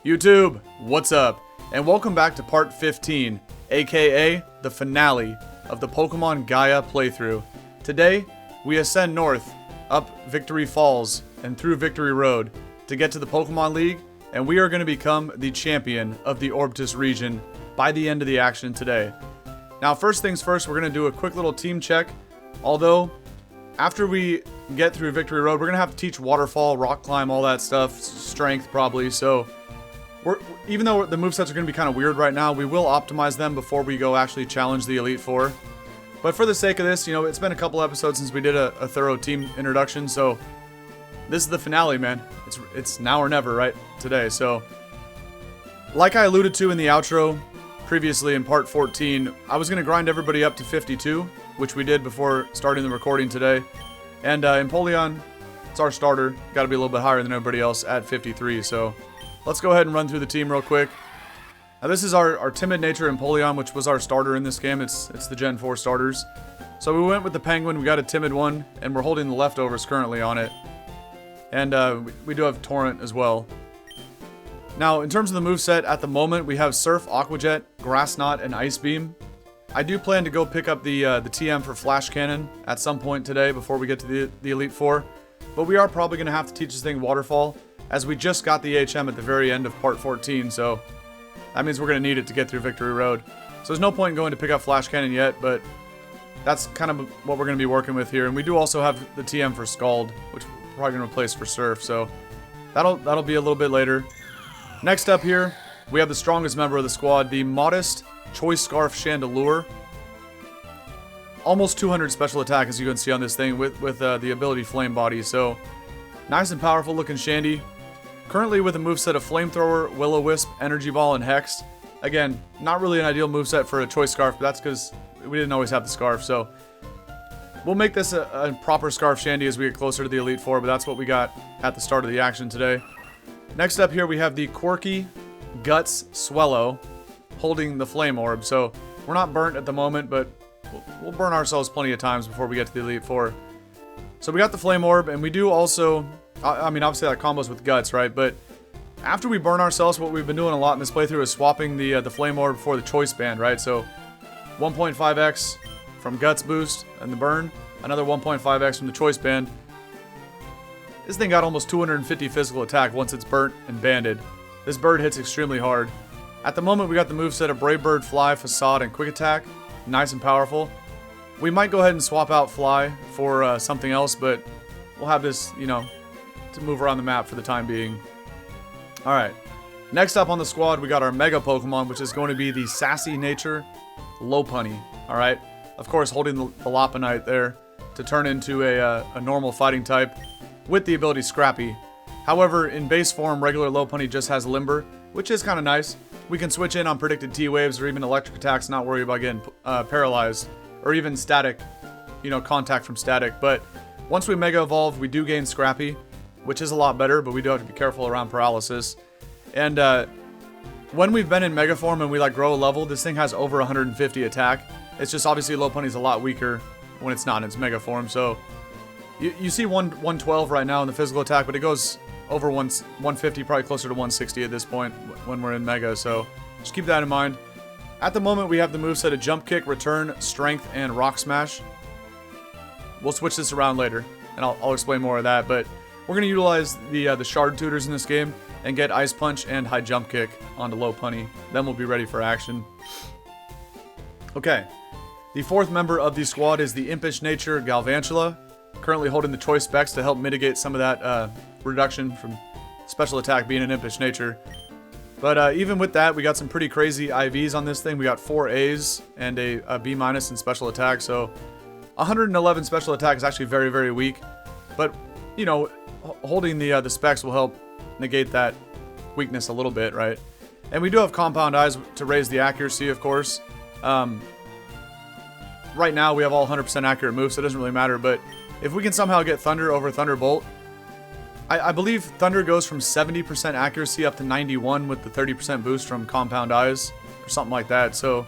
YouTube, what's up? And welcome back to part 15, aka the finale of the Pokemon Gaia playthrough. Today, we ascend north, up Victory Falls, and through Victory Road to get to the Pokemon League, and we are going to become the champion of the Orbtus Region by the end of the action today. Now, first things first, we're going to do a quick little team check, although after we get through Victory Road, we're going to have to teach Waterfall, Rock Climb, all that stuff, Strength probably, so even though the movesets are going to be kind of weird right now, we will optimize them before we go actually challenge the Elite Four. But for the sake of this, you know, it's been a couple episodes since we did a thorough team introduction, so this is the finale, man. It's now or never, right, today. So, like I alluded to in the outro previously in part 14, I was going to grind everybody up to 52, which we did before starting the recording today. And Empoleon, it's our starter, got to be a little bit higher than everybody else at 53, so let's go ahead and run through the team real quick. Now this is our Timid Nature Empoleon, which was our starter in this game. It's the Gen 4 starters. So we went with the Penguin, we got a Timid one, and we're holding the leftovers currently on it. And we do have Torrent as well. Now, in terms of the moveset, at the moment, we have Surf, Aqua Jet, Grass Knot, and Ice Beam. I do plan to go pick up the TM for Flash Cannon at some point today before we get to the Elite Four. But we are probably going to have to teach this thing Waterfall, as we just got the HM at the very end of part 14, so that means we're going to need it to get through Victory Road. So there's no point in going to pick up Flash Cannon yet, but that's kind of what we're going to be working with here. And we do also have the TM for Scald, which we're probably going to replace for Surf, so that'll be a little bit later. Next up here, we have the strongest member of the squad, the Modest Choice Scarf Chandelure. Almost 200 special attack, as you can see on this thing, with the ability Flame Body, so nice and powerful looking Shandy. Currently with a moveset of Flamethrower, Will-O-Wisp, Energy Ball, and Hex. Again, not really an ideal moveset for a Choice Scarf, but that's because we didn't always have the Scarf, so we'll make this a proper Scarf Shandy as we get closer to the Elite Four, but that's what we got at the start of the action today. Next up here we have the Quirky Guts Swellow holding the Flame Orb, so we're not burnt at the moment, but we'll burn ourselves plenty of times before we get to the Elite Four. So we got the Flame Orb, and we do also, I mean, obviously that combos with Guts, right? But after we burn ourselves, what we've been doing a lot in this playthrough is swapping the Flame Orb for the Choice Band, right? So 1.5x from Guts boost and the burn, another 1.5x from the Choice Band. This thing got almost 250 physical attack once it's burnt and banded. This bird hits extremely hard. At the moment, we got the moveset of Brave Bird, Fly, Facade, and Quick Attack. Nice and powerful. We might go ahead and swap out Fly for something else, but we'll have this, you know, to move around the map for the time being. Alright, next up on the squad, we got our Mega Pokemon, which is going to be the Sassy Nature Lopunny. Alright, of course, holding the Lopunite there to turn into a normal fighting type with the ability Scrappy. However, in base form, regular Lopunny just has Limber, which is kind of nice. We can switch in on predicted T-Waves or even electric attacks, not worry about getting paralyzed. Or even static, you know, contact from static. But once we Mega Evolve, we do gain Scrappy, which is a lot better, but we do have to be careful around paralysis. And when we've been in Mega form and we like grow a level, this thing has over 150 attack. It's just obviously Lopunny's a lot weaker when it's not in its Mega form. So you see 112 right now in the physical attack, but it goes over 150, probably closer to 160 at this point when we're in Mega. So just keep that in mind. At the moment, we have the moveset of Jump Kick, Return, Strength, and Rock Smash. We'll switch this around later, and I'll explain more of that, but we're going to utilize the Shard Tutors in this game and get Ice Punch and High Jump Kick onto Lopunny. Then we'll be ready for action. Okay, the fourth member of the squad is the Impish Nature Galvantula, currently holding the Choice Specs to help mitigate some of that reduction from special attack being an Impish Nature. But even with that, we got some pretty crazy IVs on this thing. We got 4 A's and a B- in special attack. So 111 special attack is actually very, very weak. But, you know, holding the specs will help negate that weakness a little bit, right? And we do have Compound Eyes to raise the accuracy, of course. Right now, we have all 100% accurate moves, so it doesn't really matter. But if we can somehow get Thunder over Thunderbolt, I believe Thunder goes from 70% accuracy up to 91 with the 30% boost from Compound Eyes, or something like that, so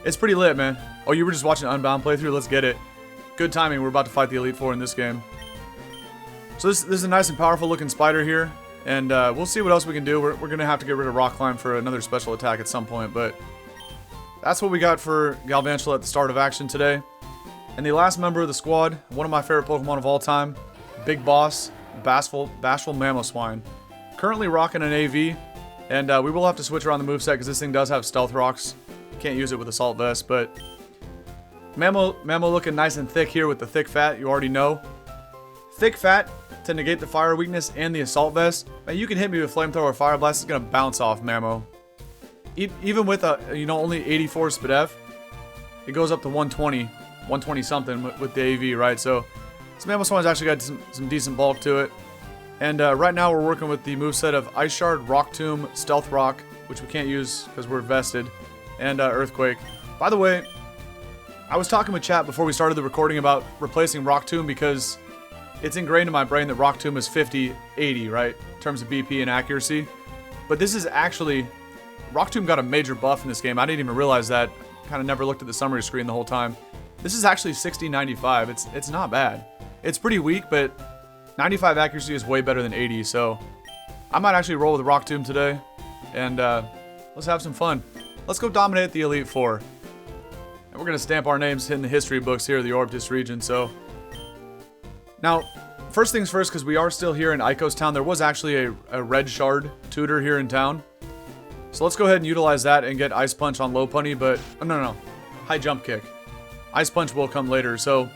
it's pretty lit, man. Oh, you were just watching Unbound playthrough? Let's get it. Good timing, we're about to fight the Elite Four in this game. So this is a nice and powerful looking spider here. And we'll see what else we can do. We're going to have to get rid of Rock Climb for another special attack at some point, but that's what we got for Galvantula at the start of action today. And the last member of the squad, one of my favorite Pokemon of all time, Big Boss, Bashful Mamoswine. Currently rocking an AV, and we will have to switch around the moveset because this thing does have Stealth Rocks. Can't use it with Assault Vest, but Mamo looking nice and thick here with the thick fat, you already know. Thick fat to negate the fire weakness and the Assault Vest. Man, you can hit me with Flamethrower or Fire Blast, it's going to bounce off Mamo. Even with a, only 84 SPDF, it goes up to 120 something with the AV, right? So Mamoswine's actually got some decent bulk to it. And right now we're working with the moveset of Ice Shard, Rock Tomb, Stealth Rock, which we can't use because we're vested, and Earthquake. By the way, I was talking with chat before we started the recording about replacing Rock Tomb because it's ingrained in my brain that Rock Tomb is 50-80, right? In terms of BP and accuracy. But this is actually... Rock Tomb got a major buff in this game. I didn't even realize that. Kind of never looked at the summary screen the whole time. This is actually 60-95. It's not bad. It's pretty weak, but 95 accuracy is way better than 80, so I might actually roll with Rock Tomb today, and let's have some fun. Let's go dominate the Elite Four. And we're going to stamp our names in the history books here of the Orbtus region, so... Now, first things first, because we are still here in Ikos Town, there was actually a red shard tutor here in town. So let's go ahead and utilize that and get Ice Punch on Lopunny, but... Oh, no. High Jump Kick. Ice Punch will come later, so...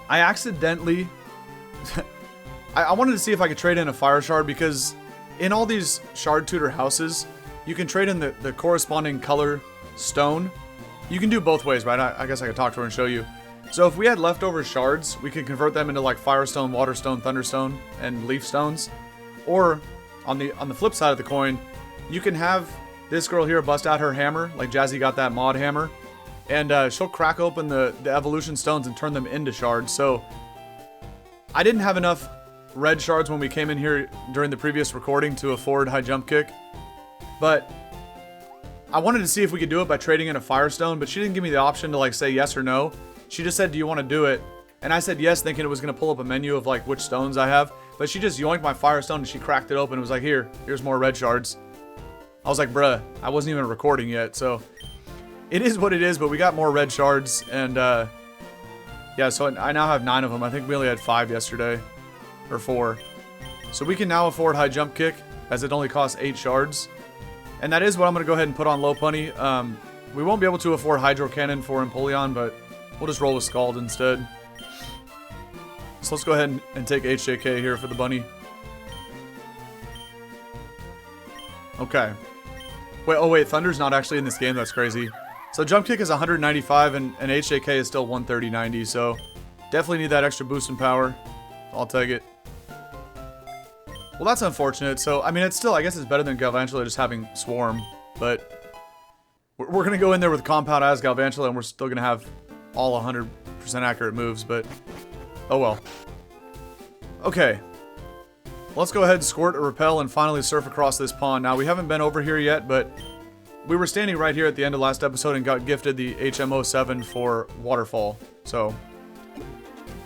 I accidentally... I wanted to see if I could trade in a Fire Shard, because in all these Shard Tutor houses, you can trade in the corresponding color stone. You can do both ways, right? I guess I could talk to her and show you. So if we had leftover shards, we could convert them into like Firestone, Waterstone, Thunderstone, and Leaf Stones. Or, on the flip side of the coin... You can have this girl here bust out her hammer, like Jazzy got that mod hammer, and she'll crack open the evolution stones and turn them into shards. So I didn't have enough red shards when we came in here during the previous recording to afford High Jump Kick, but I wanted to see if we could do it by trading in a Firestone, but she didn't give me the option to like say yes or no. She just said, do you want to do it? And I said yes, thinking it was going to pull up a menu of like which stones I have, but she just yoinked my Firestone and she cracked it open and was like, here's more red shards. I was like, bruh, I wasn't even recording yet, so it is what it is, but we got more red shards, and yeah, so I now have 9 of them. I think we only had 5 yesterday, or 4. So we can now afford High Jump Kick, as it only costs 8 shards, and that is what I'm going to go ahead and put on Lopunny. We won't be able to afford Hydro Cannon for Empoleon, but we'll just roll with Scald instead. So let's go ahead and take HJK here for the bunny. Okay. Wait, Thunder's not actually in this game, that's crazy. So Jump Kick is 195 and HJK is still 130-90, so definitely need that extra boost in power. I'll take it. Well, that's unfortunate, so, I mean, it's still, I guess it's better than Galvantula just having Swarm, but we're gonna go in there with Compound as Galvantula and we're still gonna have all 100% accurate moves, but oh well. Okay. Let's go ahead and Squirt or Repel and finally surf across this pond. Now, we haven't been over here yet, but we were standing right here at the end of last episode and got gifted the HM07 for Waterfall. So,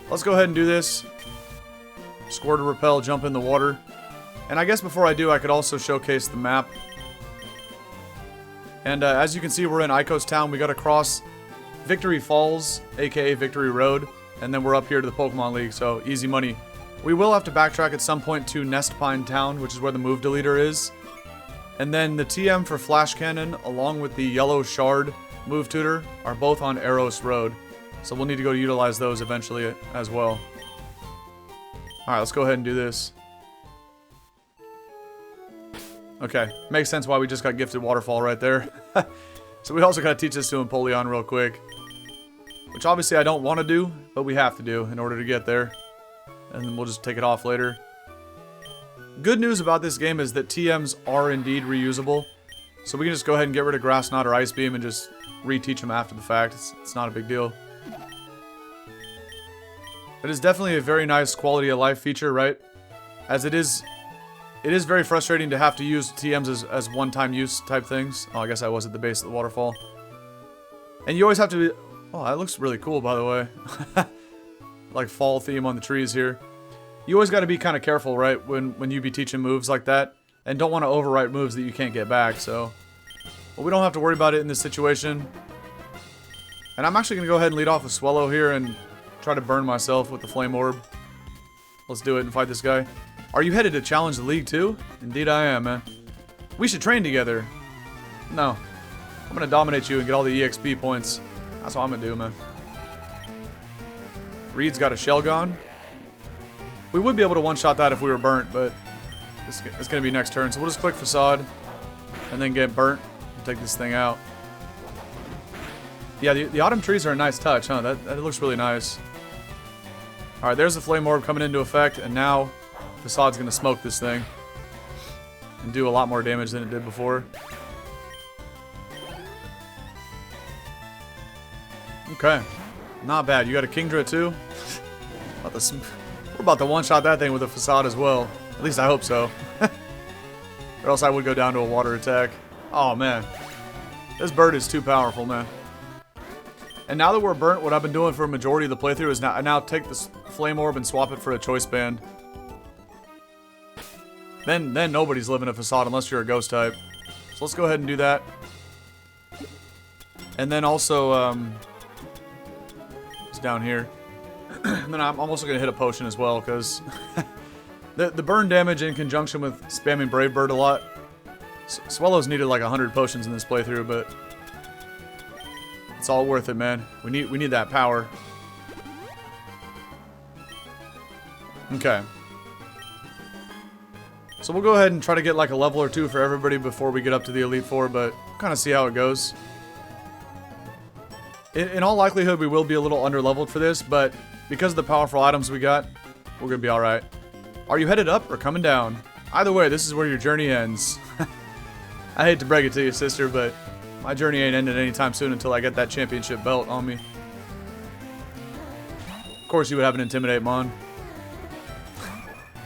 let's go ahead and do this. Squirt or Repel, jump in the water. And I guess before I do, I could also showcase the map. And as you can see, we're in Ikos Town. We got to cross Victory Falls, aka Victory Road, and then we're up here to the Pokemon League, so easy money. We will have to backtrack at some point to Nest Pine Town, which is where the move deleter is. And then the TM for Flash Cannon, along with the Yellow Shard move tutor, are both on Eros Road. So we'll need to go utilize those eventually as well. Alright, let's go ahead and do this. Okay, makes sense why we just got gifted Waterfall right there. So we also gotta teach this to Empoleon real quick. Which obviously I don't want to do, but we have to do in order to get there. And then we'll just take it off later. Good news about this game is that TMs are indeed reusable. So we can just go ahead and get rid of Grass Knot or Ice Beam and just reteach them after the fact. It's not a big deal. It is definitely a very nice quality of life feature, right? As it is very frustrating to have to use TMs as one-time use type things. Oh, I guess I was at the base of the waterfall. And you always have to be... Oh, that looks really cool, by the way. Like fall theme on the trees here. You always got to be kind of careful, right, when you be teaching moves like that. And don't want to overwrite moves that you can't get back, so... But we don't have to worry about it in this situation. And I'm actually going to go ahead and lead off with Swellow here and try to burn myself with the Flame Orb. Let's do it and fight this guy. Are you headed to challenge the league too? Indeed I am, man. We should train together. No. I'm going to dominate you and get all the EXP points. That's what I'm going to do, man. Reed's got a Shelgon. We would be able to one-shot that if we were burnt, but it's going to be next turn. So we'll just click Facade and then get burnt and take this thing out. Yeah, the autumn trees are a nice touch, huh? That looks really nice. Alright, there's the Flame Orb coming into effect, and now Facade's going to smoke this thing and do a lot more damage than it did before. Okay. Not bad. You got a Kingdra too? We're about to one-shot that thing with a Facade as well. At least I hope so. Or else I would go down to a water attack. Oh, man. This bird is too powerful, man. And now that we're burnt, what I've been doing for a majority of the playthrough is I now take this Flame Orb and swap it for a Choice Band. Then nobody's living a Facade unless you're a Ghost type. So let's go ahead and do that. And then also, it's down here. And then I'm also going to hit a potion as well, because the burn damage in conjunction with spamming Brave Bird a lot. Swellow's needed like 100 potions in this playthrough, but it's all worth it, man. We need that power. Okay. So we'll go ahead and try to get like a level or two for everybody before we get up to the Elite Four, but kind of see how it goes. In all likelihood, we will be a little under-leveled for this, but because of the powerful items we got, we're going to be alright. Are you headed up or coming down? Either way, this is where your journey ends. I hate to break it to you, sister, but my journey ain't ending anytime soon until I get that championship belt on me. Of course, you would have an Intimidate Mon.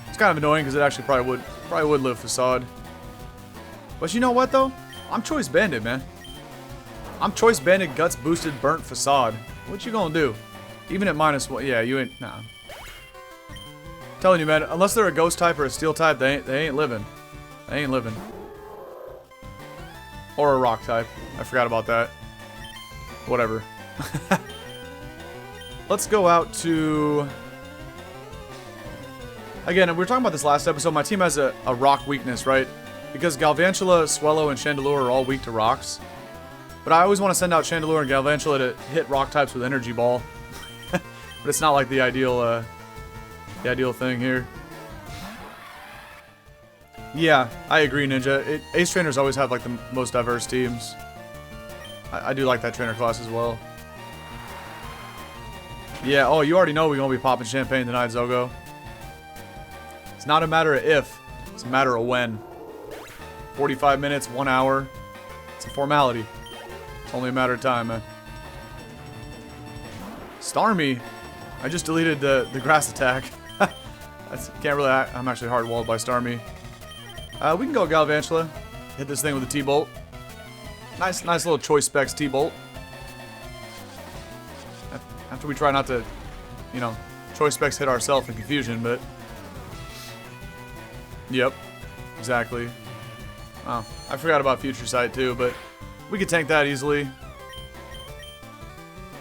It's kind of annoying because it actually probably would live Facade. But you know what, though? I'm Choice Banded, man. I'm Choice Banded, Guts Boosted, Burnt Facade. What you gonna do? Even at -1, yeah, you ain't, nah. Telling you, man, unless they're a Ghost type or a Steel type, they ain't living. They ain't living. Or a Rock type. I forgot about that. Whatever. Let's go out to... Again, we were talking about this last episode. My team has a rock weakness, right? Because Galvantula, Swellow, and Chandelure are all weak to rocks. But I always want to send out Chandelure and Galvantula to hit rock types with Energy Ball. But it's not like the ideal thing here. Yeah, I agree, Ninja. Ace Trainers always have like the most diverse teams. I do like that trainer class as well. Yeah, oh, you already know we're going to be popping champagne tonight, Zogo. It's not a matter of if, it's a matter of when. 45 minutes, 1 hour. It's a formality. It's only a matter of time, man. Starmie. I just deleted the grass attack. Can't really. I'm actually hard walled by Starmie. We can go Galvantula. Hit this thing with a T-Bolt. Nice little Choice Specs T-Bolt. After we try not to, you know, Choice Specs hit ourselves in confusion, but. Yep. Exactly. Oh, I forgot about Future Sight too, but we could tank that easily.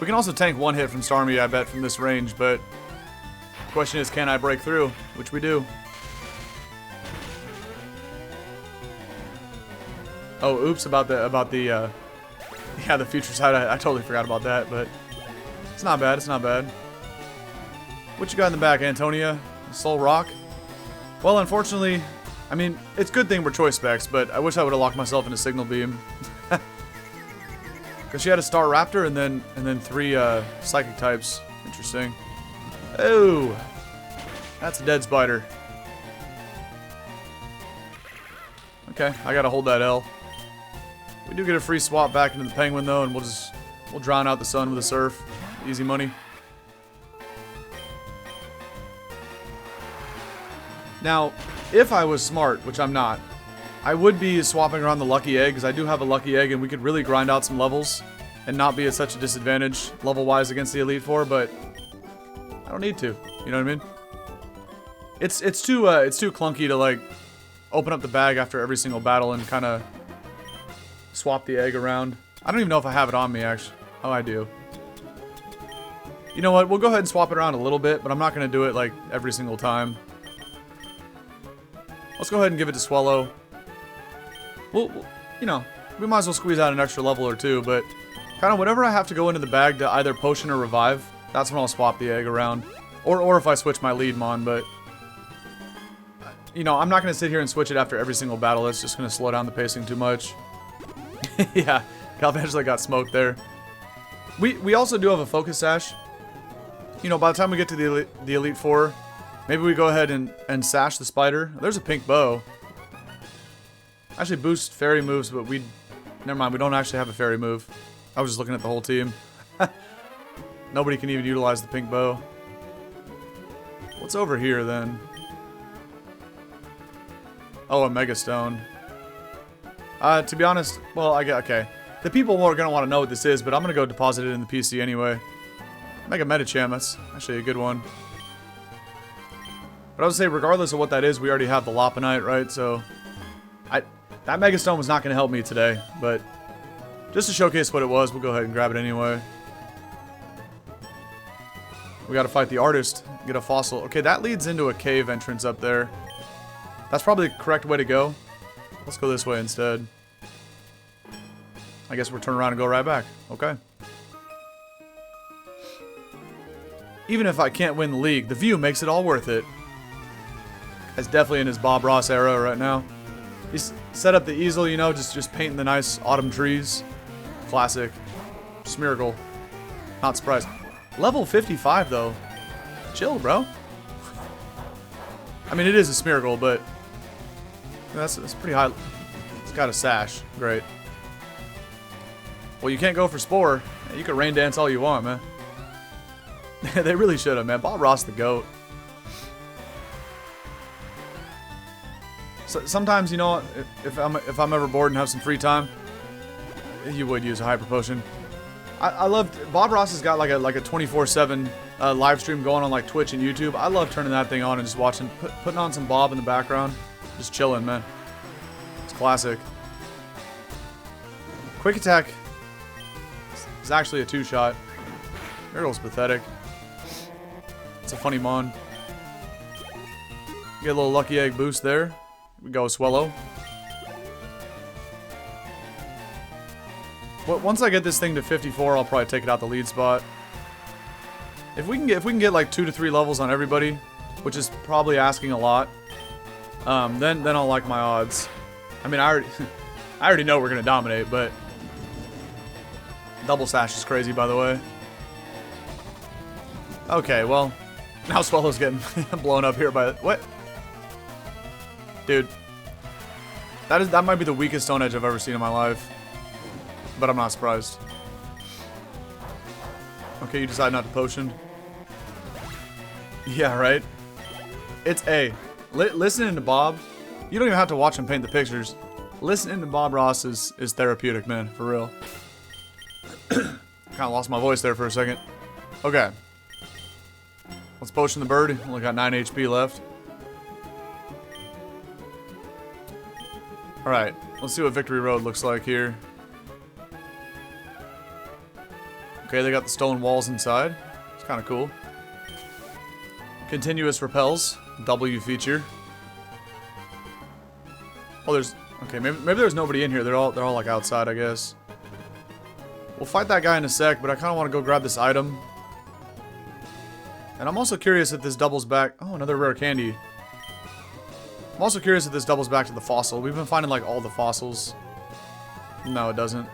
We can also tank one hit from Starmie, I bet, from this range, but the question is, can I break through? Which we do. Oh, oops, about the yeah, the Future Sight, I totally forgot about that, but it's not bad, it's not bad. What you got in the back, Antonia? Soul Rock? Well, unfortunately, I mean, it's a good thing we're Choice Specs, but I wish I would have locked myself into Signal Beam. Because she had a Star Raptor and then 3 Psychic types. Interesting. Oh! That's a dead spider. Okay, I gotta hold that L. We do get a free swap back into the Penguin though, and we'll drown out the sun with a Surf. Easy money. Now, if I was smart, which I'm not, I would be swapping around the Lucky Egg, because I do have a Lucky Egg, and we could really grind out some levels and not be at such a disadvantage level-wise against the Elite Four, but I don't need to. You know what I mean? It's too clunky to like open up the bag after every single battle and kind of swap the egg around. I don't even know if I have it on me actually. Oh, I do. You know what? We'll go ahead and swap it around a little bit, but I'm not going to do it like every single time. Let's go ahead and give it to Swallow. We'll, you know, we might as well squeeze out an extra level or two, but kind of whatever I have to go into the bag to either potion or revive, that's when I'll swap the egg around. Or if I switch my lead mon, but you know, I'm not going to sit here and switch it after every single battle. That's just going to slow down the pacing too much. Yeah, Galvantula got smoked there. We also do have a focus sash. You know, by the time we get to the Elite Four, maybe we go ahead and sash the spider. There's a pink bow. Actually boost fairy moves, but never mind, we don't actually have a fairy move. I was just looking at the whole team. Nobody can even utilize the pink bow. What's over here then? Oh, a Mega Stone. To be honest, well, okay. The people are going to want to know what this is, but I'm going to go deposit it in the PC anyway. Mega Medicham, that's actually a good one. But I would say, regardless of what that is, we already have the Lopunite, right? So, that Mega Stone was not going to help me today, but just to showcase what it was, we'll go ahead and grab it anyway. We got to fight the artist, get a fossil. Okay, that leads into a cave entrance up there. That's probably the correct way to go. Let's go this way instead. I guess we'll turn around and go right back. Okay. Even if I can't win the league, the view makes it all worth it. It's definitely in his Bob Ross era right now. He's set up the easel, you know, just painting the nice autumn trees. Classic. Smeargle. Not surprised. Level 55 though. Chill, bro. I mean, it is a Smeargle, but that's pretty high. It's got a sash. Great. Well, you can't go for Spore. You can rain dance all you want, man. They really should have, man. Bob Ross the GOAT. So, sometimes, you know, if I'm ever bored and have some free time, you would use a Hyper Potion. I love Bob Ross has got like a 24/7 live stream going on like Twitch and YouTube. I love turning that thing on and just watching, putting on some Bob in the background, just chilling, man. It's classic. Quick Attack is actually a 2-shot. Miracle pathetic. It's a funny mon. Get a little Lucky Egg boost there. We go Swallow. Well, once I get this thing to 54, I'll probably take it out the lead spot. If we can get like 2 to 3 levels on everybody, which is probably asking a lot, then I'll like my odds. I mean, I already know we're gonna dominate, but double sash is crazy, by the way. Okay, well, now Swallow's getting blown up here by what? Dude, that might be the weakest Stone Edge I've ever seen in my life. But I'm not surprised. Okay, you decide not to potion. Yeah, right? It's A. Listening to Bob, you don't even have to watch him paint the pictures. Listening to Bob Ross is therapeutic, man, for real. Kind of lost my voice there for a second. Okay. Let's potion the bird. Only got 9 HP left. Alright, let's see what Victory Road looks like here. Okay, they got the stone walls inside. It's kind of cool. Continuous repels, W feature. Oh, there's okay. Maybe there's nobody in here. They're all like outside, I guess. We'll fight that guy in a sec, but I kind of want to go grab this item. And I'm also curious if this doubles back. Oh, another rare candy. I'm also curious if this doubles back to the fossil. We've been finding like all the fossils. No, it doesn't.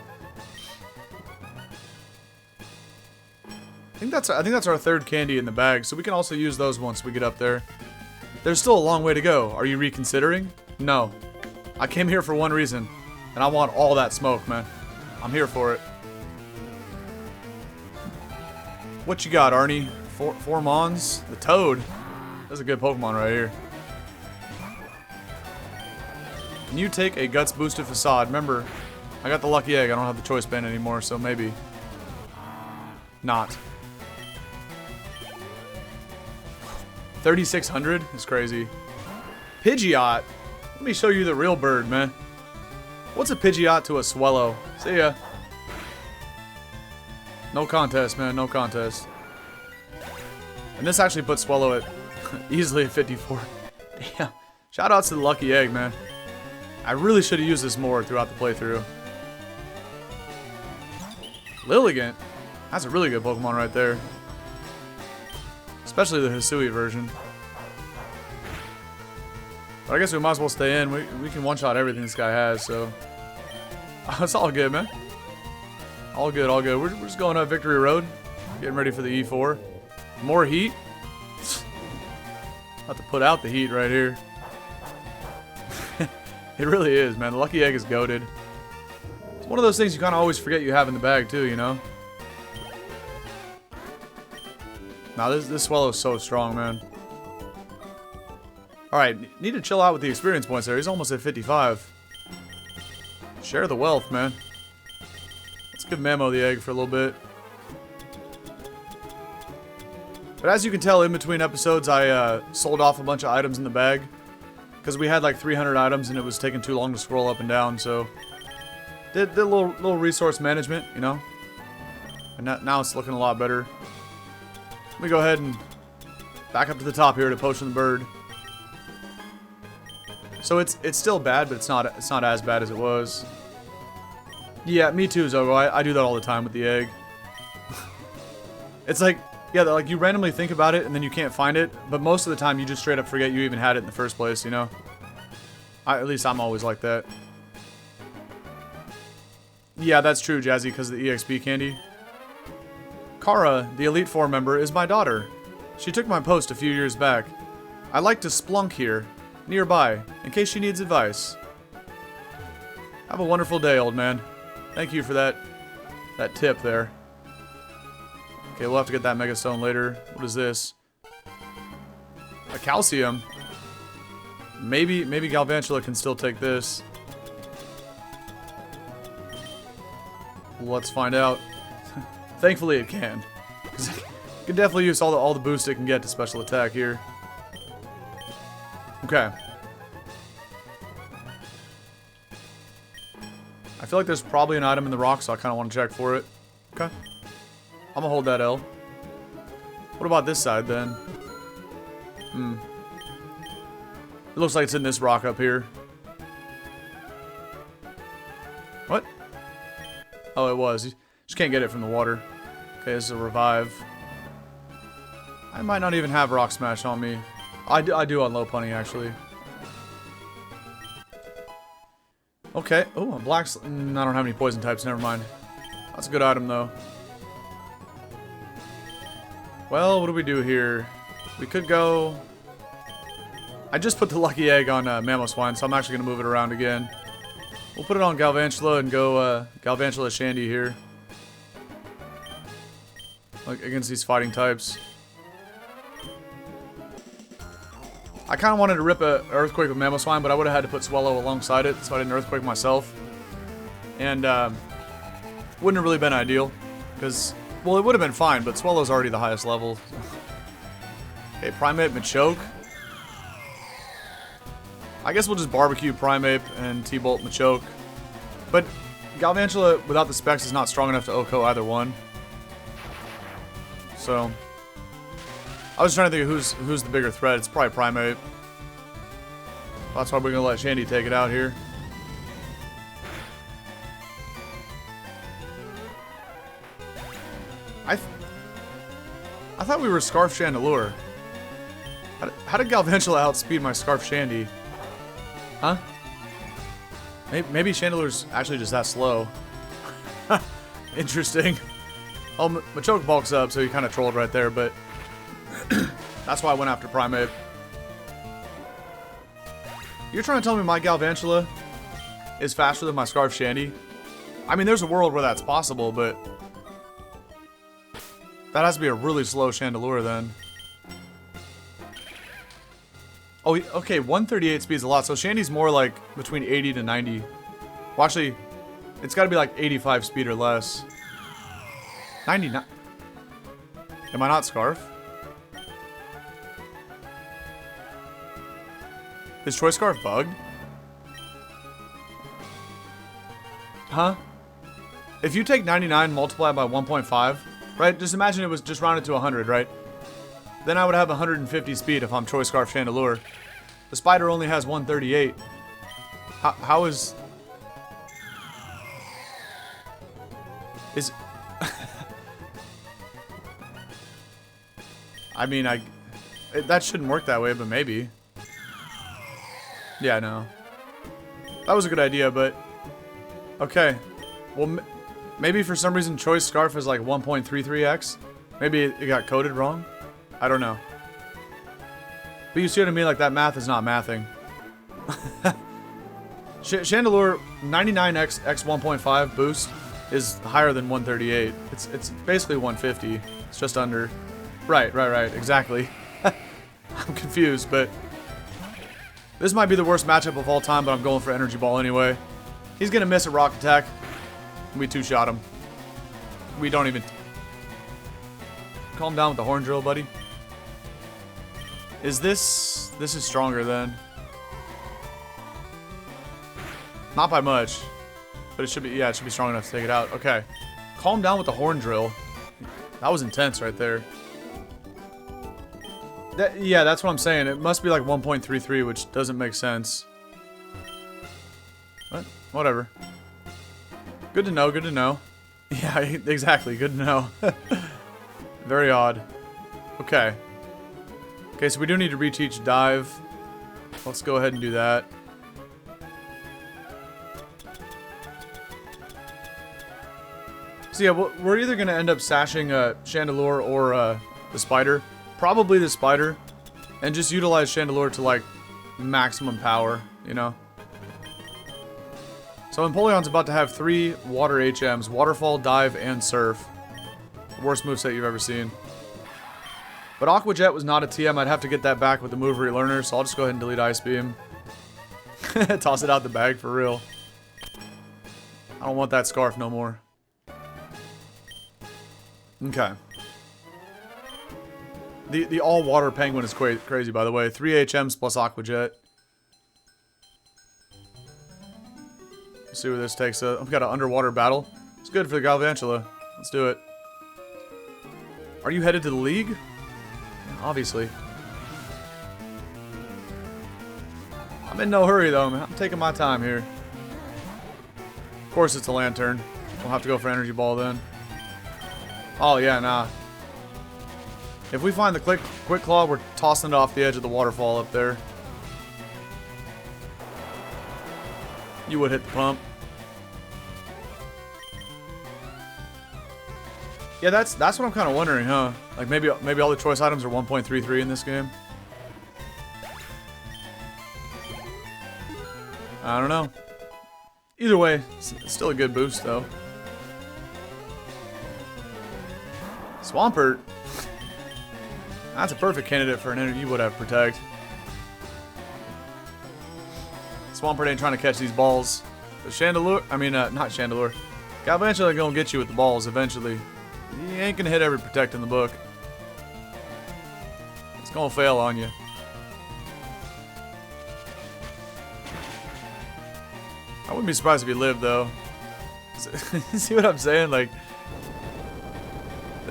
I think that's our third candy in the bag, so we can also use those once we get up there. There's still a long way to go. Are you reconsidering? No. I came here for one reason, and I want all that smoke, man. I'm here for it. What you got, Arnie? Four Mons? The Toad. That's a good Pokemon right here. Can you take a Guts boosted Facade? Remember, I got the Lucky Egg. I don't have the Choice Band anymore, so maybe not. 3,600 is crazy. Pidgeot. Let me show you the real bird, man. What's a Pidgeot to a Swellow? See ya. No contest, man. No contest. And this actually puts Swellow at easily at 54. Damn. Shoutouts to the lucky egg, man. I really should have used this more throughout the playthrough. Lilligant. That's a really good Pokemon right there. Especially the Hisui version. But I guess we might as well stay in. We can one-shot everything this guy has, so... It's all good, man. All good, all good. We're just going up Victory Road. Getting ready for the E4. More heat. About to put out the heat right here. It really is, man. The lucky egg is goated. It's one of those things you kind of always forget you have in the bag, too, you know? Now, this Swellow is so strong, man. Alright, need to chill out with the experience points there. He's almost at 55. Share the wealth, man. Let's give Mamo the egg for a little bit. But as you can tell, in between episodes, I sold off a bunch of items in the bag. Because we had like 300 items and it was taking too long to scroll up and down, so... Did a little resource management, you know? And now it's looking a lot better. Let me go ahead and back up to the top here to Potion the Bird. So it's still bad, but it's not as bad as it was. Yeah, me too, Zogo. I do that all the time with the egg. It's like, yeah, like you randomly think about it and then you can't find it, but most of the time you just straight up forget you even had it in the first place, you know? At least I'm always like that. Yeah, that's true, Jazzy, because of the EXP candy. Kara, the Elite Four member, is my daughter. She took my post a few years back. I like to splunk here, nearby, in case she needs advice. Have a wonderful day, old man. Thank you for that tip there. Okay, we'll have to get that Mega Stone later. What is this? A calcium. Maybe Galvantula can still take this. Let's find out. Thankfully it can. Because it can definitely use all the boost it can get to special attack here. Okay. I feel like there's probably an item in the rock, so I kind of want to check for it. Okay. I'm gonna hold that L. What about this side then? It looks like it's in this rock up here. What? Oh, it was. You just can't get it from the water. Okay, this is a revive. I might not even have Rock Smash on me. I do on Lopunny, actually. Okay. Oh, a black... I don't have any poison types. Never mind. That's a good item, though. Well, what do we do here? We could go... I just put the lucky egg on Mamoswine, so I'm actually going to move it around again. We'll put it on Galvantula and go Galvantula Shandy here. Like, against these fighting types. I kind of wanted to rip an Earthquake with Mamoswine, but I would have had to put Swellow alongside it, so I didn't Earthquake myself. And, wouldn't have really been ideal. Because, well, it would have been fine, but Swellow's already the highest level. Okay, Primeape, Machoke. I guess we'll just Barbecue Primeape and T-Bolt Machoke. But Galvantula, without the specs, is not strong enough to OHKO either one. So, I was trying to think of who's the bigger threat. It's probably Primeape. That's why we're going to let Shandy take it out here. I thought we were Scarf Chandelure. How did Galvantula outspeed my Scarf Shandy? Huh? Maybe Chandelure's actually just that slow. Interesting. Oh, Machoke bulks up, so he kind of trolled right there, but that's why I went after Primeape. You're trying to tell me my Galvantula is faster than my Scarf Shandy? I mean, there's a world where that's possible, but that has to be a really slow Chandelure then. Oh, okay, 138 speed is a lot, so Shandy's more like between 80 to 90. Well, actually, it's got to be like 85 speed or less. 99. Am I not Scarf? Is Choice Scarf bugged? Huh? If you take 99 multiplied by 1.5, right? Just imagine it was just rounded to 100, right? Then I would have 150 speed if I'm Choice Scarf Chandelure. The spider only has 138. How is... Is... I mean, that shouldn't work that way, but maybe. Yeah, no. That was a good idea, but... Okay. Well, maybe for some reason Choice Scarf is like 1.33x. Maybe it got coded wrong. I don't know. But you see what I mean? Like, that math is not mathing. Chandelure 99x x 1.5 boost is higher than 138. It's basically 150. It's just under. Right, exactly. I'm confused, but this might be the worst matchup of all time, but I'm going for Energy Ball anyway. He's gonna miss a rock attack. We two-shot him. We don't even... Calm down with the horn drill, buddy. Is this... This is stronger then. Not by much. But it should be... Yeah, it should be strong enough to take it out. Okay. Calm down with the horn drill. That was intense right there. Yeah, that's what I'm saying. It must be like 1.33, which doesn't make sense. What? Whatever. Good to know, good to know. Yeah, exactly. Good to know. Very odd. Okay. Okay, so we do need to reteach Dive. Let's go ahead and do that. So yeah, we're either going to end up sashing Chandelure or the Spider. Probably the Spider. And just utilize Chandelure to, like, maximum power, you know? So Empoleon's about to have 3 water HMs. Waterfall, Dive, and Surf. Worst moveset you've ever seen. But Aqua Jet was not a TM. I'd have to get that back with the move relearner, so I'll just go ahead and delete Ice Beam. Toss it out the bag for real. I don't want that scarf no more. Okay. The all-water penguin is crazy, by the way. 3 HMs plus Aqua Jet. Let's see where this takes us. We've got an underwater battle. It's good for the Galvantula. Let's do it. Are you headed to the League? Yeah, obviously. I'm in no hurry, though, man. I'm taking my time here. Of course it's a Lantern. We'll have to go for Energy Ball then. Oh, yeah, nah. If we find the Quick Claw, we're tossing it off the edge of the waterfall up there. You would hit the pump. Yeah, that's what I'm kind of wondering, huh? Like maybe all the choice items are 1.33 in this game. I don't know. Either way, it's still a good boost though. Swampert. That's a perfect candidate for an energy. You would have Protect. Swampert ain't trying to catch these balls. But Chandelure, I mean, not Chandelure. Galvantula gonna get you with the balls eventually. He ain't gonna hit every Protect in the book. It's gonna fail on you. I wouldn't be surprised if he lived though. See what I'm saying? Like,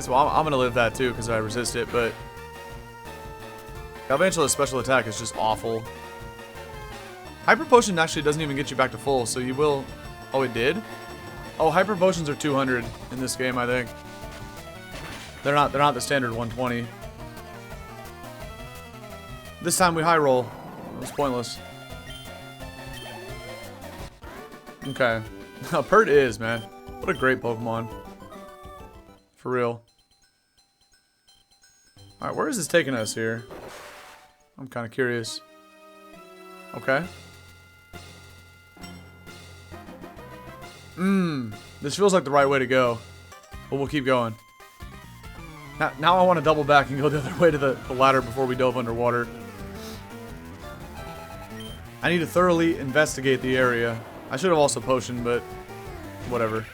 well, I'm gonna live that too because I resist it, but Galvantula's special attack is just awful. Hyper Potion actually doesn't even get you back to full, so you will... Oh, it did? Oh, Hyper Potions are 200 in this game, I think. They're not the standard 120. This time we high roll. It was pointless. Okay. Pert is, man. What a great Pokemon. For real. Alright, where is this taking us here? I'm kind of curious. Okay. This feels like the right way to go. But we'll keep going. Now I want to double back and go the other way to the ladder before we dove underwater. I need to thoroughly investigate the area. I should have also potioned, but whatever.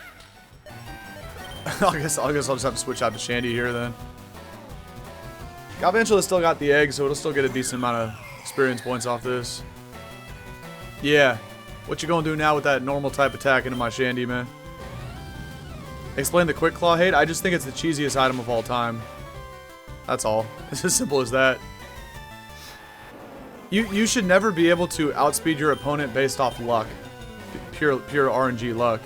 I guess I'll just have to switch out to Shandy here then. Galvantula still got the egg, so it'll still get a decent amount of experience points off this. Yeah. What you gonna do now with that normal type attack into my Shandy, man? Explain the Quick Claw hate? I just think it's the cheesiest item of all time. That's all. It's as simple as that. You should never be able to outspeed your opponent based off luck. Pure RNG luck.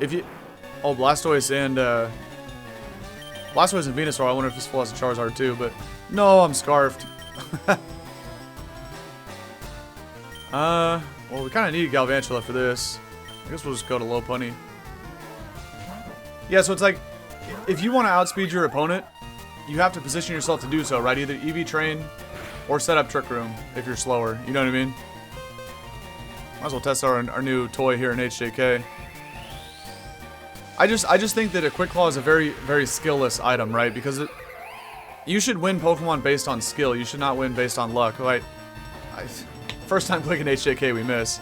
If you... Oh, Blastoise and Venusaur. I wonder if this full has a Charizard too, but... No, I'm scarfed. Well, we kind of need Galvantula for this. I guess we'll just go to Lopunny. Yeah, so it's like, if you want to outspeed your opponent, you have to position yourself to do so, right? Either EV Train or set up Trick Room if you're slower. You know what I mean? Might as well test our new toy here in HJK. I just think that a Quick Claw is a very, very skill-less item, right? Because you should win Pokemon based on skill. You should not win based on luck, right? First time clicking HJK, we miss.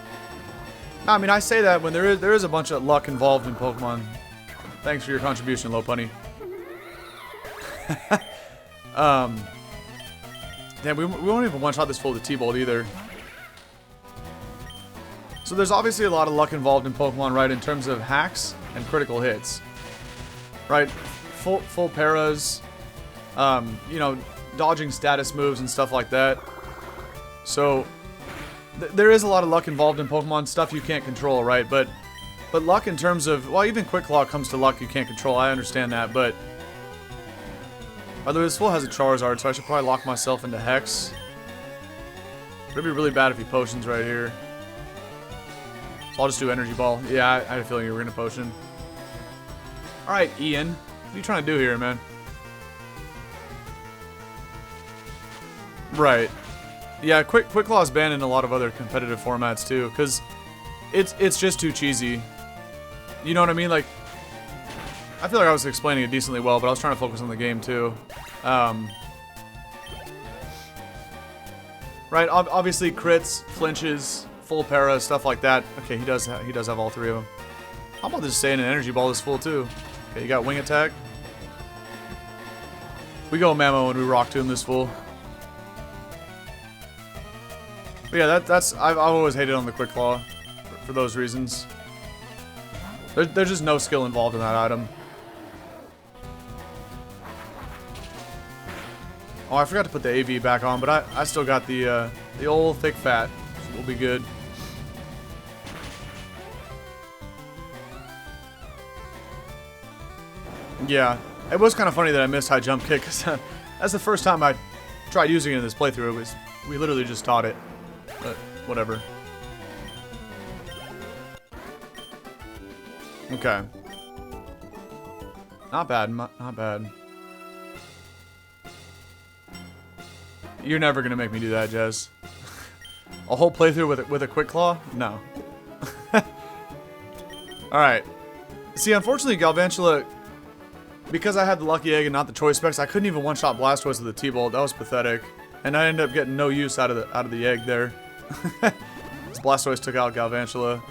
No, I mean, I say that when there is a bunch of luck involved in Pokemon. Thanks for your contribution, Lopunny. Damn, we won't even one-shot this full of the T-Bolt either. So there's obviously a lot of luck involved in Pokemon, right, in terms of hacks and critical hits. Right? Full paras, you know, dodging status moves and stuff like that. So there is a lot of luck involved in Pokemon, stuff you can't control, right? But luck in terms of, well, even Quick Claw comes to luck you can't control. I understand that, but by the way, this fool has a Charizard, so I should probably lock myself into Hex. It'd be really bad if he potions right here. So I'll just do Energy Ball. Yeah, I had a feeling you were gonna potion. Alright, Ian. What are you trying to do here, man? Right. Yeah, Quick Claw is banned in a lot of other competitive formats too, because it's just too cheesy. You know what I mean? Like, I feel like I was explaining it decently well, but I was trying to focus on the game too. Right, obviously crits, flinches, full para, stuff like that. Okay, he does have all three of them. How about just saying an Energy Ball is full too? Okay, you got Wing Attack. We go Mamo and we Rock Tomb this fool. But yeah, I've always hated on the Quick Claw for those reasons. There's just no skill involved in that item. Oh, I forgot to put the AV back on, but I still got the old thick fat. So we'll be good. Yeah, it was kind of funny that I missed high jump kick, because that's the first time I tried using it in this playthrough. We literally just taught it, but whatever. Okay. Not bad, not bad. You're never gonna make me do that, Jez. A whole playthrough with a Quick Claw? No. Alright. See, unfortunately, Galvantula, because I had the Lucky Egg and not the Choice Specs, I couldn't even one-shot Blastoise with the T-Bolt. That was pathetic. And I ended up getting no use out of the egg there. Blastoise took out Galvantula.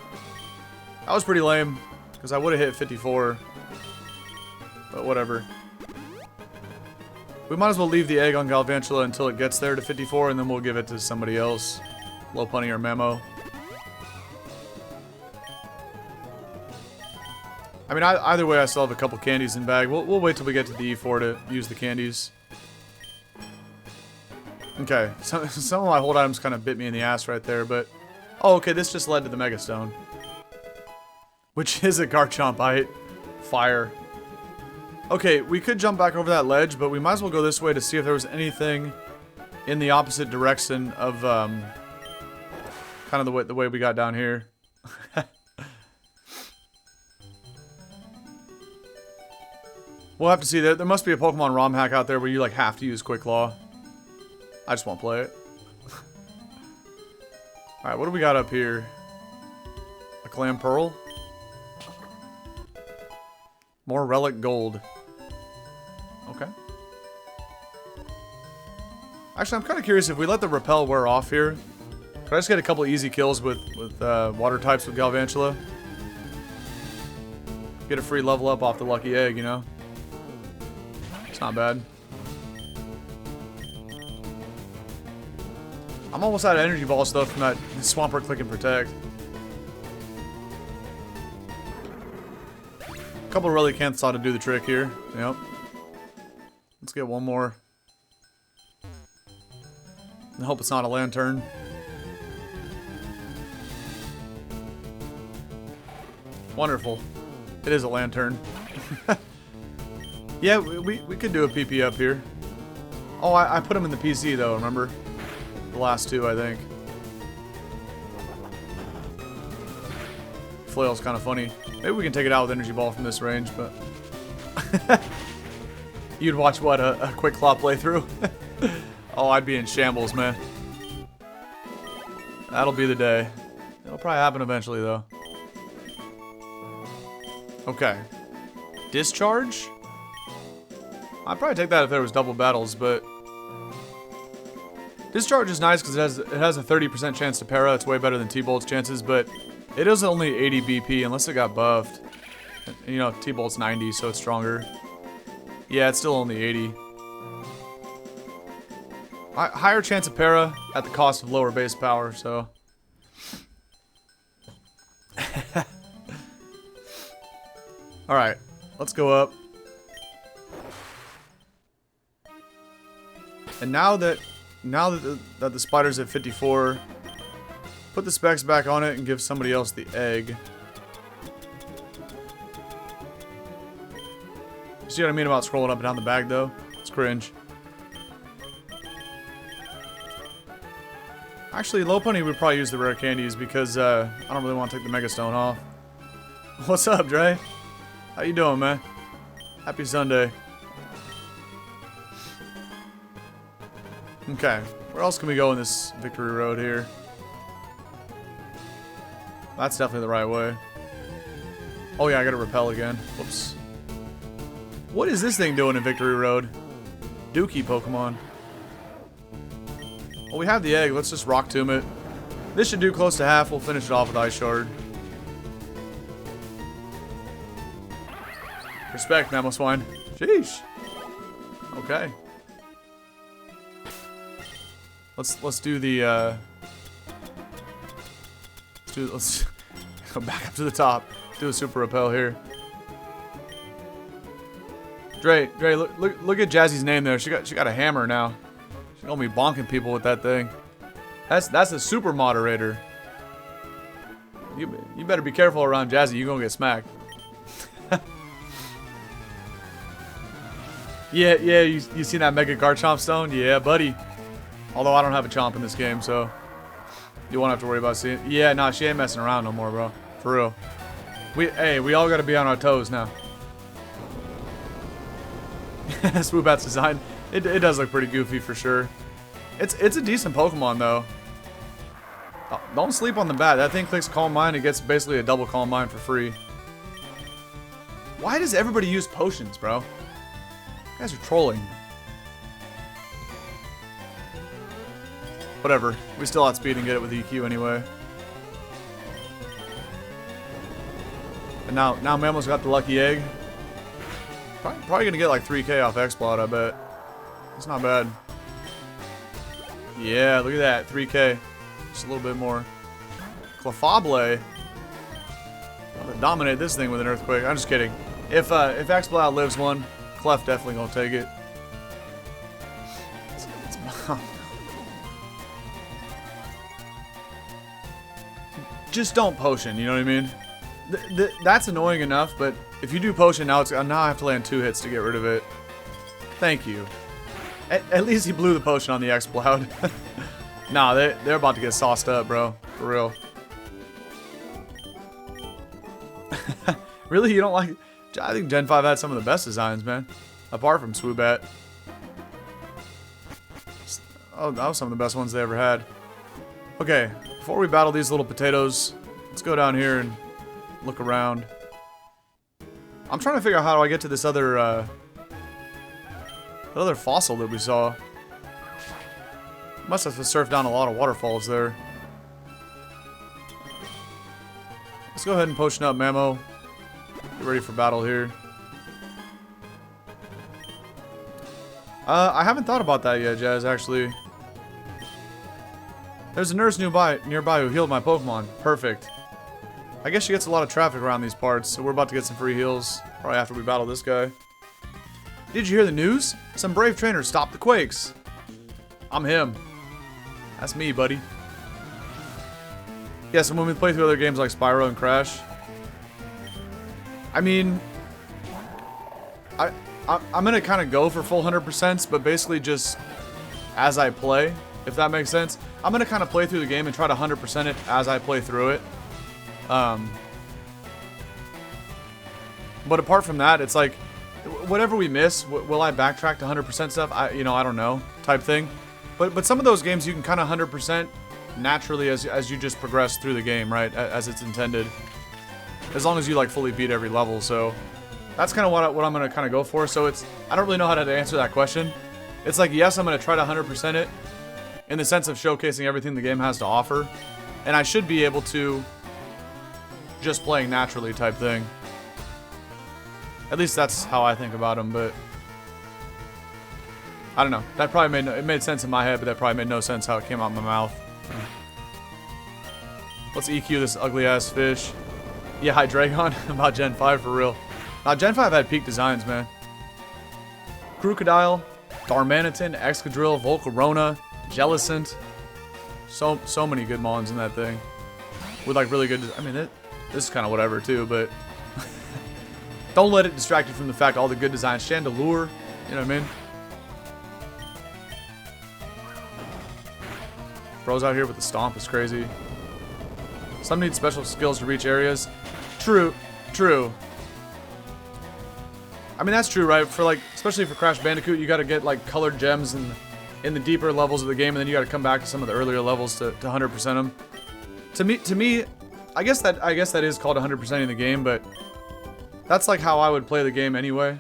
That was pretty lame, because I would have hit 54. But whatever. We might as well leave the egg on Galvantula until it gets there to 54, and then we'll give it to somebody else. Lopunny or Mamo. I mean, either way, I still have a couple candies in bag. We'll wait till we get to the E4 to use the candies. Okay, some of my hold items kind of bit me in the ass right there, but... Oh, okay, this just led to the Mega Stone. Which is a Garchomp bite. Fire. Okay, we could jump back over that ledge, but we might as well go this way to see if there was anything in the opposite direction of, kind of the way we got down here. We'll have to see. There must be a Pokemon ROM hack out there where you, like, have to use Quick Claw. I just won't play it. Alright, what do we got up here? A Clam Pearl? More Relic Gold. Okay. Actually, I'm kind of curious if we let the Repel wear off here. Could I just get a couple easy kills with water types with Galvantula? Get a free level up off the Lucky Egg, you know? It's not bad. I'm I'm almost out of energy ball stuff from that Swampert click and protect. A couple of Relicanths ought to do the trick here. Yep. Let's get one more. I hope it's not a lantern. Wonderful. It is a lantern. Yeah, we could do a PP up here. Oh, I put him in the PC though, remember? The last two, I think. Flail's kind of funny. Maybe we can take it out with Energy Ball from this range, but... You'd watch, what, a quick claw playthrough? Oh, I'd be in shambles, man. That'll be the day. It'll probably happen eventually, though. Okay. Discharge? I'd probably take that if there was double battles, but... Discharge is nice because it has a 30% chance to para. It's way better than T-Bolt's chances, but it is only 80 BP unless it got buffed. You know, T-Bolt's 90, so it's stronger. Yeah, it's still only 80. Higher chance of para at the cost of lower base power, so... Alright, let's go up. And now that the spider's at 54, put the specs back on it and give somebody else the egg. See what I mean about scrolling up and down the bag though? It's cringe. Actually, Lopunny would probably use the rare candies because I don't really want to take the Mega Stone off. What's up, Dre? How you doing, man? Happy Sunday. Okay, where else can we go in this victory road here? That's definitely the right way. Oh yeah, I gotta repel again. Whoops. What is this thing doing in Victory Road? Dookie Pokemon. Well, we have the egg. Let's just Rock Tomb it. This should do close to half. We'll finish it off with Ice Shard. Respect, Mamoswine. Sheesh. Okay. Let's do the let's go back up to the top. Do a super repel here. Dre, look at Jazzy's name there. She got a hammer now. She's gonna be bonking people with that thing. That's a super moderator. You better be careful around Jazzy. You're gonna get smacked. Yeah, you seen that Mega Garchomp Stone? Yeah, buddy. Although I don't have a Chomp in this game, so you won't have to worry about seeing it. Yeah, nah, she ain't messing around no more, bro. For real. We all gotta be on our toes now. Swoobat's design. It does look pretty goofy for sure. It's a decent Pokemon though. Oh, don't sleep on the bat. That thing clicks Calm Mind and gets basically a double Calm Mind for free. Why does everybody use potions, bro? You guys are trolling. Whatever. We still outspeed and get it with EQ anyway. And now Mamo's got the lucky egg. Probably gonna get like 3K off X-Plot, I bet. It's not bad. Yeah, look at that. 3K. Just a little bit more. Clefable. I'm gonna dominate this thing with an Earthquake. I'm just kidding. If X-Plot lives one, Clef definitely gonna take it. Just don't potion, you know what I mean? That's annoying enough, but if you do potion, now I have to land 2 hits to get rid of it. Thank you. At least he blew the potion on the X-Plot. Nah, they're about to get sauced up, bro. For real. Really? You don't like... I think Gen 5 had some of the best designs, man. Apart from Swoobat. Oh, that was some of the best ones they ever had. Okay, before we battle these little potatoes, let's go down here and look around. I'm trying to figure out how do I get to this other fossil that we saw. Must have surfed down a lot of waterfalls there. Let's go ahead and potion up Mamo. Get ready for battle here. I haven't thought about that yet, Jazz, actually. There's a nurse nearby who healed my Pokemon. Perfect. I guess she gets a lot of traffic around these parts, so we're about to get some free heals. Probably after we battle this guy. Did you hear the news? Some brave trainers stopped the Quakes. I'm him. That's me, buddy. Yeah, so when we play through other games like Spyro and Crash, I mean, I'm gonna kind of go for full 100%, but basically just as I play, if that makes sense. I'm gonna kind of play through the game and try to 100% it as I play through it. But apart from that, it's like, whatever we miss, will I backtrack to 100% stuff? I don't know, type thing. But some of those games you can kind of 100% naturally as you just progress through the game, right? As it's intended. As long as you like fully beat every level, so that's kind of what I'm gonna kind of go for. So I don't really know how to answer that question. It's like, yes, I'm gonna try to 100% it in the sense of showcasing everything the game has to offer, and I should be able to just playing naturally type thing. At least that's how I think about them, but I don't know. That probably made sense in my head, but that probably made no sense how it came out of my mouth. Let's EQ this ugly ass fish. Yeah, Hydreigon about Gen 5 for real. Gen 5 had peak designs, man. Crocodile, Darmanitan, Excadrill, Volcarona, Jellicent. So many good mons in that thing. With like really good, I mean, this is kind of whatever too, but don't let it distract you from the fact all the good designs. Chandelure, you know what I mean? Bro's out here with the stomp is crazy. Some need special skills to reach areas. True. I mean, that's true, right? For like, especially for Crash Bandicoot, you got to get like colored gems in the deeper levels of the game, and then you got to come back to some of the earlier levels to 100% them. To me, I guess that is called 100%ing the game, but that's like how I would play the game anyway.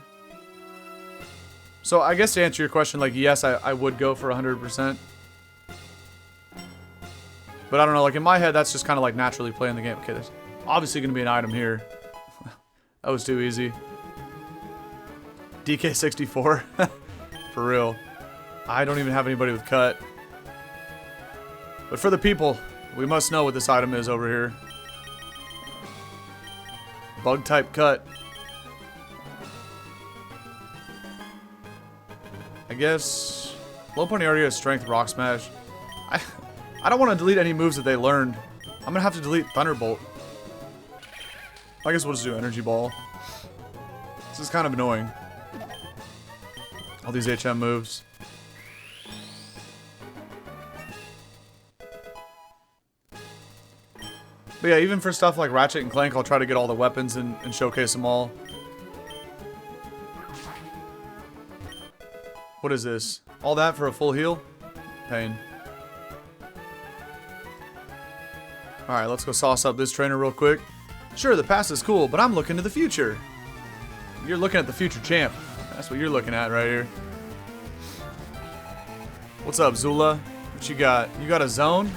So I guess to answer your question, like, yes, I would go for 100%. But I don't know, like in my head, that's just kind of like naturally playing the game. Okay, there's obviously going to be an item here. That was too easy. DK64. For real. I don't even have anybody with cut. But for the people, we must know what this item is over here. Bug type cut. I guess Lopunny already has strength rock smash. I don't want to delete any moves that they learned. I'm gonna have to delete Thunderbolt. I guess we'll just do Energy Ball. This is kind of annoying. All these HM moves. But yeah, even for stuff like Ratchet and Clank, I'll try to get all the weapons and showcase them all. What is this? All that for a full heal? Pain. Alright, let's go sauce up this trainer real quick. Sure, the past is cool, but I'm looking to the future. You're looking at the future champ. That's what you're looking at right here. What's up, Zula? What you got? You got a zone?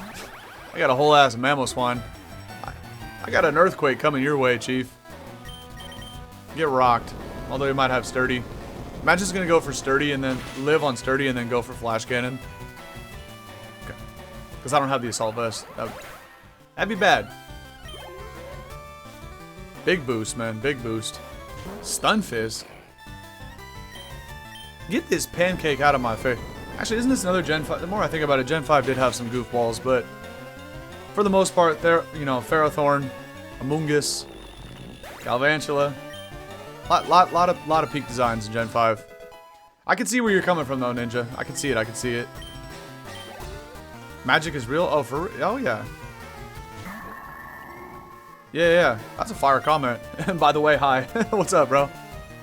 I got a whole ass Mamoswine. I got an earthquake coming your way, Chief. Get rocked. Although he might have sturdy. Imagine just gonna go for sturdy and then live on sturdy and then go for flash cannon. Okay. Because I don't have the assault vest. That'd be bad. Big boost, man. Big boost. Stunfisk. Get this pancake out of my face. Actually, isn't this another Gen 5? The more I think about it, Gen 5 did have some goofballs, but for the most part, there, you know, Ferrothorn, Amoonguss, Galvantula. Lot of peak designs in Gen 5. I can see where you're coming from, though, Ninja. I can see it. I can see it. Magic is real? Oh, yeah. Yeah. That's a fire comment. And by the way, hi. What's up, bro?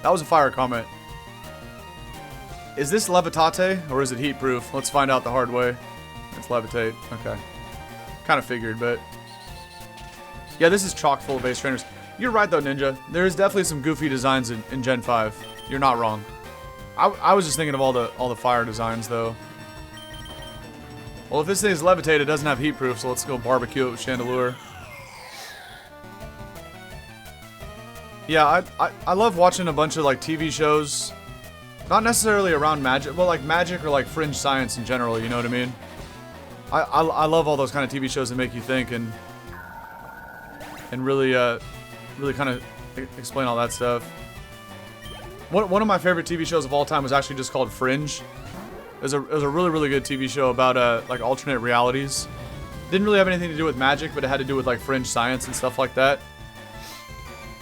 That was a fire comment. Is this Levitate or is it heat proof? Let's find out the hard way. It's Levitate. Okay. Kind of figured, but yeah, this is chock full of base trainers. You're right though, Ninja. There is definitely some goofy designs in Gen 5. You're not wrong. I was just thinking of all the fire designs though. Well, if this thing is Levitate, it doesn't have heat proof, so let's go barbecue it with Chandelure. Yeah, I love watching a bunch of like TV shows. Not necessarily around magic, but like magic or like fringe science in general, you know what I mean? I love all those kind of TV shows that make you think and really really kind of explain all that stuff. One of my favorite TV shows of all time was actually just called Fringe. It was a really good TV show about like alternate realities. Didn't really have anything to do with magic, but it had to do with like fringe science and stuff like that.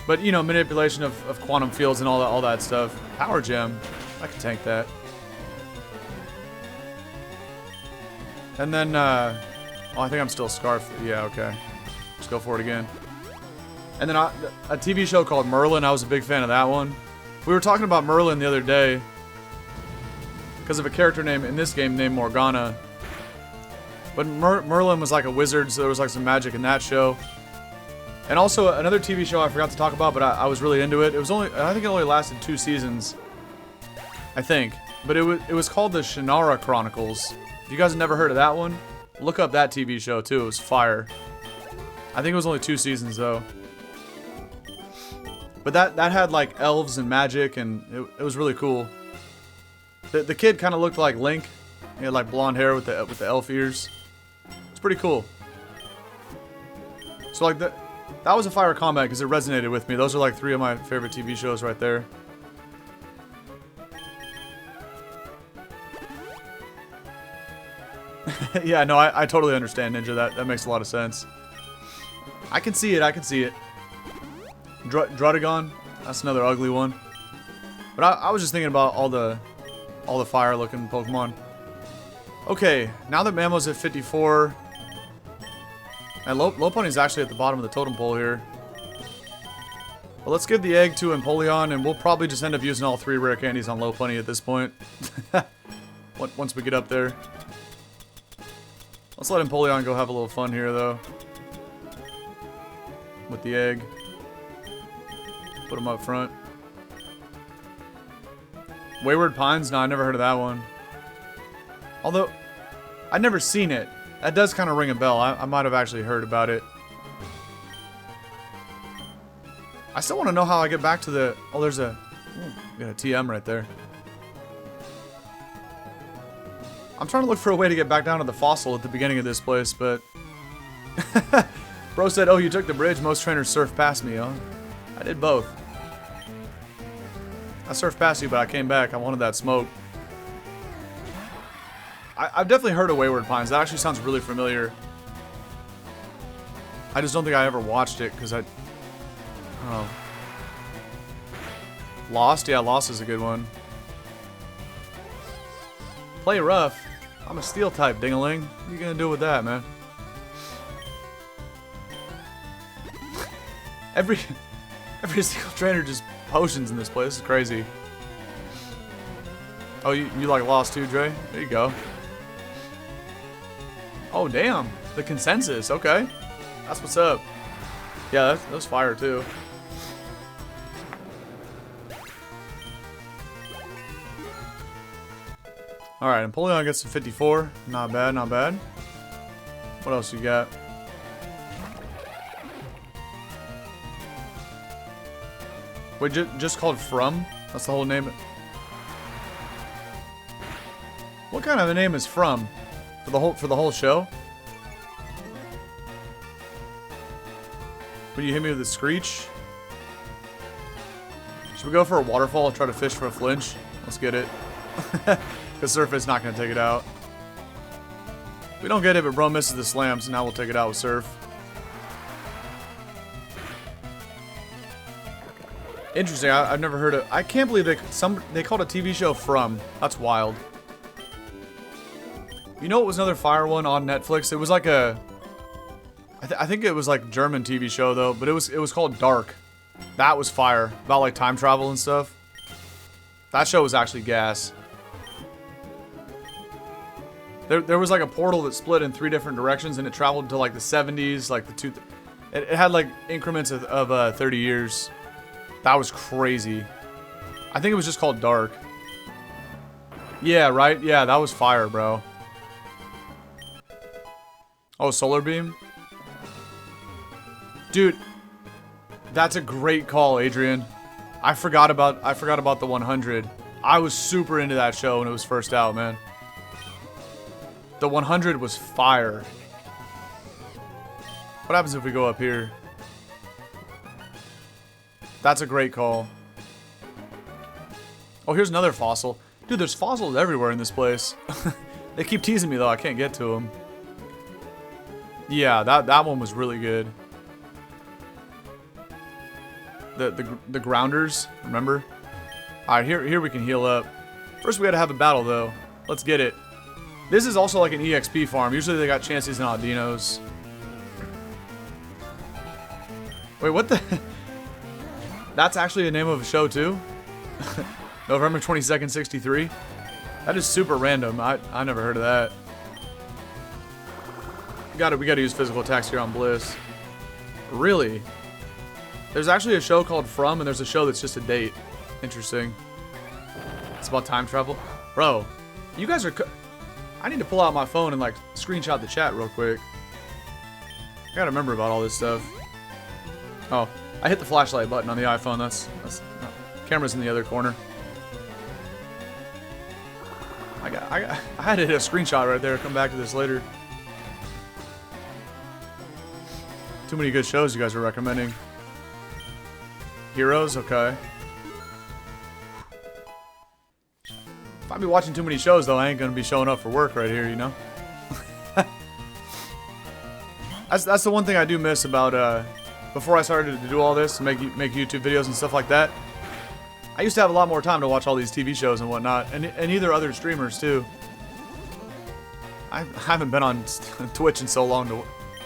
But you know, manipulation of quantum fields and all that stuff. Power Gem, I can tank that. And then oh, I think I'm still Scarf. Yeah, okay. Let's go for it again. And then a TV show called Merlin. I was a big fan of that one. We were talking about Merlin the other day because of a character name in this game named Morgana. But Merlin was like a wizard, so there was like some magic in that show. And also another TV show I forgot to talk about, but I was really into it. It was I think it only lasted 2 seasons. I think. But it was called the Shannara Chronicles. If you guys have never heard of that one, look up that TV show too. It was fire. I think it was only 2 seasons though. But that had like elves and magic, and it was really cool. The kid kind of looked like Link. He had like blonde hair with the elf ears. It's pretty cool. So like that was a fire combat because it resonated with me. Those are like 3 of my favorite TV shows right there. Yeah, no, I totally understand, Ninja. That makes a lot of sense. I can see it. I can see it. Drudagon, that's another ugly one. But I was just thinking about all the fire-looking Pokemon. Okay, now that Mamo's at 54, and Lopunny's actually at the bottom of the totem pole here. Well, let's give the egg to Empoleon, and we'll probably just end up using all 3 rare candies on Lopunny at this point. Once we get up there. Let's let Empoleon go have a little fun here, though. With the egg. Put him up front. Wayward Pines? No, I never heard of that one. Although, I've never seen it. That does kind of ring a bell. I might have actually heard about it. I still want to know how I get back to the... Oh, there's a... Ooh, we got a TM right there. I'm trying to look for a way to get back down to the fossil at the beginning of this place, but... Bro said, oh, you took the bridge. Most trainers surf past me, huh? I did both. I surfed past you, but I came back. I wanted that smoke. I've definitely heard of Wayward Pines. That actually sounds really familiar. I just don't think I ever watched it, because I don't know. Lost? Yeah, Lost is a good one. Play rough. I'm a steel type, ding-a-ling. What are you gonna do with that, man? Every single trainer just potions in this place. This is crazy. Oh, you like Lost too, Dre? There you go. Oh, damn. The consensus. Okay. That's what's up. Yeah, that was fire too. Alright, Empoleon gets to 54. Not bad, not bad. What else you got? Wait, just called From? That's the whole name? What kind of a name is From? For the whole show? Will you hit me with a Screech? Should we go for a waterfall and try to fish for a flinch? Let's get it. Because Surf is not going to take it out. We don't get it, but Bro misses the slam, so now we'll take it out with Surf. Interesting, I've never heard of... I can't believe they called a TV show From. That's wild. You know what was another fire one on Netflix? It was like a... I think it was like a German TV show though, but it was called Dark. That was fire. About like time travel and stuff. That show was actually gas. There was like a portal that split in 3 different directions and it traveled to like the 70s, like the it had like increments of 30 years. That was crazy. I think it was just called Dark. Yeah, right? Yeah, that was fire, bro. Oh, Solar Beam? Dude, that's a great call, Adrian. I forgot about the 100. I was super into that show when it was first out, man. The 100 was fire. What happens if we go up here? That's a great call. Oh, here's another fossil. Dude, there's fossils everywhere in this place. They keep teasing me, though. I can't get to them. Yeah, that one was really good. The grounders, remember? Alright, here we can heal up. First, we gotta have a battle, though. Let's get it. This is also like an EXP farm. Usually they got Chanseys and Audinos. Wait, what the? That's actually the name of a show, too? November 22nd, 63? That is super random. I never heard of that. We gotta use physical attacks here on Bliss. Really? There's actually a show called From, and there's a show that's just a date. Interesting. It's about time travel. Bro, you guys are... I need to pull out my phone and, like, screenshot the chat real quick. I gotta remember about all this stuff. Oh, I hit the flashlight button on the iPhone. That's camera's in the other corner. I had to hit a screenshot right there. Come back to this later. Too many good shows you guys are recommending. Heroes, okay. If I be watching too many shows, though, I ain't gonna be showing up for work right here, you know? That's the one thing I do miss about, before I started to do all this, make YouTube videos and stuff like that. I used to have a lot more time to watch all these TV shows and whatnot, and either other streamers, too. I haven't been on Twitch in so long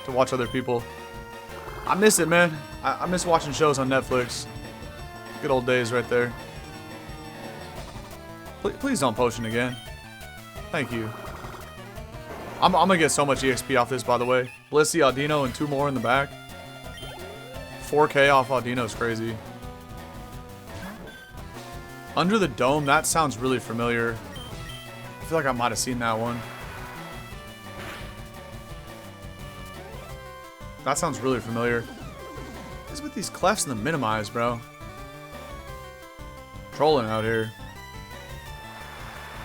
to watch other people. I miss it, man. I miss watching shows on Netflix. Good old days right there. Please don't potion again. Thank you. I'm gonna get so much EXP off this, by the way. Blissey, Audino, and 2 more in the back. 4K off Audino is crazy. Under the Dome, that sounds really familiar. I feel like I might have seen that one. That sounds really familiar. What's with these clefts and the minimize, bro? Trolling out here.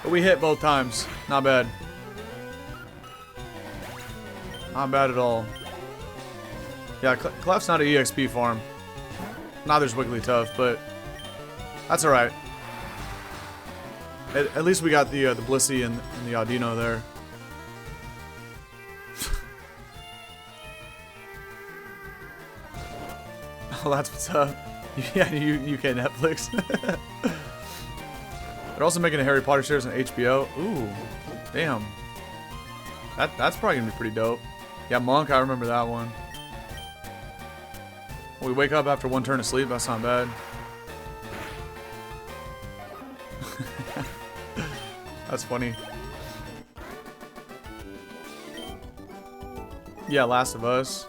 But we hit both times. Not bad. Not bad at all. Yeah, Clef's not an EXP farm. Neither's Wigglytuff, but that's alright. At least we got the Blissey and the Audino there. Oh, that's what's up. Yeah, UK Netflix. They're also making a Harry Potter series on HBO. Ooh, damn. That's probably gonna be pretty dope. Yeah, Monk, I remember that one. We wake up after 1 turn of sleep. That's not bad. That's funny. Yeah, Last of Us.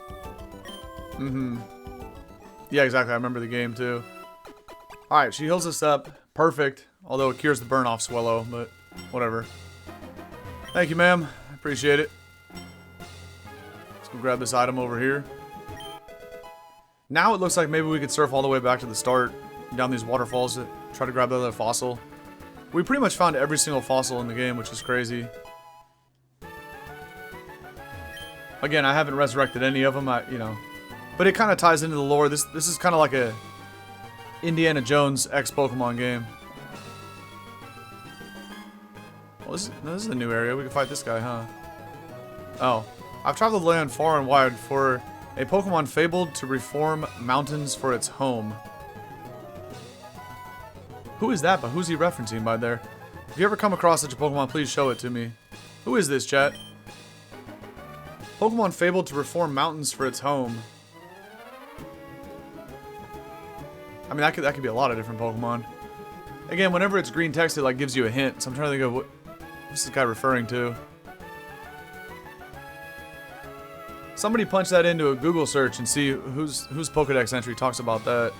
Yeah, exactly. I remember the game too. Alright, she heals us up. Perfect. Although it cures the burn off Swellow, but whatever. Thank you, ma'am. I appreciate it. Let's go grab this item over here. Now it looks like maybe we could surf all the way back to the start. Down these waterfalls to try to grab the other fossil. We pretty much found every single fossil in the game, which is crazy. Again, I haven't resurrected any of them, you know. But it kind of ties into the lore. This is kind of like a Indiana Jones X Pokemon game. Well, this is a new area. We can fight this guy, huh? Oh. I've traveled land far and wide for a Pokemon fabled to reform mountains for its home. Who is that, but who's he referencing by there? If you ever come across such a Pokemon, please show it to me. Who is this, chat? Pokemon fabled to reform mountains for its home. I mean, that could be a lot of different Pokemon. Again, whenever it's green text, it like gives you a hint. So I'm trying to think of what's this guy referring to. Somebody punch that into a Google search and see whose Pokedex entry talks about that.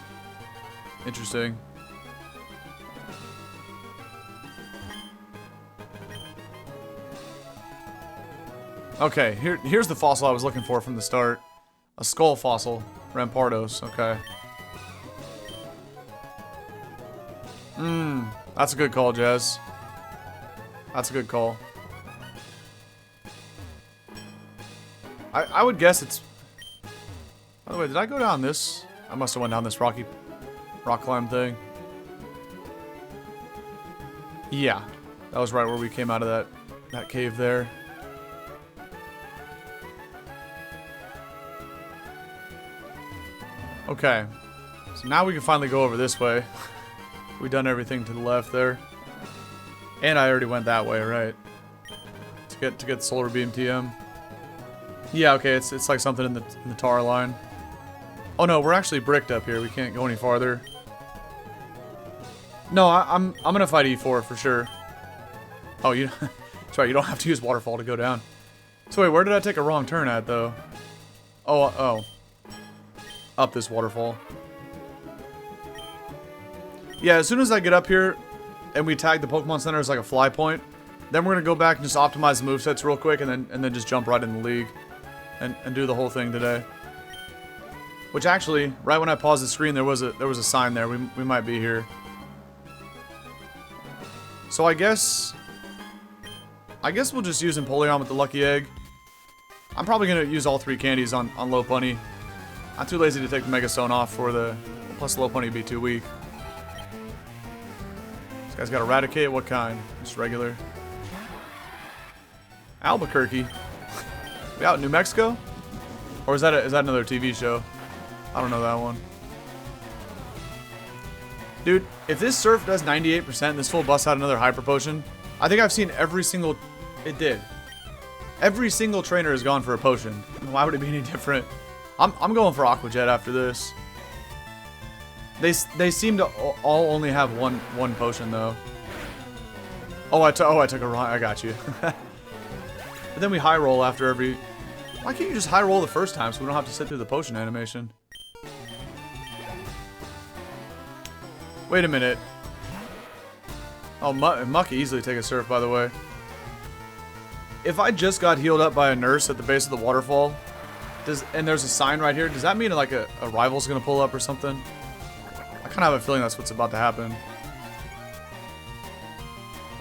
Interesting. Okay, here's the fossil I was looking for from the start. A skull fossil. Rampardos, okay. That's a good call, Jazz. That's a good call. I would guess it's... By the way, did I go down this? I must have went down this rock climb thing. Yeah. That was right where we came out of that cave there. Okay. So now we can finally go over this way. We've done everything to the left there. And I already went that way, right? To get Solar Beam TM. Yeah, okay, it's like something in the tar line. Oh no, we're actually bricked up here. We can't go any farther. No, I'm gonna fight E4 for sure. Oh, that's right. You don't have to use waterfall to go down. So wait, where did I take a wrong turn at though? Oh, up this waterfall. Yeah, as soon as I get up here and we tag the Pokemon Center as like a fly point, then we're gonna go back and just optimize the movesets real quick, and then just jump right in the league and do the whole thing today. Which actually, right when I paused the screen, there was a sign there. We might be here. So I guess we'll just use Empoleon with the Lucky Egg. I'm probably gonna use all 3 candies on Lopunny. I'm too lazy to take the Mega Stone off for the... Plus Lopunny would be too weak. This guy's got Eradicate. What kind? Just regular. Albuquerque. We out in New Mexico? Or is that another TV show? I don't know that one. Dude, if this Surf does 98% and this full busts out another Hyper Potion, I think I've seen every single... It did. Every single trainer has gone for a potion. Why would it be any different? I'm going for Aqua Jet after this. They seem to all only have one potion though. Oh, I took a wrong... I got you. But then we high roll after every... Why can't you just high roll the first time so we don't have to sit through the potion animation? Wait a minute. Oh, Muck can easily take a Surf, by the way. If I just got healed up by a nurse at the base of the waterfall, and there's a sign right here, does that mean like a rival's gonna pull up or something? I kind of have a feeling that's what's about to happen.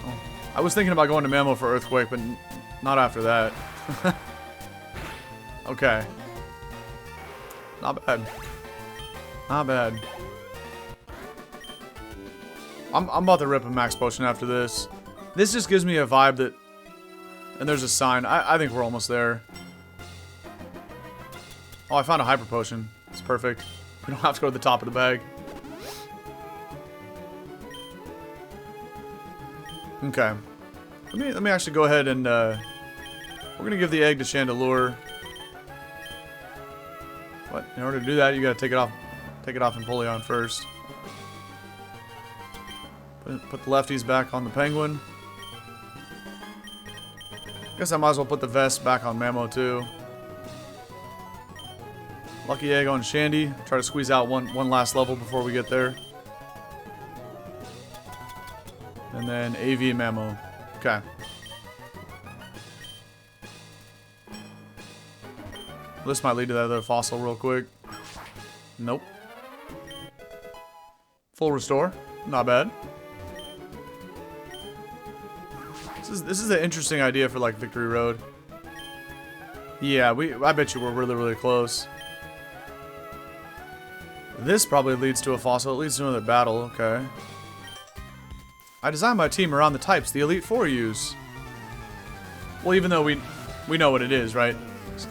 Oh. I was thinking about going to Mamo for Earthquake, but not after that. Okay. Not bad. Not bad. I'm about to rip a Max Potion after this. This just gives me a vibe that... And there's a sign. I think we're almost there. Oh, I found a Hyper Potion. It's perfect. We don't have to go to the top of the bag. Okay. Let me actually go ahead and... we're going to give the egg to Chandelure. But in order to do that, you got to take it off Empoleon first. Put the lefties back on the Penguin. Guess I might as well put the vest back on Mamo too. Lucky Egg on Shandy. Try to squeeze out one last level before we get there. And then AV and Mamo. Okay. This might lead to that other fossil real quick. Nope. Full restore. Not bad. This is an interesting idea for like Victory Road. Yeah, I bet you we're really close. This probably leads to a fossil. It leads to another battle. Okay. I designed my team around the types the Elite Four use. Well, even though we know what it is, right?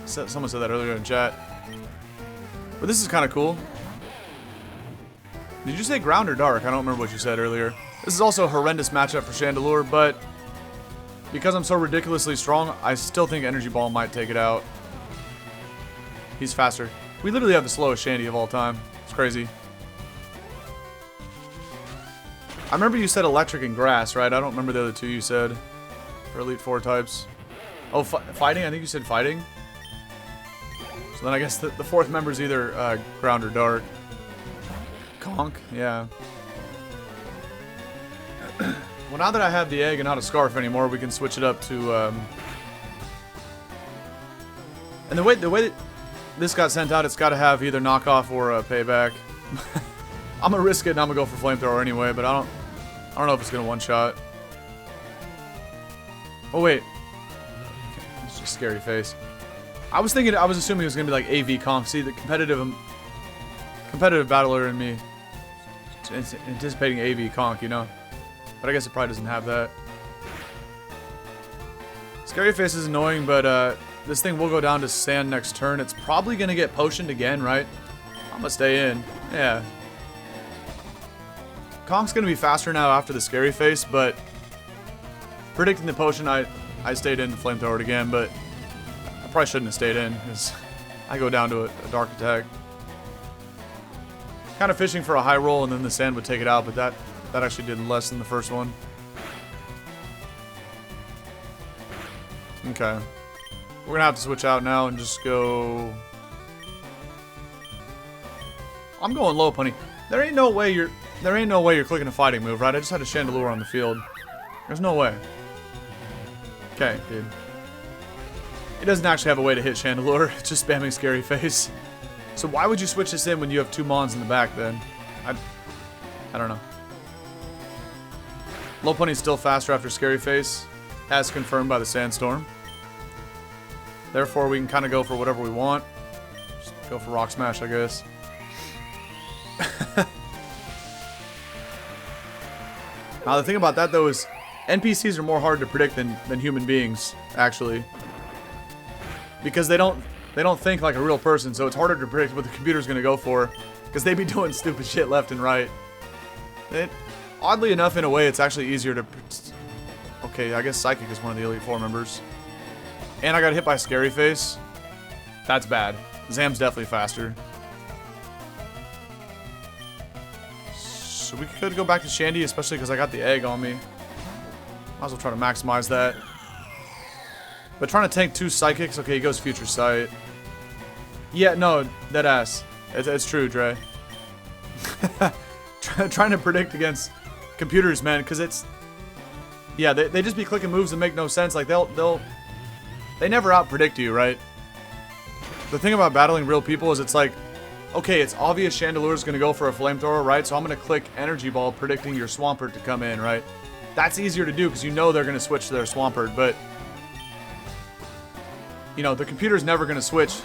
Someone said that earlier in chat. But this is kind of cool. Did you say ground or dark? I don't remember what you said earlier. This is also a horrendous matchup for Chandelure, but because I'm so ridiculously strong, I still think Energy Ball might take it out. He's faster. We literally have the slowest Shandy of all time. It's crazy. I remember you said electric and grass, right? I don't remember the other two you said for Elite Four types. Oh, fighting? I think you said fighting. So then I guess the fourth member is either ground or dark. Conk, yeah. Well, now that I have the egg and not a scarf anymore, we can switch it up to... And the way that this got sent out, it's got to have either knockoff or a payback. I'm gonna risk it and I'm gonna go for flamethrower anyway, but I don't know if it's gonna one shot. Oh wait, it's just scary face. I was assuming it was gonna be like AV Conk. See, the competitive battler in me, it's anticipating AV Conk, you know. But I guess it probably doesn't have that. Scary Face is annoying, but this thing will go down to sand next turn. It's probably gonna get potioned again, right? I'm gonna stay in. Yeah. Conk's gonna be faster now after the Scary Face, but predicting the potion, I stayed in to flamethrower it again, but I probably shouldn't have stayed in because I go down to a dark attack. Kind of fishing for a high roll and then the sand would take it out, but that actually did less than the first one. Okay. We're gonna have to switch out now and just go. I'm going Lopunny. There ain't no way you're clicking a fighting move, right? I just had a Chandelure on the field. There's no way. Okay, dude. He doesn't actually have a way to hit Chandelure. It's just spamming Scary Face. So why would you switch this in when you have 2 Mons in the back then? I don't know. Lopunny's still faster after Scary Face, as confirmed by the Sandstorm. Therefore, we can kind of go for whatever we want. Just go for Rock Smash, I guess. Now, the thing about that, though, is NPCs are more hard to predict than human beings, actually. Because they don't think like a real person, so it's harder to predict what the computer's going to go for. Because they be doing stupid shit left and right. Oddly enough, in a way, it's actually easier to... Okay, I guess Psychic is one of the Elite Four members. And I got hit by Scary Face. That's bad. Zam's definitely faster. So we could go back to Shandy, especially because I got the egg on me. Might as well try to maximize that. But trying to tank 2 Psychics. Okay, he goes Future Sight. Yeah, no, deadass. It's true, Dre. Trying to predict against computers, man, because it's... Yeah, they just be clicking moves that make no sense. Like, they never out-predict you, right? The thing about battling real people is it's like, okay, it's obvious Chandelure's going to go for a flamethrower, right? So I'm going to click Energy Ball predicting your Swampert to come in, right? That's easier to do because you know they're going to switch to their Swampert, but... You know, the computer's never going to switch.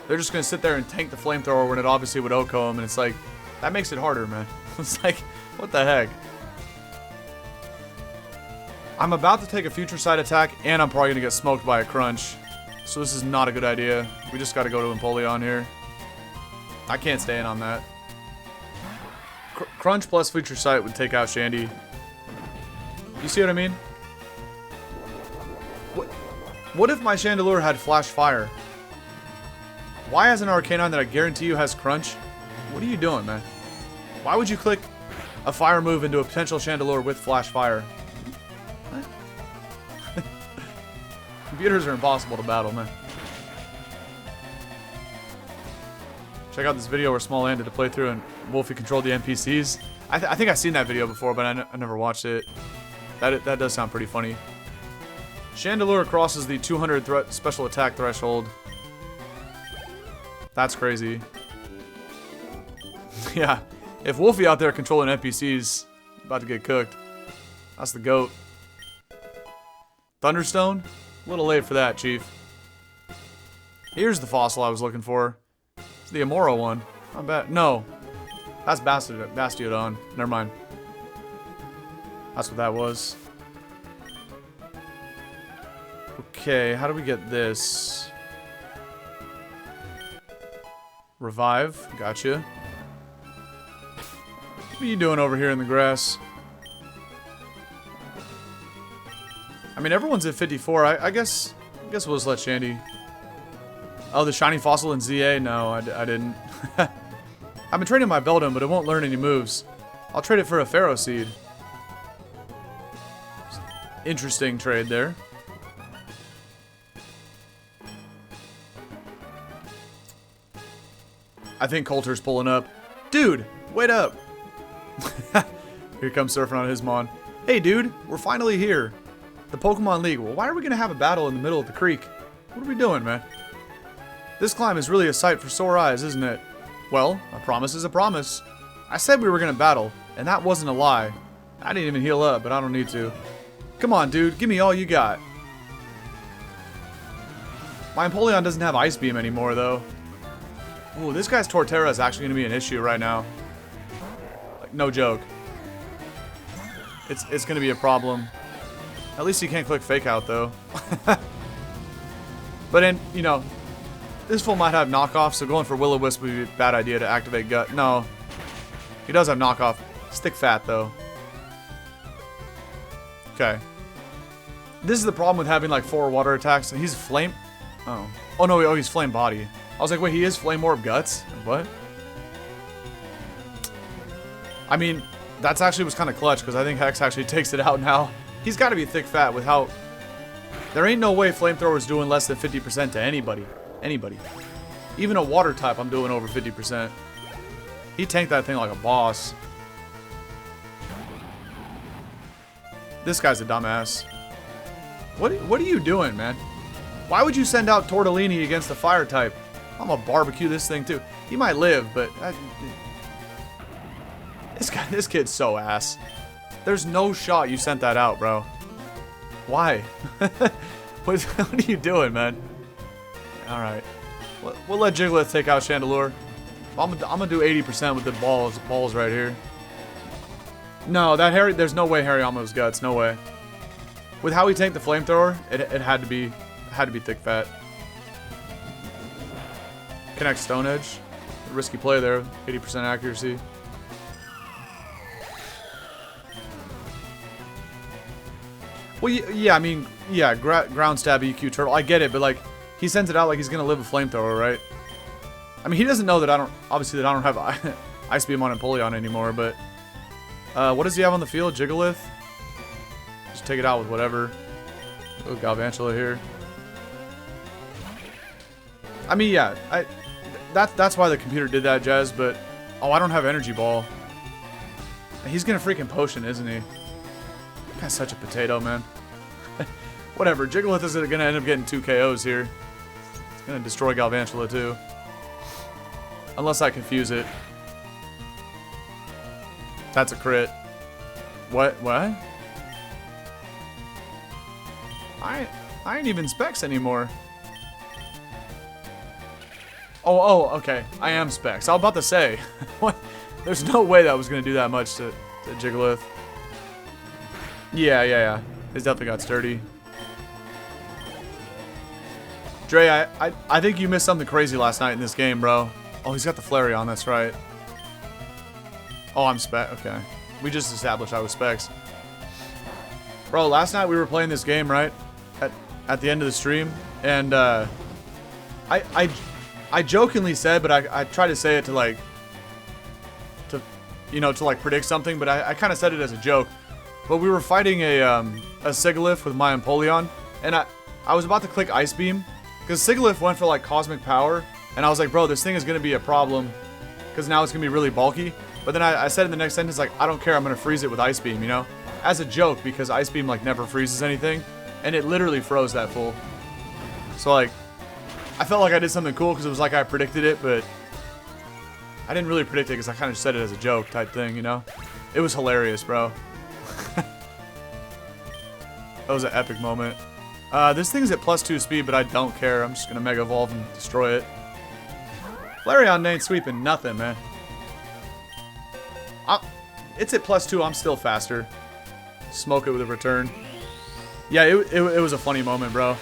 They're just going to sit there and tank the flamethrower when it obviously would OHKO him, and it's like, that makes it harder, man. It's like, what the heck? I'm about to take a Future Sight attack, and I'm probably going to get smoked by a Crunch. So this is not a good idea. We just got to go to Empoleon here. I can't stay in on that. Crunch plus Future Sight would take out Shandy. You see what I mean? What if my Chandelure had Flash Fire? Why has an Arcanine that I guarantee you has Crunch? What are you doing, man? Why would you click a Fire move into a potential Chandelure with Flash Fire? What? Computers are impossible to battle, man. Check out this video where Small Ant did a playthrough and Wolfie controlled the NPCs. I think I've seen that video before, but I never watched it. That does sound pretty funny. Chandelure crosses the 200 special attack threshold. That's crazy. Yeah, if Wolfie out there controlling NPCs, about to get cooked. That's the GOAT. Thunderstone? A little late for that, Chief. Here's the fossil I was looking for. It's the Amora one. Not bad. No. That's Bastiodon. Never mind. That's what that was. Okay, how do we get this? Revive. Gotcha. What are you doing over here in the grass? I mean, everyone's at 54. I guess we'll just let Shandy. Oh, the shiny fossil in ZA? No, I didn't. I've been training my Beldum, but it won't learn any moves. I'll trade it for a Pharaoh Seed. Interesting trade there. I think Coulter's pulling up. Dude, wait up. Here comes surfing on his Mon. Hey, dude, we're finally here. The Pokémon League. Well, why are we going to have a battle in the middle of the creek? What are we doing, man? This climb is really a sight for sore eyes, isn't it? Well, a promise is a promise. I said we were going to battle, and that wasn't a lie. I didn't even heal up, but I don't need to. Come on, dude. Give me all you got. My Empoleon doesn't have Ice Beam anymore, though. Ooh, this guy's Torterra is actually going to be an issue right now. Like, no joke. It's going to be a problem. At least he can't click Fake Out, though. But then, you know, this fool might have knockoff, so going for Will-O-Wisp would be a bad idea to activate Gut. No. He does have knockoff. Stick Fat, though. Okay. This is the problem with having, like, 4 water attacks. He's Flame... Oh. Oh, no, he's Flame Body. I was like, wait, he is Flame Orb Guts? What? I mean, that's actually was kind of clutch, because I think Hex actually takes it out now. He's got to be thick fat with how... There ain't no way Flamethrower's doing less than 50% to anybody. Anybody. Even a water type, I'm doing over 50%. He tanked that thing like a boss. This guy's a dumbass. What are you doing, man? Why would you send out Tortellini against the fire type? I'm gonna barbecue this thing too. He might live, but this kid's so ass. There's no shot you sent that out, bro. Why? What are you doing, man? All right, we'll let Jigglypuff take out Chandelure. I'm gonna do 80% with the balls right here. No, that Harry. There's no way Harry almost guts. No way. With how he tanked the flamethrower, it had to be thick fat. Connect Stone Edge. Risky play there. 80% accuracy. Well, yeah, I mean, yeah, ground stab EQ turtle. I get it, but like, he sends it out like he's gonna live with flamethrower, right? I mean, he doesn't know that I don't. Obviously, that I don't have Ice Beam on Empoleon anymore. But what does he have on the field? Jigglypuff. Just take it out with whatever. Oh, Galvantula here. I mean, yeah, that's why the computer did that, Jez. But oh, I don't have Energy Ball. He's gonna freaking potion, isn't he? Guy's such a potato, man. Whatever. Jigglypuff is gonna end up getting 2 KOs here. It's gonna destroy Galvantula too. Unless I confuse it. That's a crit. What? I ain't even Specs anymore. Oh, okay. I am Specs. I was about to say. What? There's no way that was gonna do that much to Jigglypuff. Yeah. He's definitely got sturdy. Dre, I think you missed something crazy last night in this game, bro. Oh, he's got the Flareon, that's right. Oh, I'm Spec. Okay. We just established I was Specs. Bro, last night we were playing this game, right? At the end of the stream. And I jokingly said, but I tried to say it to like, to like predict something, but I kind of said it as a joke. But we were fighting a Sigilyph with my Empoleon, and I was about to click Ice Beam, because Sigilyph went for like Cosmic Power, and I was like, bro, this thing is going to be a problem, because now it's going to be really bulky. But then I said in the next sentence, like, I don't care, I'm going to freeze it with Ice Beam, you know? As a joke, because Ice Beam like never freezes anything, and it literally froze that fool. So like, I felt like I did something cool, because it was like I predicted it, but I didn't really predict it, because I kind of said it as a joke type thing, you know? It was hilarious, bro. That was an epic moment. This thing's at +2 speed, but I don't care. I'm just gonna Mega Evolve and destroy it. Flareon ain't sweeping nothing, man. It's at +2. I'm still faster. Smoke it with a return. Yeah, it was a funny moment, bro.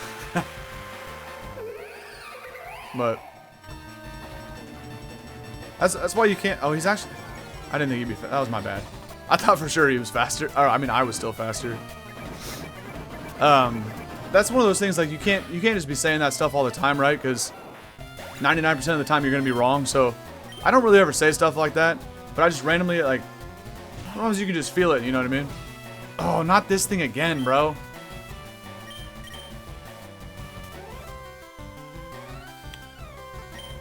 But that's why you can't. Oh, he's actually. I didn't think he'd be. That was my bad. I thought for sure he was faster. Or, I mean, I was still faster. That's one of those things, like, you can't just be saying that stuff all the time, right? Because 99% of the time you're going to be wrong. So I don't really ever say stuff like that. But I just randomly, like, as long as you can just feel it, you know what I mean? Oh, not this thing again, bro.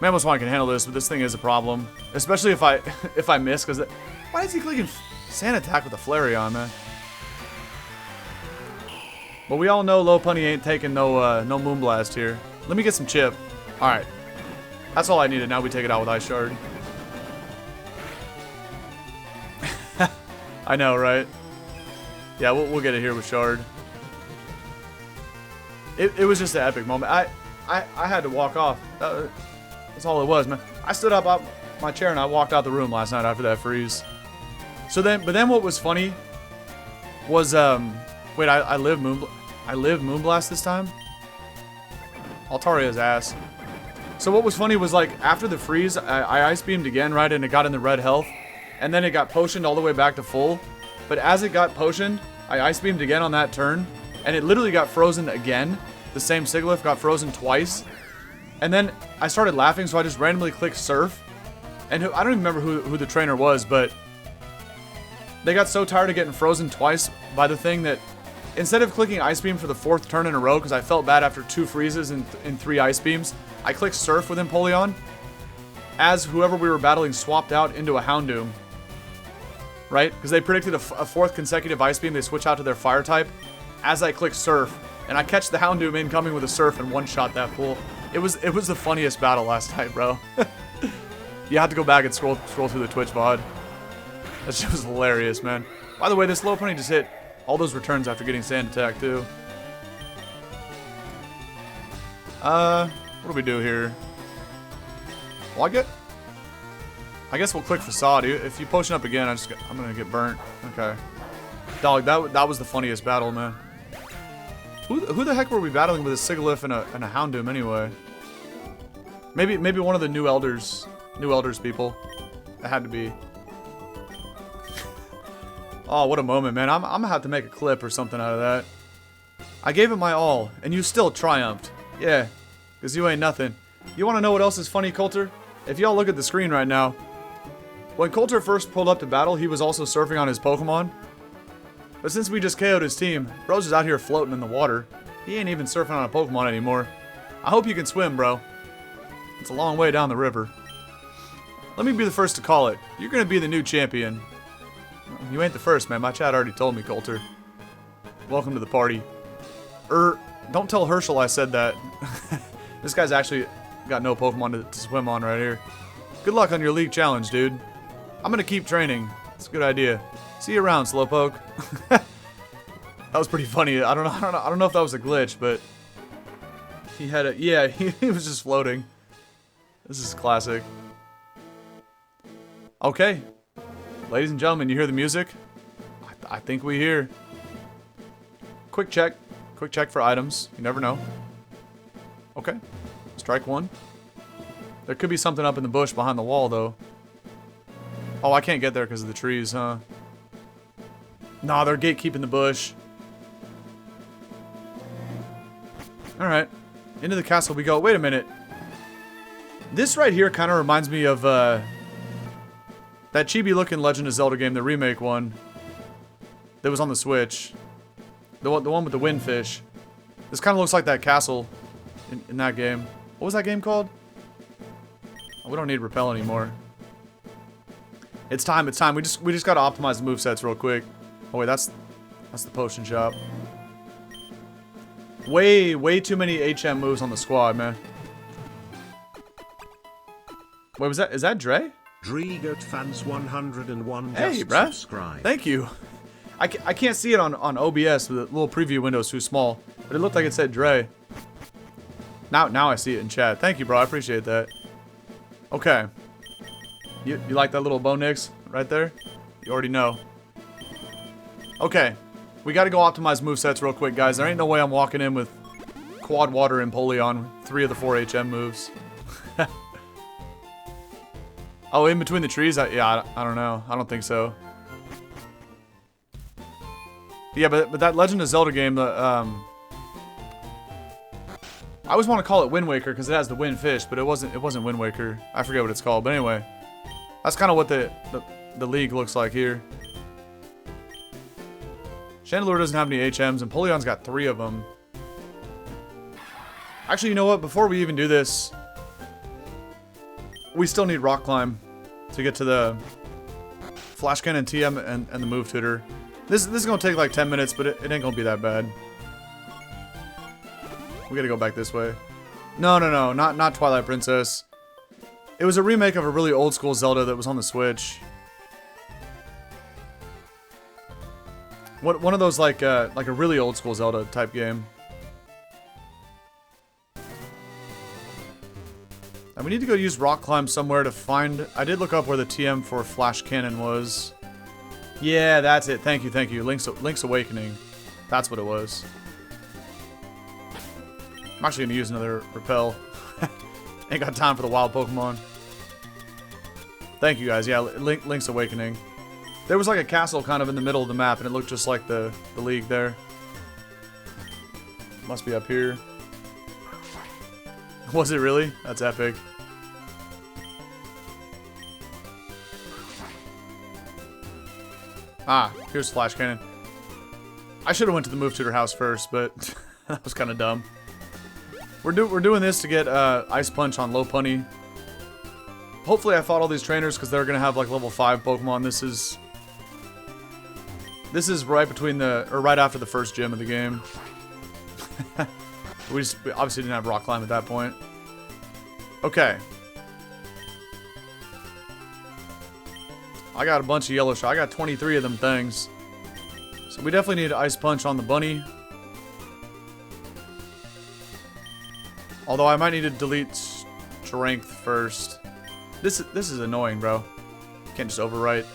Mamoswine can handle this, but this thing is a problem. Especially if I miss, because why is he clicking Sand Attack with a Flareon, man? But we all know Lopunny ain't taking no Moonblast here. Let me get some chip. Alright. That's all I needed. Now we take it out with Ice Shard. I know, right? Yeah, we'll get it here with Shard. It was just an epic moment. I I had to walk off. That's all it was, man. I stood up out my chair and I walked out the room last night after that freeze. But then what was funny was, wait, I live Moonblast this time? Altaria's ass. So what was funny was, like, after the freeze, I Ice Beamed again, right, and it got in the red health. And then it got potioned all the way back to full. But as it got potioned, I Ice Beamed again on that turn. And it literally got frozen again. The same Sigilyph got frozen twice. And then I started laughing, so I just randomly clicked Surf. And I don't even remember who the trainer was, but they got so tired of getting frozen twice by the thing that instead of clicking Ice Beam for the 4th turn in a row, because I felt bad after 2 freezes and 3 Ice Beams, I clicked Surf with Empoleon, as whoever we were battling swapped out into a Houndoom. Right? Because they predicted a 4th consecutive Ice Beam, they switch out to their Fire type, as I clicked Surf, and I catch the Houndoom incoming with a Surf and one-shot that fool. It was the funniest battle last night, bro. You have to go back and scroll through the Twitch VOD. That shit was hilarious, man. By the way, this Lopunny just hit all those returns after getting Sand Attack, too. What do we do here? Well, I guess we'll click Facade. If you potion up again, I'm gonna get burnt. Okay. Dog, that was the funniest battle, man. Who the heck were we battling with a Sigilyph and a Houndoom anyway? Maybe one of the new elders people. It had to be. Oh, what a moment, man. I'm gonna have to make a clip or something out of that. I gave it my all, and you still triumphed. Yeah, because you ain't nothing. You want to know what else is funny, Coulter? If y'all look at the screen right now, when Coulter first pulled up to battle, he was also surfing on his Pokemon. But since we just KO'd his team, bro's just out here floating in the water. He ain't even surfing on a Pokemon anymore. I hope you can swim, bro. It's a long way down the river. Let me be the first to call it. You're gonna be the new champion. You ain't the first, man. My chat already told me, Coulter. Welcome to the party. Don't tell Herschel I said that. This guy's actually got no Pokemon to swim on right here. Good luck on your league challenge, dude. I'm gonna keep training. It's a good idea. See you around, Slowpoke. That was pretty funny. I don't know if that was a glitch, but he had a he was just floating. This is classic. Okay. Ladies and gentlemen, you hear the music? I think we hear. Quick check for items. You never know. Okay. Strike 1. There could be something up in the bush behind the wall, though. Oh, I can't get there because of the trees, huh? Nah, they're gatekeeping the bush. Alright. Into the castle we go. Wait a minute. This right here kind of reminds me of, that chibi-looking Legend of Zelda game, the remake one. That was on the Switch. The one with the windfish. This kind of looks like that castle in that game. What was that game called? Oh, we don't need Repel anymore. It's time. We just gotta optimize the movesets real quick. Oh wait, that's the potion shop. Way too many HM moves on the squad, man. Wait, is that Dre? Dregot fans 101 hey, just bruh. subscribe. Thank you. I can't see it on OBS, the little preview window's too small. But it looked like it said Dre. Now I see it in chat. Thank you, bro. I appreciate that. Okay. You like that little bow nix right there? You already know. Okay. We gotta go optimize movesets real quick, guys. There ain't no way I'm walking in with Quad Water and Empoleon, 3 of the 4 HM moves. Oh, in between the trees? I don't know. I don't think so. Yeah, but that Legend of Zelda game, I always want to call it Wind Waker because it has the wind fish, but it wasn't Wind Waker. I forget what it's called, but anyway, that's kind of what the league looks like here. Chandelure doesn't have any HMs, and Empoleon's got 3 of them. Actually, you know what? Before we even do this, we still need Rock Climb to get to the Flash Cannon TM and the Move Tutor. This is gonna take like 10 minutes, but it ain't gonna be that bad. We gotta go back this way. No, not Twilight Princess. It was a remake of a really old school Zelda that was on the Switch. One of those like a really old school Zelda type game. And we need to go use Rock Climb somewhere to find... I did look up where the TM for Flash Cannon was. Yeah, that's it. Thank you, thank you. Link's Awakening. That's what it was. I'm actually going to use another Repel. Ain't got time for the wild Pokemon. Thank you, guys. Yeah, Link's Awakening. There was like a castle kind of in the middle of the map, and it looked just like the League there. Must be up here. Was it really? That's epic. Ah, here's Flash Cannon. I should have went to the Move Tutor house first, but that was kind of dumb. We're doing this to get Ice Punch on Lopunny. Hopefully I fought all these trainers because they're gonna have like level 5 Pokemon. This is right between right after the first gym of the game. We obviously didn't have Rock Climb at that point. Okay. I got a bunch of yellow shot. I got 23 of them things. So we definitely need Ice Punch on the bunny. Although I might need to delete Strength first. This is annoying, bro. Can't just overwrite.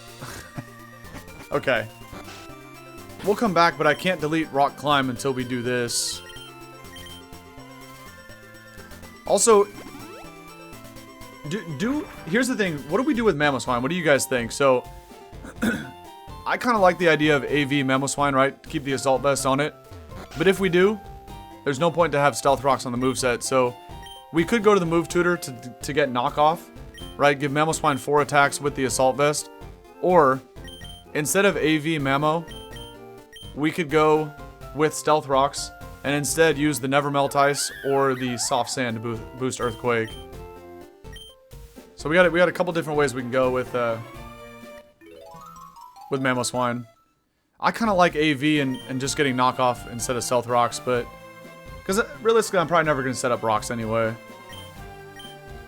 Okay. We'll come back, but I can't delete Rock Climb until we do this. Also, here's the thing. What do we do with Mamoswine? What do you guys think? So, I kind of like the idea of AV Mamoswine, right? Keep the Assault Vest on it. But if we do, there's no point to have Stealth Rocks on the moveset. So, we could go to the Move Tutor to get knockoff, right? Give Mamoswine 4 attacks with the Assault Vest. Or, instead of AV Mamo, we could go with Stealth Rocks and instead use the Never Melt Ice or the Soft Sand to boost Earthquake. So we got a couple different ways we can go with Mamoswine. I kind of like AV and just getting knockoff instead of Stealth Rocks, but because realistically I'm probably never going to set up rocks anyway.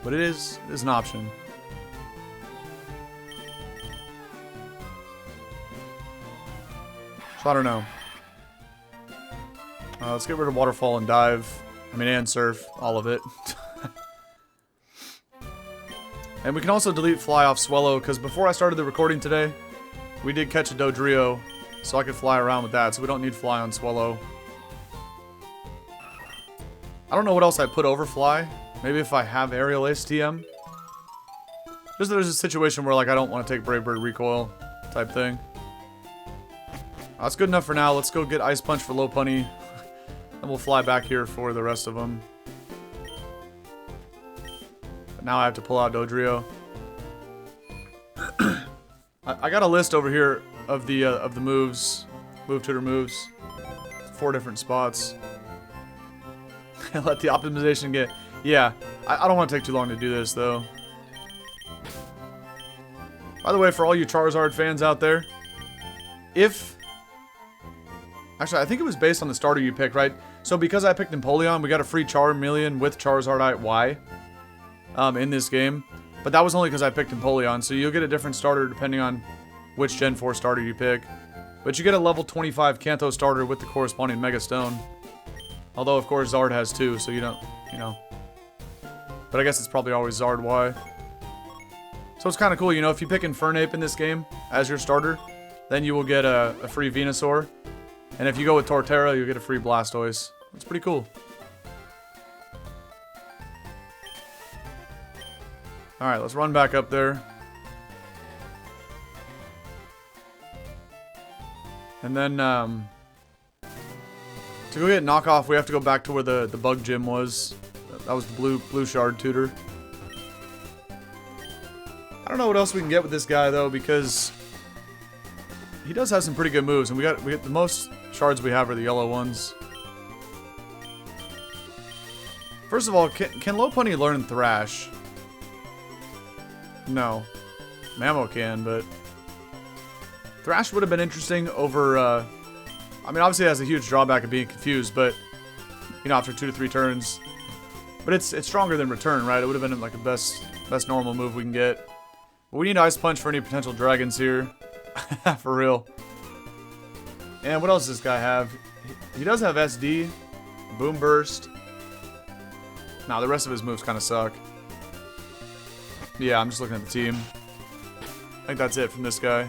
But it is an option. So I don't know. Let's get rid of Waterfall and Dive. I mean, and Surf. All of it. And we can also delete Fly off Swellow, because before I started the recording today, we did catch a Dodrio, so I could fly around with that, so we don't need Fly on Swellow. I don't know what else I put over Fly. Maybe if I have Aerial Ace TM. Just there's a situation where like I don't want to take Brave Bird Recoil type thing. That's good enough for now. Let's go get Ice Punch for Lopunny. And we'll fly back here for the rest of them. But now I have to pull out Dodrio. I got a list over here of the moves, Move Tutor moves. 4 different spots. Let the optimization get... Yeah, I don't want to take too long to do this, though. By the way, for all you Charizard fans out there, if... Actually, I think it was based on the starter you picked, right? So because I picked Empoleon, we got a free Charmeleon with Charizardite Y in this game. But that was only because I picked Empoleon, so you'll get a different starter depending on which Gen 4 starter you pick. But you get a level 25 Kanto starter with the corresponding Mega Stone. Although, of course, Zard has 2, so you don't, you know. But I guess it's probably always Zard Y. So it's kind of cool, you know, if you pick Infernape in this game as your starter, then you will get a free Venusaur. And if you go with Torterra, you'll get a free Blastoise. That's pretty cool. Alright, let's run back up there. And then, to go get knockoff, we have to go back to where the bug gym was. That was the blue shard tutor. I don't know what else we can get with this guy, though, because he does have some pretty good moves, and we got the most shards we have are the yellow ones. First of all, can Lopunny learn Thrash? No. Mamo can, but Thrash would have been interesting over, I mean, obviously it has a huge drawback of being confused, but, you know, after 2 to 3 turns. But it's stronger than Return, right? It would have been like the best normal move we can get. But we need Ice Punch for any potential dragons here. For real. And what else does this guy have? He does have SD, Boom Burst. Nah, the rest of his moves kind of suck. Yeah, I'm just looking at the team. I think that's it from this guy.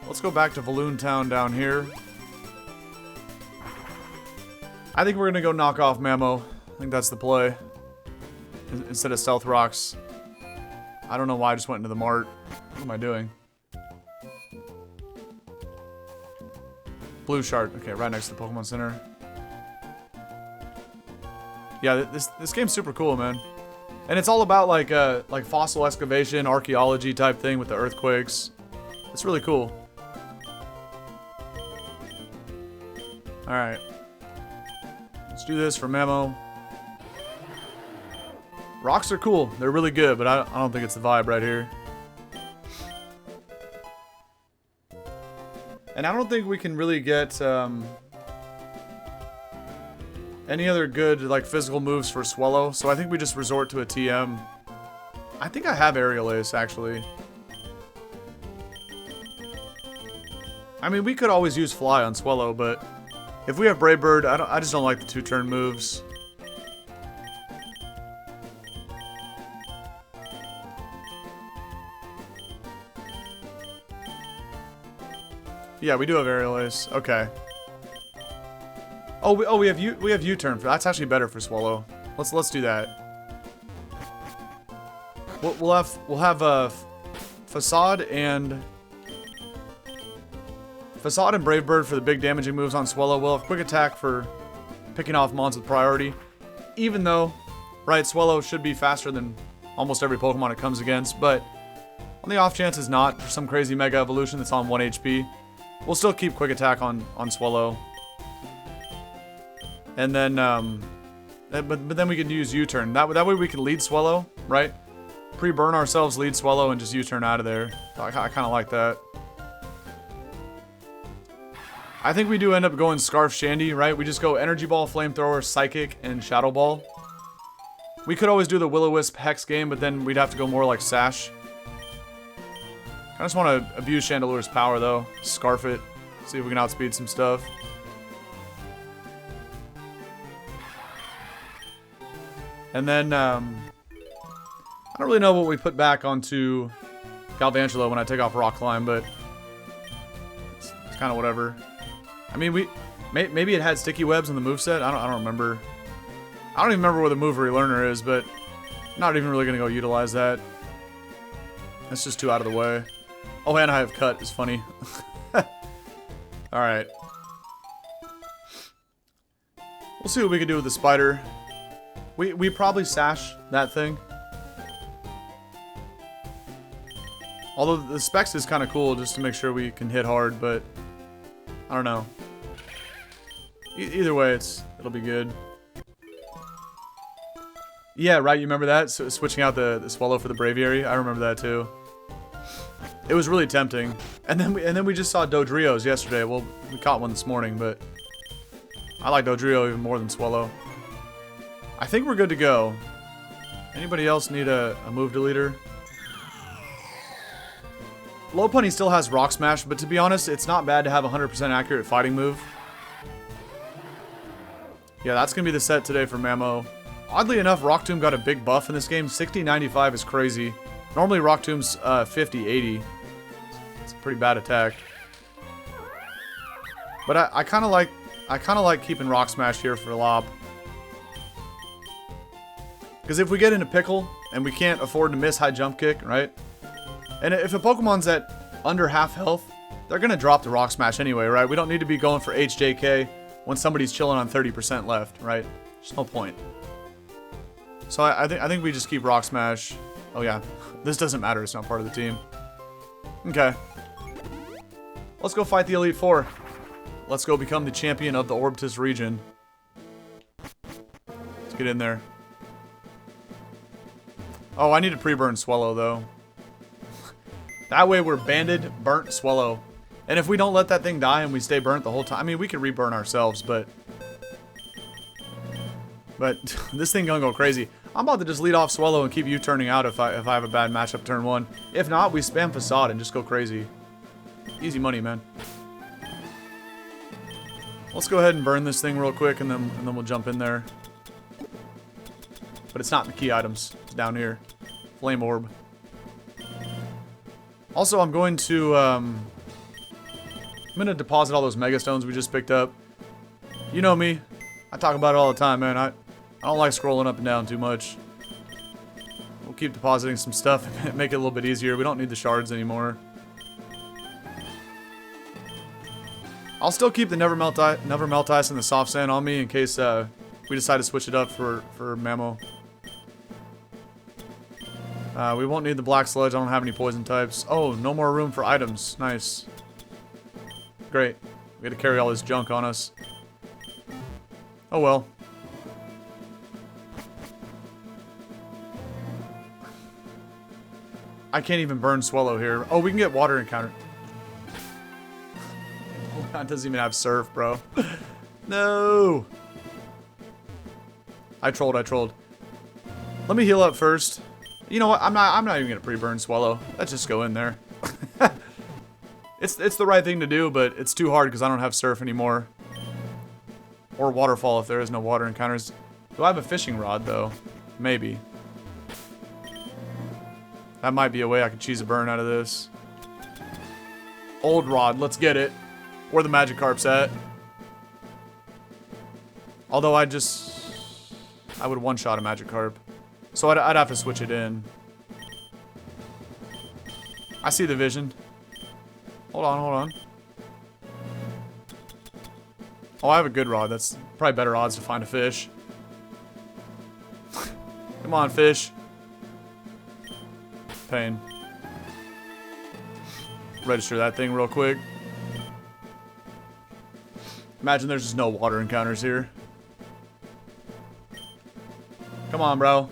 Let's go back to Balloon Town down here. I think we're going to go knock off Mamo. I think that's the play. Instead of Stealth Rocks. I don't know why I just went into the mart. What am I doing? Blue Shard. Okay, right next to the Pokemon Center. Yeah, this game's super cool, man. And it's all about like fossil excavation, archaeology type thing with the earthquakes. It's really cool. Alright. Let's do this for Mamo. Rocks are cool. They're really good, but I don't think it's the vibe right here. And I don't think we can really get any other good like physical moves for Swellow, so I think we just resort to a TM. I think I have Aerial Ace, actually. I mean, we could always use Fly on Swellow, but if we have Brave Bird, I just don't like the 2-turn moves. Yeah, we do have Aerial Ace. Okay. Oh, we have U-turn. That's actually better for Swellow. Let's do that. We'll have Facade and Brave Bird for the big damaging moves on Swellow. We'll have Quick Attack for picking off mons with priority. Even though, right, Swellow should be faster than almost every Pokemon it comes against, but on the off chance it's not, for some crazy Mega Evolution that's on 1 HP, we'll still keep Quick Attack on Swellow. And then, but then we can use U-turn. That way we can lead Swellow, right? Pre-burn ourselves, lead Swellow, and just U-turn out of there. I kind of like that. I think we do end up going Scarf Shandy, right? We just go Energy Ball, Flamethrower, Psychic, and Shadow Ball. We could always do the Will-O-Wisp Hex game, but then we'd have to go more like Sash. I just want to abuse Chandelure's power, though. Scarf it. See if we can outspeed some stuff. And then, I don't really know what we put back onto Galvantula when I take off Rock Climb, but it's kind of whatever. I mean, maybe it had Sticky Webs in the moveset. I don't remember. I don't even remember where the move relearner is, but I'm not even really going to go utilize that. That's just too out of the way. Oh, and I have Cut. It's funny. Alright. We'll see what we can do with the Spider. We probably Sash that thing. Although the Specs is kind of cool just to make sure we can hit hard, but I don't know. Either way, it'll be good. Yeah, right, you remember that? So switching out the Swellow for the Braviary? I remember that too. It was really tempting. And then we just saw Dodrios yesterday. Well, we caught one this morning, but I like Dodrio even more than Swellow. I think we're good to go. Anybody else need a move deleter? Lopunny still has Rock Smash, but to be honest, it's not bad to have a 100% accurate fighting move. Yeah, that's going to be the set today for Mamo. Oddly enough, Rock Tomb got a big buff in this game. 60-95 is crazy. Normally Rock Tomb's 50-80. It's a pretty bad attack. But I kind of like keeping Rock Smash here for Lob. Because if we get into pickle and we can't afford to miss high jump kick, right? And if a Pokemon's at under half health, they're going to drop the Rock Smash anyway, right? We don't need to be going for HJK when somebody's chilling on 30% left, right? There's no point. So I think we just keep Rock Smash. Oh yeah, this doesn't matter. It's not part of the team. Okay. Let's go fight the Elite Four. Let's go become the champion of the Orbtus region. Let's get in there. Oh, I need to pre-burn Swellow, though. That way we're banded, burnt, Swellow. And if we don't let that thing die and we stay burnt the whole time... I mean, we can reburn ourselves, but this thing gonna go crazy. I'm about to just lead off Swellow and keep U-turning out if I have a bad matchup turn 1. If not, we spam Facade and just go crazy. Easy money, man. Let's go ahead and burn this thing real quick, and then we'll jump in there. But it's not in the key items. It's down here. Flame Orb. Also, I'm going to, I'm going to deposit all those Mega Stones we just picked up. You know me. I talk about it all the time, man. I don't like scrolling up and down too much. We'll keep depositing some stuff and make it a little bit easier. We don't need the shards anymore. I'll still keep the Never Melt Ice and the Soft Sand on me in case we decide to switch it up for Mamo. We won't need the Black Sludge. I don't have any poison types. Oh, no more room for items. Nice. Great. We had to carry all this junk on us. Oh well. I can't even burn Swallow here. Oh, we can get water encounter. Oh, that doesn't even have surf, bro. No. I trolled. Let me heal up first. You know what? I'm not even gonna pre-burn Swallow. Let's just go in there. It's the right thing to do, but it's too hard because I don't have surf anymore. Or waterfall if there is no water encounters. Do I have a fishing rod though? Maybe. That might be a way I could cheese a burn out of this. Old rod, let's get it. Where the Magikarp's at. Although I would one-shot a Magikarp. So I'd have to switch it in. I see the vision. Hold on. Oh, I have a good rod. That's probably better odds to find a fish. Come on, fish. Pain. Register that thing real quick. Imagine there's just no water encounters here. Come on, bro.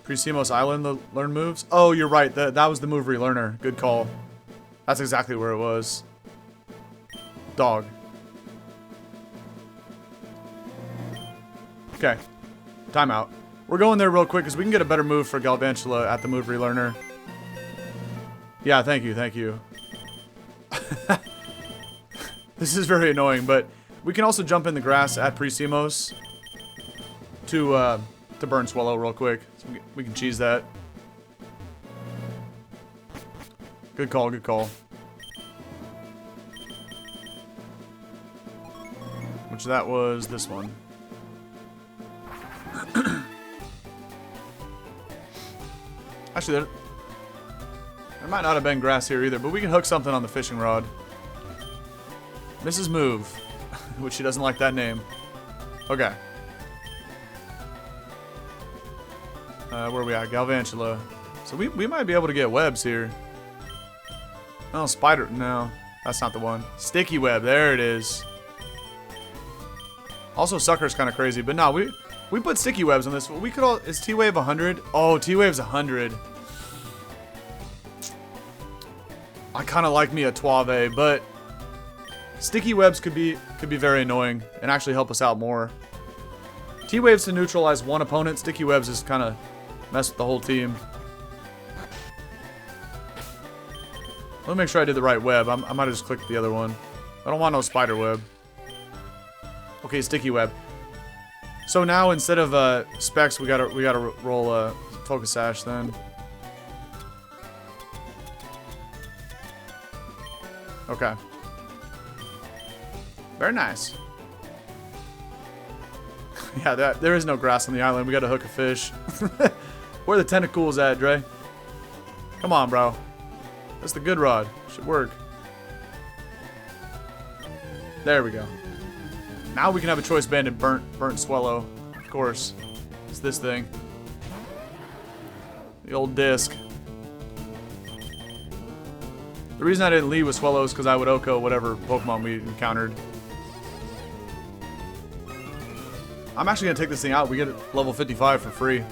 Prisimos Island, the learn moves? Oh, you're right. That was the move relearner. Good call. That's exactly where it was. Dog. Okay. Timeout. We're going there real quick because we can get a better move for Galvantula at the move relearner. Yeah, thank you. This is very annoying, but we can also jump in the grass at Prisimos to burn Swallow real quick. So we can cheese that. Good call. Which that was this one. Actually, there might not have been grass here either, but we can hook something on the fishing rod. Mrs. Move, which she doesn't like that name. Okay. Where are we at? Galvantula. So we might be able to get webs here. Oh, spider. No, that's not the one. Sticky web. There it is. Also, Sucker's kind of crazy, but no, we put sticky webs on this. We could all. Is T-Wave 100? Oh, T-Wave's 100. I kind of like me a Tuave, but sticky webs could be very annoying and actually help us out more. T-Waves to neutralize one opponent. Sticky webs is kind of mess with the whole team. Let me make sure I did the right web. I might have just clicked the other one. I don't want no spider web. Okay, sticky web. So now instead of specs, we gotta roll focus sash then. Okay. Very nice. Yeah, there is no grass on the island. We gotta hook a fish. Where are the tentacles at, Dre? Come on, bro. That's the good rod. Should work. There we go. Now we can have a choice band and burnt Swallow. Of course. It's this thing. The old disc. The reason I didn't lead with Swallow is because I would Oko whatever Pokemon we encountered. I'm actually going to take this thing out. We get it level 55 for free.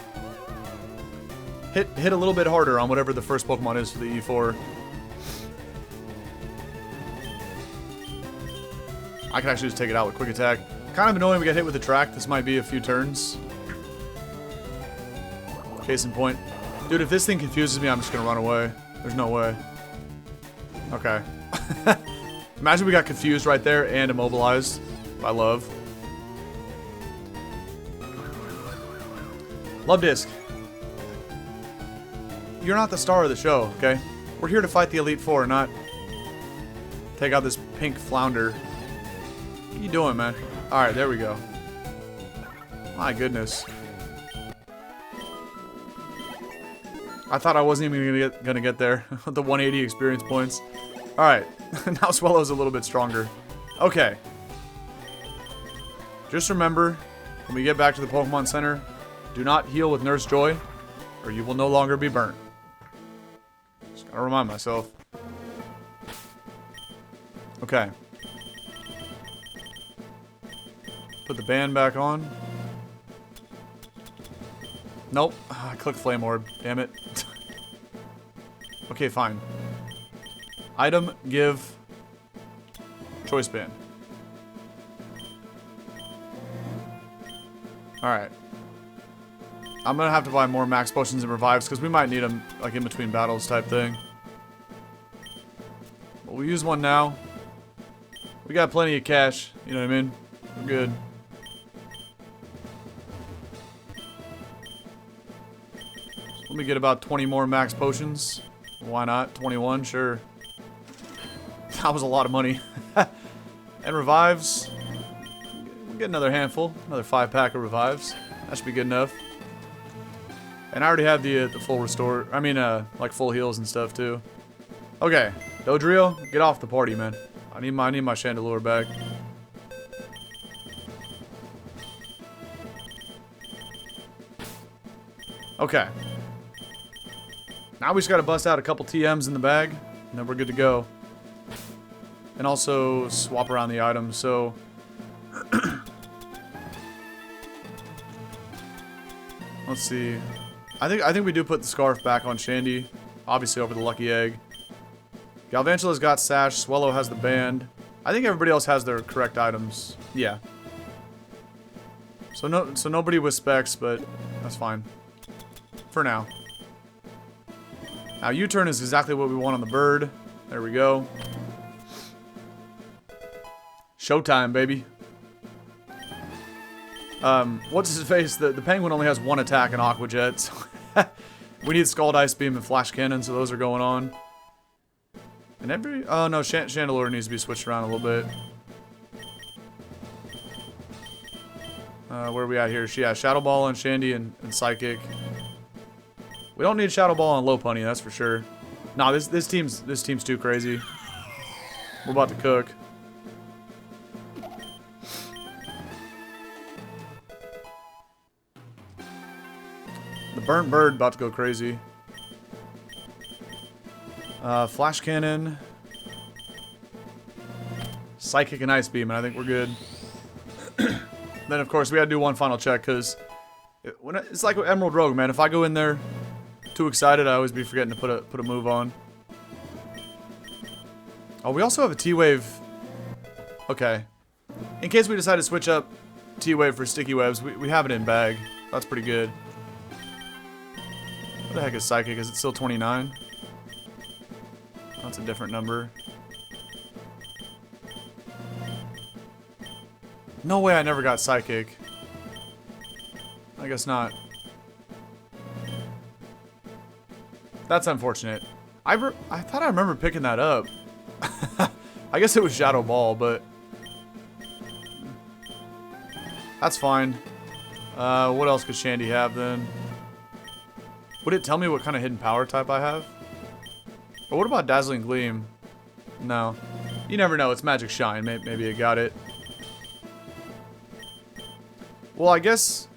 Hit a little bit harder on whatever the first Pokemon is for the E4. I can actually just take it out with Quick Attack. Kind of annoying we get hit with the track. This might be a few turns. Case in point. Dude, if this thing confuses me, I'm just going to run away. There's no way. Okay. Imagine we got confused right there and immobilized by love. Love Disc. You're not the star of the show, okay? We're here to fight the Elite Four, not take out this pink flounder. What are you doing, man? Alright, there we go. My goodness. I thought I wasn't even gonna get there with the 180 experience points. Alright, now Swellow's a little bit stronger. Okay. Just remember, when we get back to the Pokemon Center, do not heal with Nurse Joy, or you will no longer be burnt. Just gotta remind myself. Okay. Put the band back on. Nope. I clicked Flame Orb. Damn it. Okay, fine. Item, give, choice band. Alright. I'm gonna have to buy more max potions and revives because we might need them like in between battles type thing. But we'll use one now. We got plenty of cash, you know what I mean? We're good. Let me get about 20 more max potions. Why not? 21, sure. That was a lot of money. And revives. We'll get another handful. Another 5-pack of revives. That should be good enough. And I already have the full restore. I mean, like full heals and stuff too. Okay. Dodrio, get off the party, man. I need my Chandelure back. Okay. Now we just gotta bust out a couple TMs in the bag, and then we're good to go. And also swap around the items, so... Let's see. I think we do put the scarf back on Shandy. Obviously over the lucky egg. Galvantula's got Sash, Swellow has the band. I think everybody else has their correct items. Yeah. So nobody with specs, but that's fine. For now. Now U-turn is exactly what we want on the bird. There we go. Showtime, baby. What's his face? The penguin only has one attack in Aqua Jet. So we need Scald Ice Beam and Flash Cannon, so those are going on. And oh no, Chandelure needs to be switched around a little bit. Where are we at here? Yeah, Shadow Ball on Shandy and Psychic. We don't need Shadow Ball on Lopunny, that's for sure. Nah, this team's too crazy. We're about to cook. The Burnt Bird about to go crazy. Flash Cannon. Psychic and Ice Beam, and I think we're good. Then, of course, we gotta do one final check, because it's like with Emerald Rogue, man. If I go in there too excited, I always be forgetting to put a move on. Oh, we also have a T-Wave. Okay. In case we decide to switch up T-Wave for Sticky Webs, we have it in bag. That's pretty good. What the heck is Psychic? Is it still 29? That's a different number. No way I never got Psychic. I guess not. That's unfortunate. I thought I remember picking that up. I guess it was Shadow Ball, but... That's fine. What else could Shandy have then? Would it tell me what kind of hidden power type I have? Or what about Dazzling Gleam? No. You never know, it's Magic Shine. Maybe it got it. Well, I guess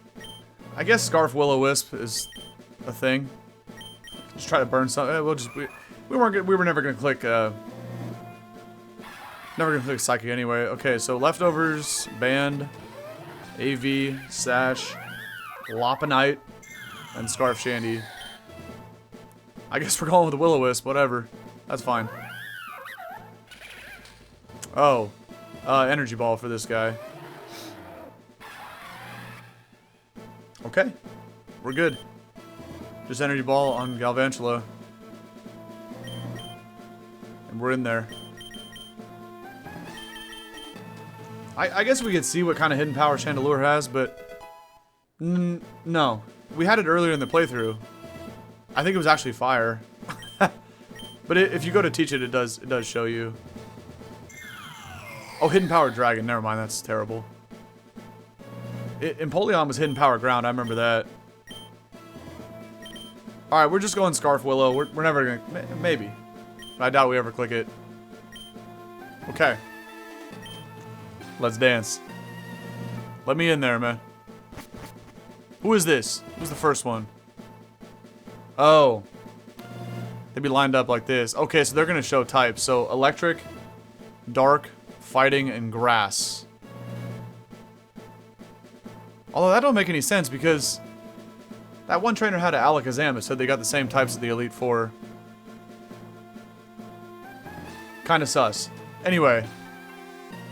Scarf Will-O-Wisp is a thing. Just try to burn something. We were never gonna click Psychic anyway. Okay, so leftovers, Band, AV, Sash, Lopunite, and Scarf Shandy. I guess we're going with the Will-O-Wisp, whatever. That's fine. Oh. Energy Ball for this guy. Okay. We're good. Just Energy Ball on Galvantula. And we're in there. I guess we could see what kind of hidden power Chandelure has, but... no. we had it earlier in the playthrough. I think it was actually fire. But if you go to teach it, it does show you. Oh, hidden power dragon. Never mind, that's terrible. Empoleon was hidden power ground. I remember that. All right, we're just going Scarf Willow. We're never gonna, maybe. But I doubt we ever click it. Okay. Let's dance. Let me in there, man. Who is this? Who's the first one? Oh. They'd be lined up like this. Okay, so they're gonna show types. So electric, dark, fighting, and grass. Although that don't make any sense because that one trainer had an Alakazam that said they got the same types as the Elite Four. Kinda sus. Anyway,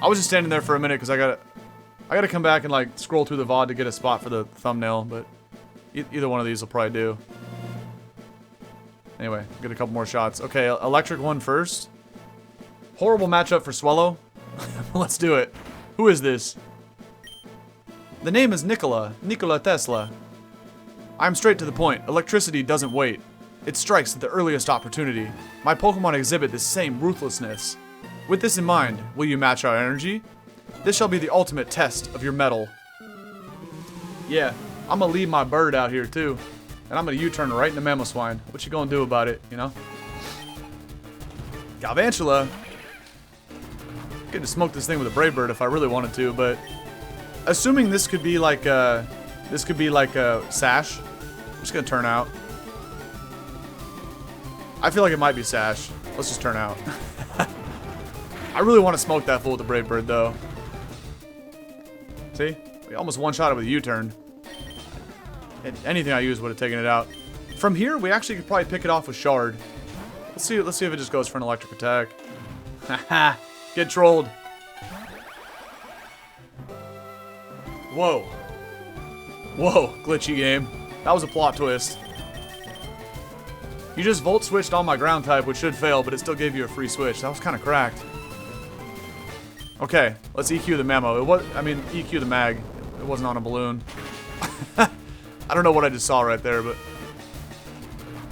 I was just standing there for a minute because I gotta come back and like scroll through the VOD to get a spot for the thumbnail, but either one of these will probably do. Anyway, get a couple more shots. Okay, electric one first. Horrible matchup for Swallow. Let's do it. Who is this? The name is Nicola. Nikola Tesla. I'm straight to the point. Electricity doesn't wait. It strikes at the earliest opportunity. My Pokemon exhibit the same ruthlessness. With this in mind, will you match our energy? This shall be the ultimate test of your mettle. Yeah, I'm gonna leave my bird out here too. And I'm gonna U-turn right into Mamoswine. What you gonna do about it, you know? Galvantula. Get to smoke this thing with a Brave Bird if I really wanted to, but assuming this could be like a Sash. I'm just gonna turn out. I feel like it might be Sash. Let's just turn out. I really want to smoke that fool with the Brave Bird though. See? We almost one-shot it with a U-turn. Anything I used would have taken it out. From here, we actually could probably pick it off with Shard. Let's see if it just goes for an electric attack. Haha. Get trolled. Whoa. Whoa, glitchy game. That was a plot twist. You just volt switched on my ground type, which should fail, but it still gave you a free switch. That was kind of cracked. Okay, let's EQ the Mamo. EQ the Mag. It wasn't on a balloon. I don't know what I just saw right there, but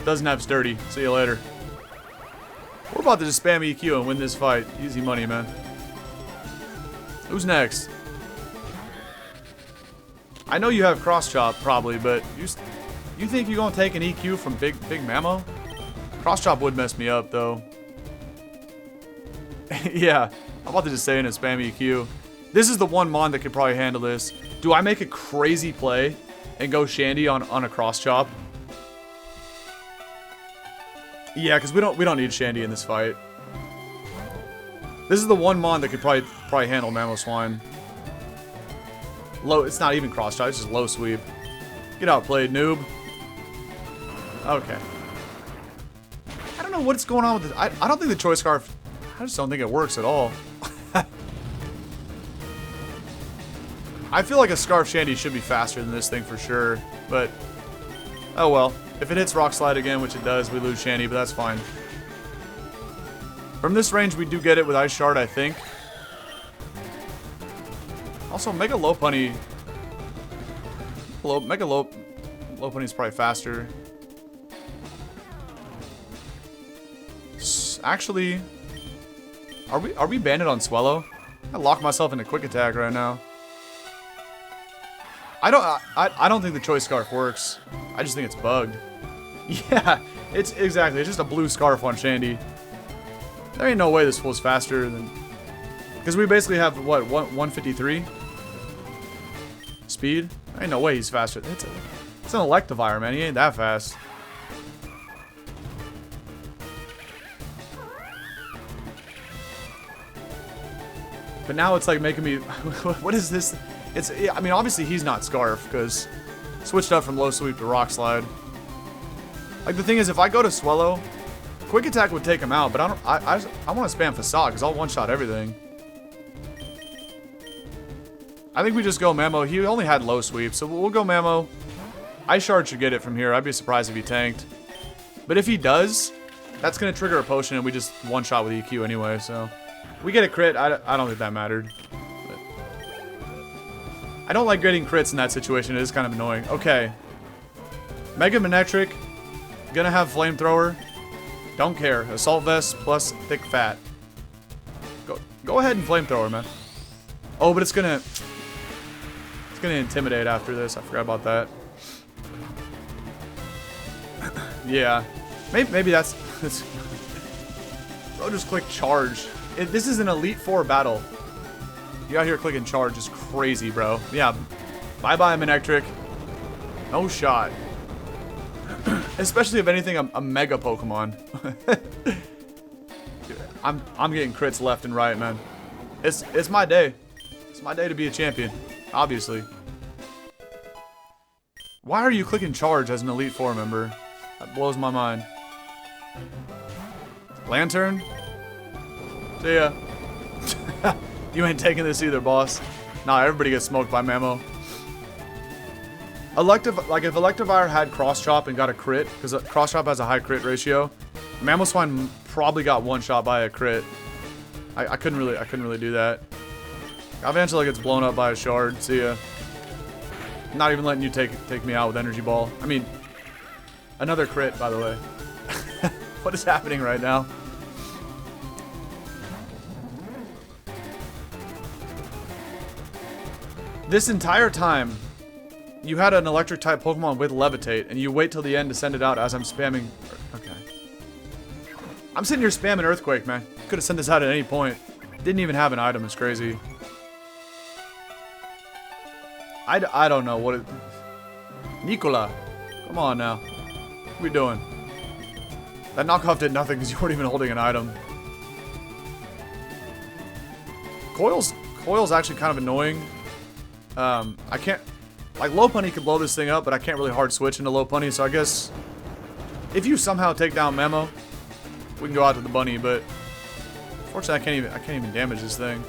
doesn't have sturdy. See you later. We're about to just spam EQ and win this fight. Easy money, man. Who's next? I know you have cross chop probably, but you think you're gonna take an EQ from Big Mamo? Cross chop would mess me up though. Yeah, I'm about to just say in a spam EQ. This is the one mon that could probably handle this. Do I make a crazy play and go Shandy on a cross chop? Yeah, because we don't need Shandy in this fight. This is the one mon that could probably handle Mamoswine. Low, it's not even cross chop, it's just low sweep. Get outplayed, noob. Okay. I don't know what's going on with this. I don't think the Choice Scarf, I just don't think it works at all. I feel like a Scarf Shandy should be faster than this thing for sure, but oh well. If it hits Rock Slide again, which it does, we lose Shandy, but that's fine. From this range, we do get it with Ice Shard, I think. Also, Mega Lopunny. Lopunny's probably faster. Actually, are we banded on Swallow? I lock myself into Quick Attack right now. I don't think the Choice Scarf works. I just think it's bugged. Yeah, it's just a blue scarf on Shandy. There ain't no way this fool's faster than, because we basically have what 153 speed. There ain't no way he's faster. It's an Electivire, man. He ain't that fast. But now it's like making me. What is this? I mean, obviously he's not Scarf because switched up from low sweep to Rock Slide. Like the thing is, if I go to Swallow, Quick Attack would take him out. But I want to spam Facade because I'll one shot everything. I think we just go Mamo. He only had low sweep, so we'll go Mamo. Ice Shard should get it from here. I'd be surprised if he tanked. But if he does, that's gonna trigger a potion, and we just one shot with EQ anyway. So we get a crit. I don't think that mattered. I don't like getting crits in that situation. It is kind of annoying. Okay. Mega Manectric, gonna have Flamethrower. Don't care. Assault Vest plus Thick Fat. Go ahead and Flamethrower, man. Oh, but it's gonna Intimidate after this. I forgot about that. Yeah. Maybe that's... Bro, just click Charge. This is an Elite Four battle. You out here clicking Charge is crazy, bro. Yeah. Bye-bye, Manectric. No shot. Especially if anything, a Mega Pokemon. Dude, I'm getting crits left and right, man. It's my day. It's my day to be a champion. Obviously. Why are you clicking Charge as an Elite Four member? That blows my mind. Lantern? See ya. You ain't taking this either, boss. Nah, everybody gets smoked by Mamo. Like if Electivire had Cross Chop and got a crit, because Cross Chop has a high crit ratio, Mamoswine probably got one shot by a crit. I couldn't really do that. Galvantula gets blown up by a shard. See ya. Not even letting you take me out with Energy Ball. I mean, another crit, by the way. What is happening right now? This entire time, you had an electric type Pokemon with Levitate, and you wait till the end to send it out as I'm spamming. Okay. I'm sitting here spamming Earthquake, man. Could have sent this out at any point. Didn't even have an item. It's crazy. I don't know what it... Nicola. Come on now. What are we doing? That knockoff did nothing because you weren't even holding an item. Coil's actually kind of annoying. I can't... Like, Lopunny could blow this thing up, but I can't really hard switch into Lopunny, so I guess... If you somehow take down Memo, we can go out to the bunny, but... Unfortunately, I can't even damage this thing.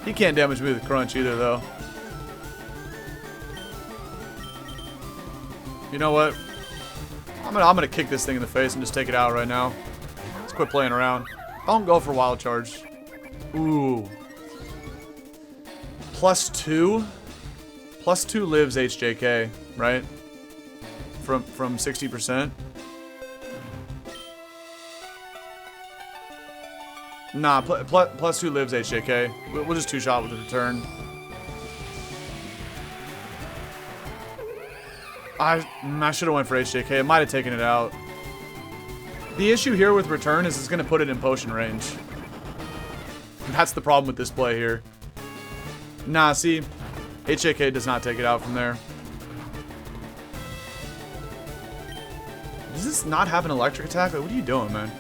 He can't damage me with Crunch either, though. You know what? I'm gonna kick this thing in the face and just take it out right now. Let's quit playing around. Don't go for Wild Charge. Ooh. +2? +2 lives HJK, right? From 60%. Nah, +2 lives HJK. We'll just two-shot with the return. I should have went for HJK. It might have taken it out. The issue here with return is it's going to put it in potion range. That's the problem with this play here. Nah, see, HJK does not take it out from there. Does this not have an electric attack? Like, what are you doing, man?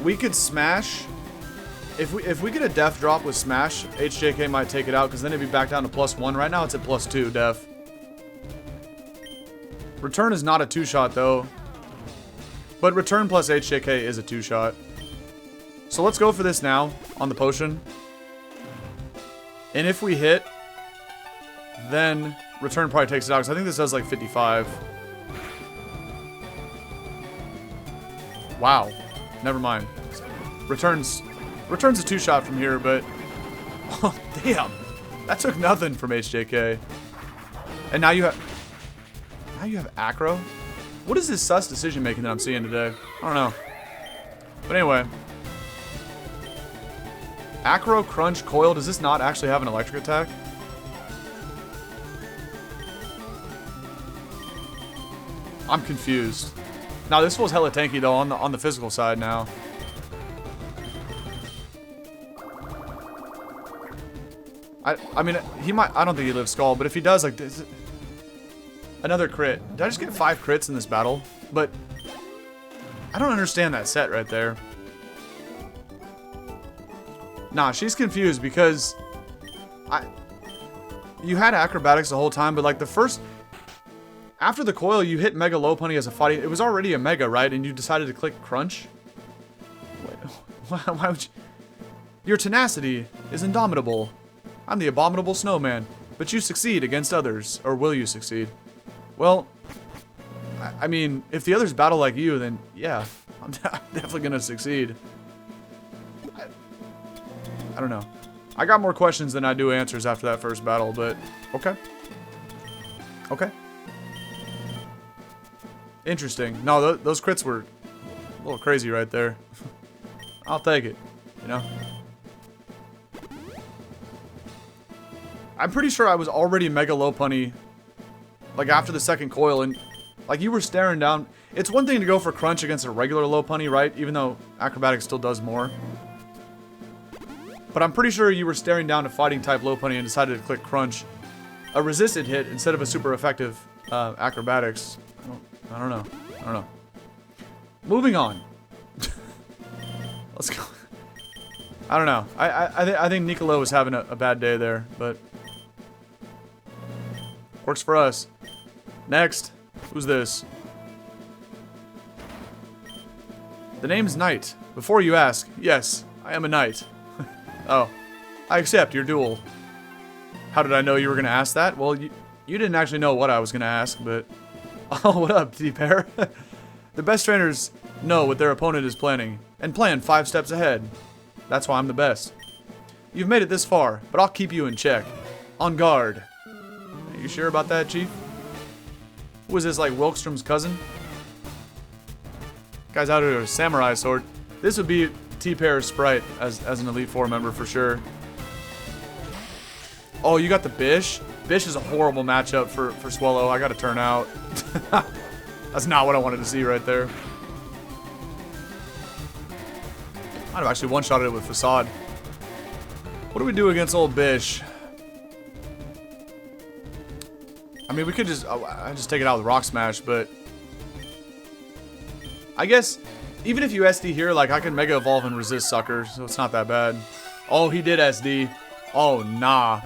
We could smash. If we get a def drop with smash, HJK might take it out because then it'd be back down to +1. Right now it's at +2 def. Return is not a two-shot though. But return plus HJK is a two-shot. So let's go for this now on the potion. And if we hit, then return probably takes it out because I think this does like 55. Wow. Never mind. Returns a two-shot from here, but... Oh, damn. That took nothing from HJK. And now you have... Now you have Acro? What is this sus decision-making that I'm seeing today? I don't know. But anyway. Acro, Crunch, Coil. Does this not actually have an electric attack? I'm confused. Now, this was hella tanky, though, on the physical side now. I mean, he might... I don't think he lives Skull, but if he does, like... This, another crit. Did I just get 5 crits in this battle? But... I don't understand that set right there. Nah, she's confused because... You had acrobatics the whole time, but like the first... After the coil, you hit Mega Lopunny as a fighting... It was already a Mega, right? And you decided to click Crunch? Why would you... Your tenacity is indomitable. I'm the abominable snowman, but you succeed against others, or will you succeed? Well, I mean, if the others battle like you, then yeah, I'm definitely gonna succeed. I don't know. I got more questions than I do answers after that first battle, but okay. Okay. Interesting. No, those crits were a little crazy right there. I'll take it, you know? I'm pretty sure I was already Mega Lopunny, like, after the second coil, and, like, you were staring down. It's one thing to go for Crunch against a regular Lopunny, right? Even though Acrobatics still does more. But I'm pretty sure you were staring down a Fighting-type Lopunny and decided to click Crunch. A resisted hit instead of a super effective Acrobatics. I don't know. Moving on. Let's go. I don't know. I think Nicola was having a bad day there, but works for us. Next, who's this? The name's Knight. Before you ask, yes, I am a knight. Oh, I accept your duel. How did I know you were gonna ask that? Well, you didn't actually know what I was gonna ask, but oh, what up, T-Pair? The best trainers know what their opponent is planning, and plan 5 steps ahead. That's why I'm the best. You've made it this far, but I'll keep you in check. On guard. Are you sure about that, Chief? Who is this, like Wilkstrom's cousin? Guy's out here with a samurai sword. This would be T-Pair's sprite as an Elite Four member for sure. Oh, you got the Bish? Bish is a horrible matchup for Swellow. I gotta turn out. That's not what I wanted to see right there. I'd have actually one-shotted it with Facade. What do we do against old Bish? I mean, we could just... I just take it out with Rock Smash, but... I guess, even if you SD here, like, I can Mega Evolve and resist Sucker, so it's not that bad. Oh, he did SD. Oh, nah.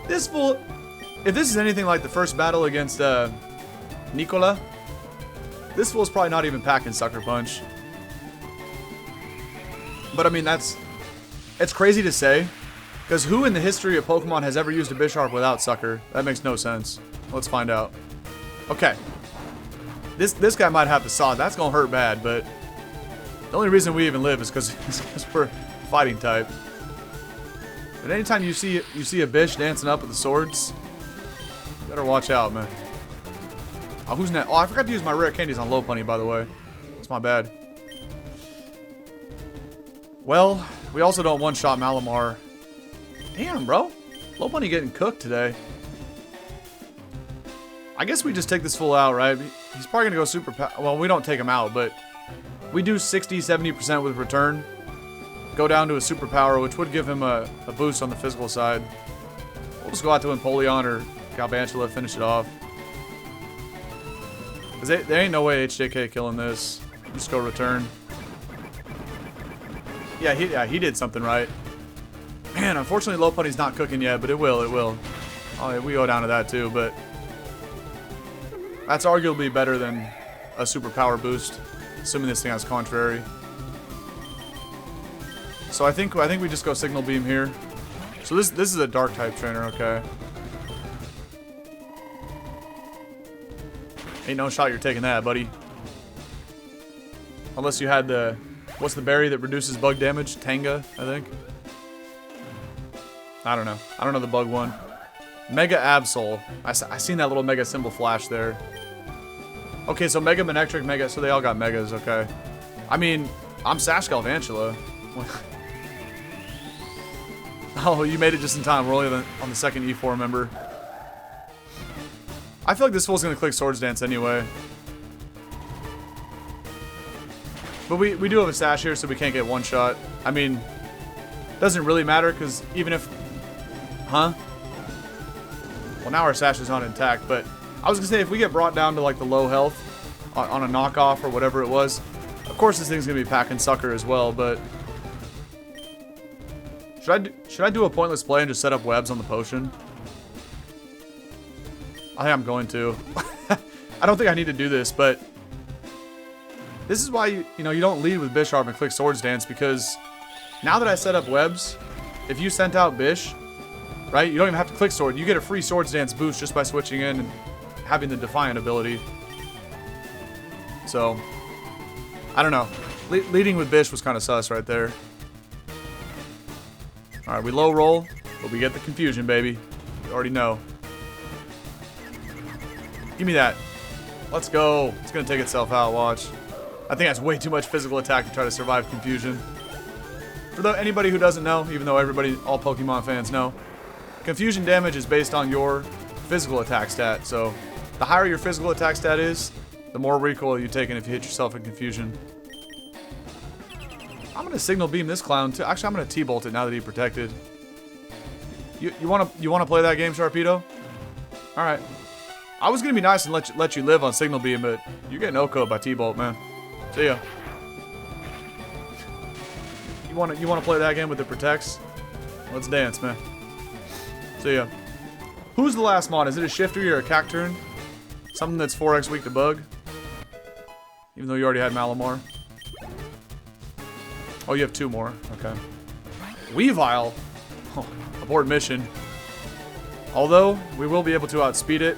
This fool... If this is anything like the first battle against, Nicola, this fool's probably not even packing Sucker Punch. But, I mean, it's crazy to say. Because who in the history of Pokemon has ever used a Bisharp without Sucker? That makes no sense. Let's find out. Okay. This guy might have the Sod. That's going to hurt bad, but... The only reason we even live is because we're Fighting type. But anytime you see a Bish dancing up with the swords, you better watch out, man. Oh, who's next? Oh, I forgot to use my rare candies on Lopunny, by the way. That's my bad. Well, we also don't one-shot Malamar. Damn, bro. Lopunny getting cooked today. I guess we just take this fool out, right? He's probably going to go super... Well, we don't take him out, but... We do 60-70% with return. Go down to a superpower, which would give him a boost on the physical side. We'll just go out to Empoleon or Galvantula, finish it off. Because there ain't no way HJK killing this. Just go return. Yeah, he did something right. Man, unfortunately Lopunny's not cooking yet, but it will. Oh, yeah, we go down to that too, but... That's arguably better than a superpower boost. Assuming this thing has contrary. So I think we just go Signal Beam here. So this is a dark type trainer, okay. Ain't no shot you're taking that, buddy. Unless you had the... What's the berry that reduces bug damage? Tanga, I think. I don't know. I don't know the bug one. Mega Absol. I seen that little Mega symbol flash there. Okay, so Mega Manectric, Mega... So they all got Megas, okay. I mean, I'm Sash Galvantula. Oh, you made it just in time. We're only on the second E4 member. I feel like this fool's going to click Swords Dance anyway. But we do have a Sash here, so we can't get one shot. I mean, doesn't really matter, because even if... Huh? Well, now our Sash is not intact, but... I was going to say, if we get brought down to, like, the low health on a knockoff or whatever it was, of course this thing's going to be packing Sucker as well, but... Should I do a pointless play and just set up webs on the potion? I think I'm going to. I don't think I need to do this, but... This is why, you don't lead with Bisharp and click Swords Dance, because now that I set up webs, if you sent out Bish, right, you don't even have to click Sword. You get a free Swords Dance boost just by switching in and having the Defiant ability. So, I don't know. Leading with Bish was kind of sus right there. Alright, we low roll, but we get the confusion, baby. You already know. Give me that. Let's go. It's going to take itself out, watch. I think that's way too much physical attack to try to survive confusion. For anybody who doesn't know, even though all Pokemon fans know, confusion damage is based on your physical attack stat. So the higher your physical attack stat is, the more recoil you take if you hit yourself in confusion. I'm going to signal beam this clown too. Actually, I'm going to T-bolt it now that he protected. You want to play that game, Sharpedo? All right. I was gonna be nice and let you live on signal beam, but you're getting OHKO by T-bolt, man. See ya. You wanna play that game with the protects? Let's dance, man. See ya. Who's the last mod? Is it a Shifty or a Cacturn? Something that's 4x weak to bug. Even though you already had Malamar. Oh, you have 2 more. Okay. Weavile. Oh, abort mission. Although, we will be able to outspeed it.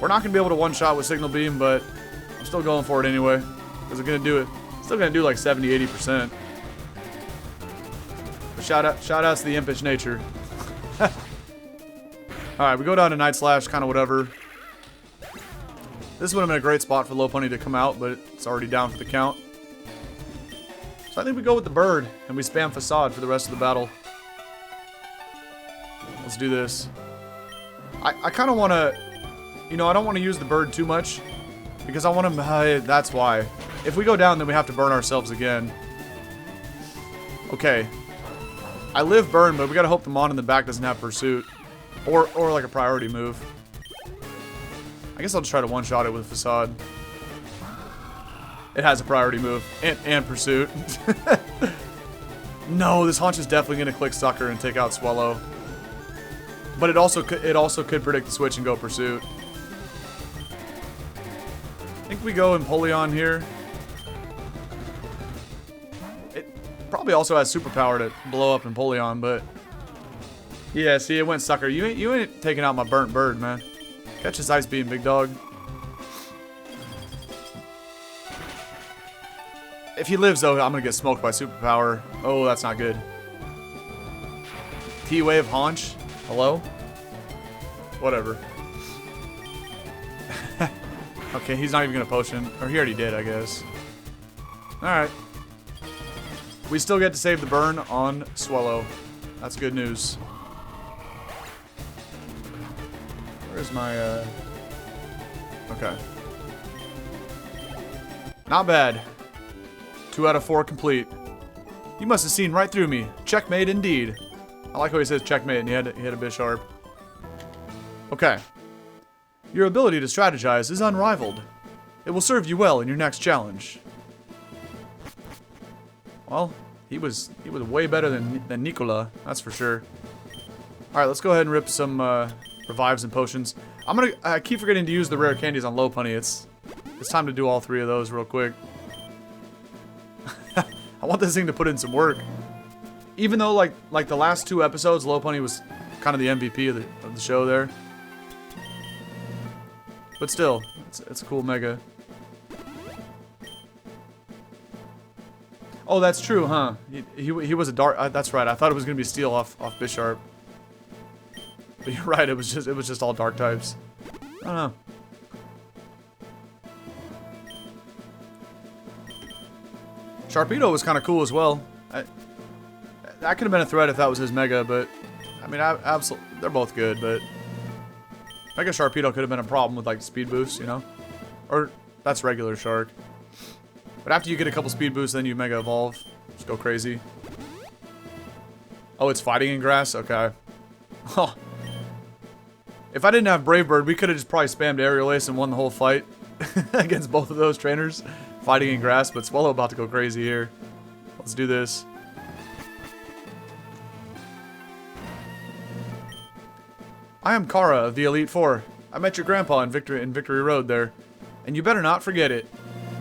We're not going to be able to one-shot with Signal Beam, but I'm still going for it anyway. Because it's going to do it. Still going to do like 70-80%. But shout out to the impish nature. Alright, we go down to Night Slash, kind of whatever. This would have been a great spot for Lopunny to come out, but it's already down for the count. So I think we go with the bird, and we spam Facade for the rest of the battle. Let's do this. I kind of want to, you know, I don't want to use the bird too much, because I want to, that's why. If we go down, then we have to burn ourselves again. Okay. I live burn, but we got to hope the Mon in the back doesn't have Pursuit. Or like a priority move. I guess I'll just try to one-shot it with Facade. It has a priority move. And Pursuit. No, this Haunch is definitely going to click Sucker and take out Swellow. But it also could predict the switch and go Pursuit. I think we go Empoleon here. It probably also has superpower to blow up Empoleon, but... Yeah, see, it went Sucker. You ain't taking out my burnt bird, man. Catch his Ice Beam, big dog. If he lives, though, I'm going to get smoked by superpower. Oh, that's not good. T-Wave Haunch? Hello? Whatever. Okay, he's not even going to potion. Or he already did, I guess. Alright. We still get to save the burn on Swellow. That's good news. Where's my, Okay. Not bad. 2 out of 4 complete. You must have seen right through me. Checkmate indeed. I like how he says checkmate and he had a Bisharp. Okay. Your ability to strategize is unrivaled. It will serve you well in your next challenge. Well, he was way better than Nicola, that's for sure. Alright, let's go ahead and rip some revives and potions. I keep forgetting to use the rare candies on Lopunny. It's time to do all 3 of those real quick. I want this thing to put in some work. Even though like the last 2 episodes, Lopunny was kind of the MVP of the show there. But still, it's a cool mega. Oh, that's true, huh? He was a dark. That's right. I thought it was gonna be Steel off Bisharp. But you're right. It was just all dark types. I don't know. Sharpedo was kind of cool as well. That could have been a threat if that was his Mega, but I mean, absolutely, they're both good. But Mega Sharpedo could have been a problem with like speed boosts, you know, or that's regular Shark. But after you get a couple speed boosts, then you Mega Evolve, just go crazy. Oh, it's fighting in grass. Okay. Oh. If I didn't have Brave Bird, we could have just probably spammed Aerial Ace and won the whole fight against both of those trainers. Fighting in grass, but Swellow about to go crazy here. Let's do this. I am Kara of the Elite Four. I met your grandpa in Victory Road there. And you better not forget it.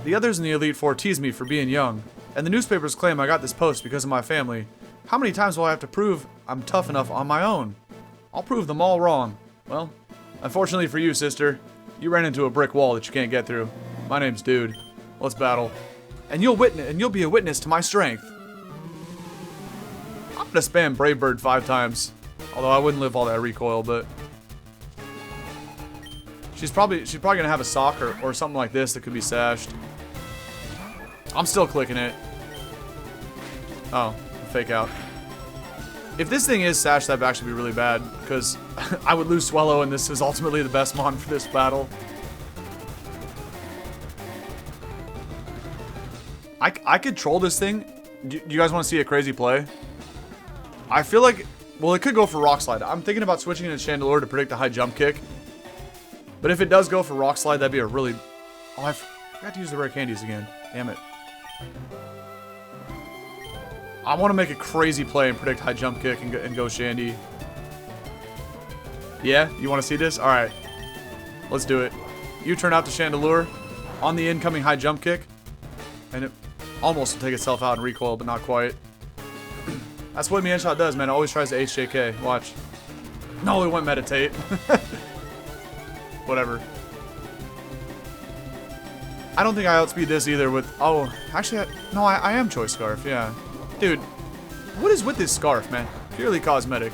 The others in the Elite Four tease me for being young. And the newspapers claim I got this post because of my family. How many times will I have to prove I'm tough enough on my own? I'll prove them all wrong. Well, unfortunately for you, sister, you ran into a brick wall that you can't get through. My name's Dude. Let's battle. And you'll be a witness to my strength. I'm gonna spam Brave Bird 5 times. Although I wouldn't live all that recoil, but... She's probably gonna have a sock or something like this that could be sashed. I'm still clicking it. Oh, fake out. If this thing is sashed, that'd actually be really bad, because I would lose Swellow, and this is ultimately the best mon for this battle. I could troll this thing. Do you guys want to see a crazy play? I feel like, well, it could go for Rock Slide. I'm thinking about switching into Chandelure to predict a high jump kick. But if it does go for Rock Slide, that'd be a really... Oh, I forgot to use the rare candies again. Damn it. I want to make a crazy play and predict high jump kick and go Shandy. Yeah? You want to see this? Alright. Let's do it. You turn out to Chandelure on the incoming high jump kick. And it almost will take itself out and recoil, but not quite. That's what Mienshao does, man. It always tries to HJK. Watch. No, it went meditate. Whatever. I don't think I outspeed this either with... Oh, actually, no, I am Choice Scarf, yeah. Dude, what is with this scarf, man? Purely cosmetic.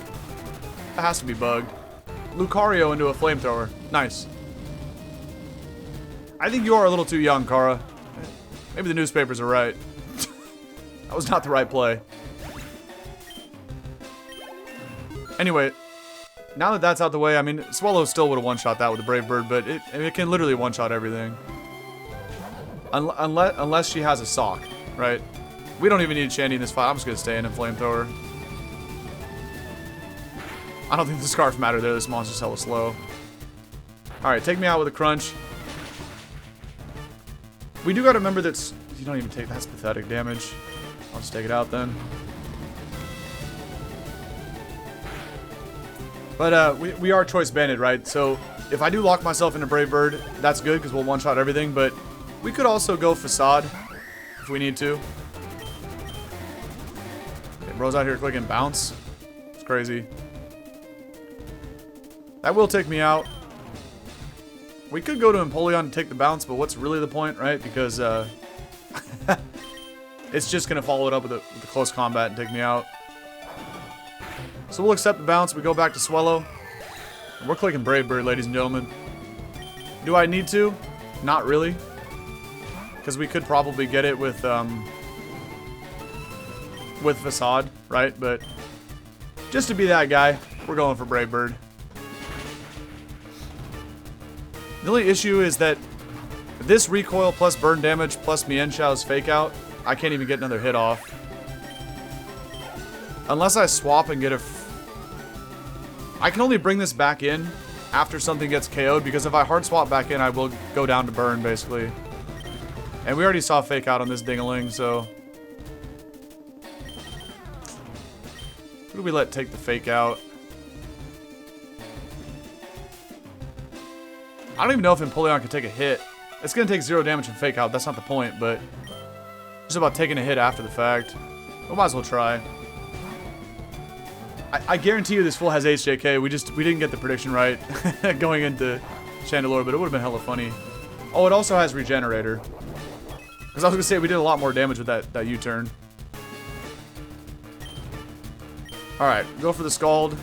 That has to be bugged. Lucario into a flamethrower. Nice. I think you are a little too young, Kara. Maybe the newspapers are right. That was not the right play. Anyway, now that that's out the way, I mean, Swallow still would have one-shot that with a Brave Bird, but it can literally one-shot everything. Unless she has a sock, right? We don't even need Shandy in this fight. I'm just going to stay in and Flamethrower. I don't think the Scarf matter there. This monster's hella slow. Alright, take me out with a Crunch. We do got to remember that... You don't even take... That's pathetic damage. I'll just take it out then. But we are choice banded, right? So if I do lock myself into Brave Bird, that's good because we'll one-shot everything. But we could also go Facade if we need to. Okay, bro's out here clicking Bounce. It's crazy. That will take me out. We could go to Empoleon to take the Bounce, but what's really the point, right? Because it's just going to follow it up with a close combat and take me out. So we'll accept the Bounce. We go back to Swellow. We're clicking Brave Bird, ladies and gentlemen. Do I need to? Not really. Because we could probably get it with Facade, right? But just to be that guy, we're going for Brave Bird. The only issue is that this recoil plus burn damage plus Mienshao's fake out, I can't even get another hit off. Unless I swap and get a... I can only bring this back in after something gets KO'd, because if I hard swap back in, I will go down to burn, basically. And we already saw fake out on this dingaling, so... Who do we let take the fake out? I don't even know if Empoleon can take a hit. It's going to take 0 damage from fake out, that's not the point, but... Just about taking a hit after the fact. We might as well try. I guarantee you this fool has HJK. We didn't get the prediction right going into Chandelure, but it would have been hella funny. Oh, it also has Regenerator. Because I was going to say, we did a lot more damage with that U-turn. Alright, go for the Scald.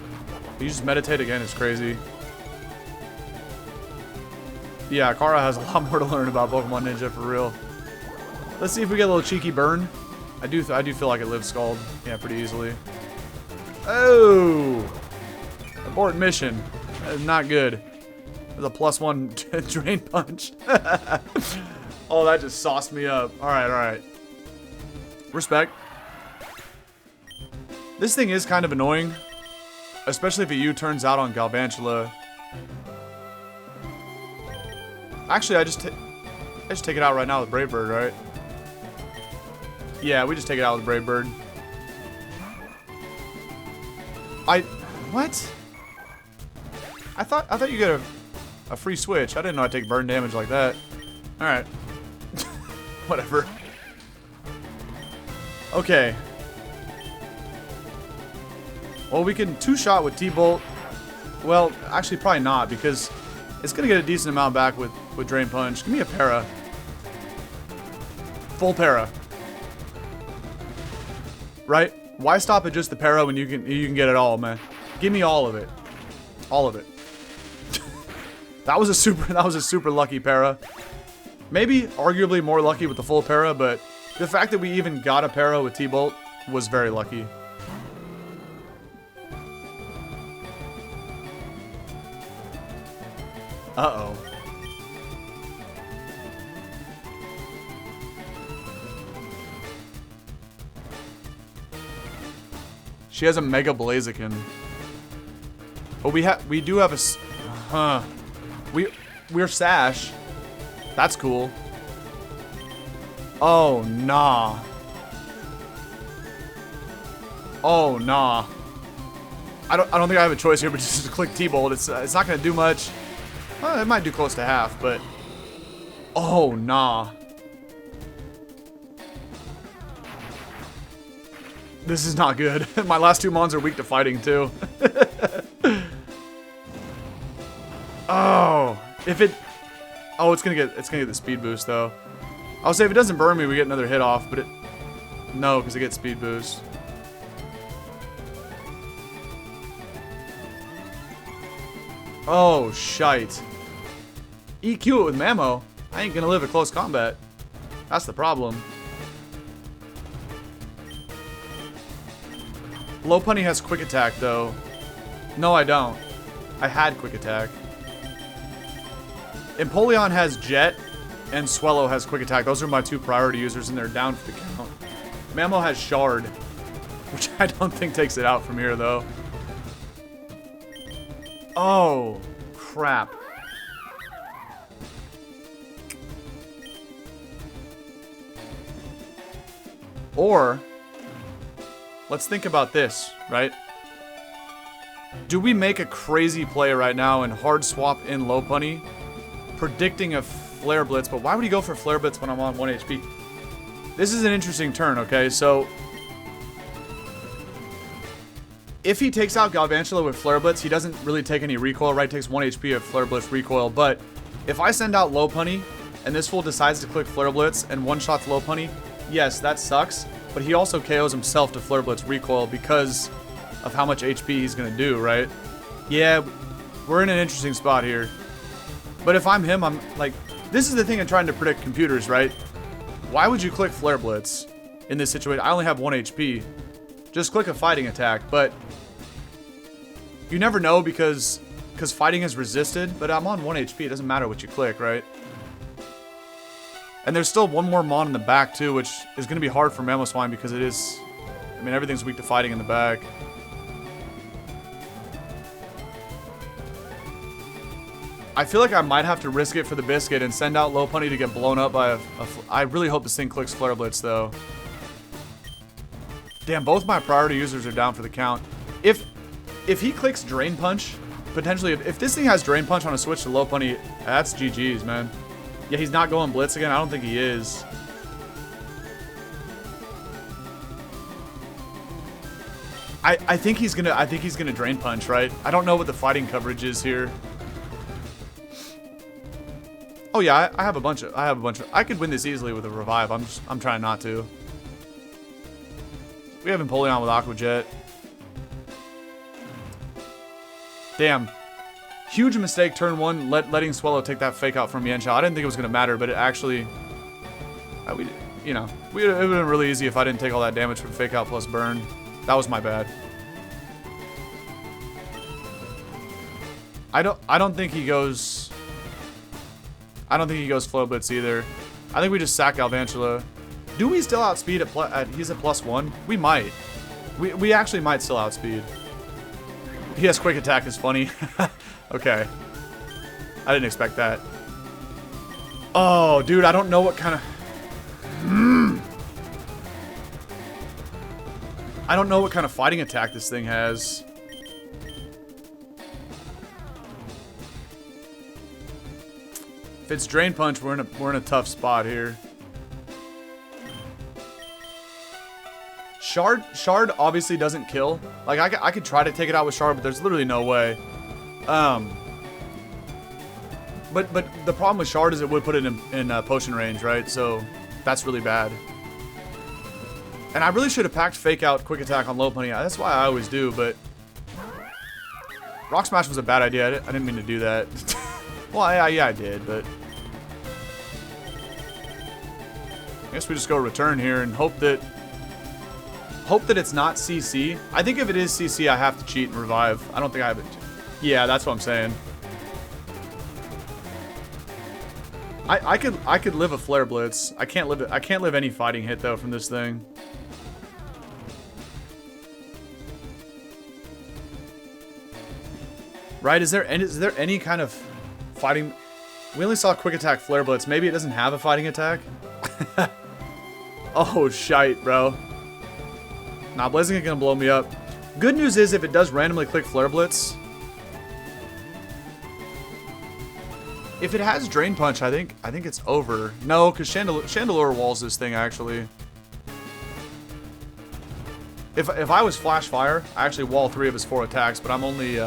You just meditate again, it's crazy. Yeah, Kara has a lot more to learn about Pokemon Ninja, for real. Let's see if we get a little cheeky burn. I do feel like it lives Scald. Yeah, pretty easily. Oh! Abort mission. That is not good. There's a +1 Drain Punch. Oh, that just sauced me up. Alright, alright. Respect. This thing is kind of annoying. Especially if a U turns out on Galvantula. Actually, I just take it out right now with Brave Bird, right? Yeah, we just take it out with Brave Bird. What? I thought you get a free switch. I didn't know I'd take burn damage like that. Alright. Whatever. Okay. Well, we can two-shot with T-Bolt. Well, actually, probably not, because it's going to get a decent amount back with Drain Punch. Give me a Para. Full Para. Right? Why stop at just the Para when you can get it all, man? Give me all of it. All of it. That was a super lucky para. Maybe arguably more lucky with the full para, but the fact that we even got a para with T-Bolt was very lucky. Uh-oh. She has a Mega Blaziken. But we do have a we're Sash. That's cool. Oh nah. Oh nah. I don't think I have a choice here but just to click T-Bolt. It's not gonna do much. Well, it might do close to half, but oh nah. This is not good. My last two mons are weak to fighting too. Oh, if it, oh, it's gonna get the speed boost though. I'll say if it doesn't burn me, we get another hit off, but no, because it gets speed boost. Oh, shite. EQ it with Mamo. I ain't gonna live a close combat. That's the problem. Lopunny has quick attack though. No, I don't. I had quick attack. Empoleon has Jet, and Swellow has quick attack. Those are my two priority users, and they're down for the count. Mamo has Shard, which I don't think takes it out from here though. Oh, crap. Or, let's think about this, right? Do we make a crazy play right now and hard swap in Lopunny, predicting a Flare Blitz, but why would he go for Flare Blitz when I'm on 1 HP? This is an interesting turn, okay? So, if he takes out Galvantula with Flare Blitz, he doesn't really take any recoil, right? Takes 1 HP of Flare Blitz recoil, but if I send out Lopunny, and this fool decides to click Flare Blitz and one-shots Lopunny, yes, that sucks, but he also KOs himself to Flare Blitz recoil because of how much HP he's going to do, right? Yeah, we're in an interesting spot here. But if I'm him, I'm like, this is the thing of trying to predict computers, right? Why would you click Flare Blitz in this situation? I only have 1 HP. Just click a fighting attack, but you never know because fighting is resisted, but I'm on 1 HP. It doesn't matter what you click, right? And there's still one more Mon in the back, too, which is going to be hard for Mamoswine because it is... I mean, everything's weak to fighting in the back. I feel like I might have to risk it for the biscuit and send out Lopunny to get blown up by I really hope this thing clicks Flare Blitz, though. Damn, both my priority users are down for the count. If he clicks Drain Punch, potentially, if this thing has Drain Punch on a switch to Lopunny, that's GG's, man. Yeah, he's not going Blitz again. I don't think he is. I think he's gonna Drain Punch, right? I don't know what the fighting coverage is here. Oh yeah, I have a bunch of I could win this easily with a revive. I'm trying not to. We have Empoleon with Aqua Jet. Damn. Huge mistake turn 1, letting Swellow take that fake out from Yanchao. I didn't think it was gonna matter, but it actually it would have been really easy if I didn't take all that damage from fake out plus burn. That was my bad. I don't think he goes Flow Blitz either. I think we just sack Galvantula. Do we still outspeed he's at +1? We might. We actually might still outspeed. He has quick attack is funny. Okay. I didn't expect that. Oh, dude, I don't know what kind of... I don't know what kind of fighting attack this thing has. If it's Drain Punch, we're in a tough spot here. Shard obviously doesn't kill. Like I could try to take it out with Shard, but there's literally no way. But the problem with Shard is it would put it in potion range, right? So that's really bad. And I really should have packed Fake Out Quick Attack on Lopunny. That's why I always do, but Rock Smash was a bad idea. I didn't mean to do that. Well, yeah, I did, but I guess we just go return here and hope that it's not CC. I think if it is CC, I have to cheat and revive. I don't think I have it. Yeah, that's what I'm saying. I could live a Flare Blitz. I can't live any fighting hit though from this thing. Right? Is there any kind of fighting? We only saw Quick Attack Flare Blitz. Maybe it doesn't have a fighting attack. Oh shite, bro. Nah, Blaziken gonna blow me up. Good news is if it does randomly click Flare Blitz, if it has Drain Punch, I think it's over. No, because Chandelure walls this thing actually. If I was Flash Fire, I actually wall 3 of his 4 attacks, but I'm only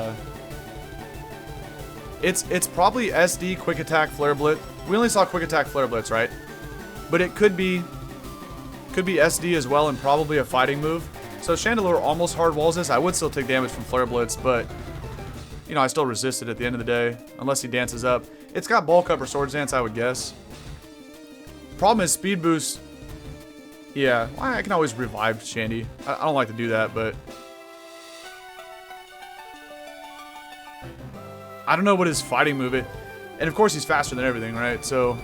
it's probably SD, Quick Attack, Flare Blitz. We only saw Quick Attack, Flare Blitz, right? But it could be SD as well and probably a fighting move. So Chandelure almost hard walls this. I would still take damage from Flare Blitz, but you know, I still resist it at the end of the day unless he dances up. It's got Bulk Up or Swords Dance, I would guess. Problem is Speed Boost. Yeah, well, I can always revive Shandy. I don't like to do that, but I don't know what his fighting move is. And of course he's faster than everything, right? So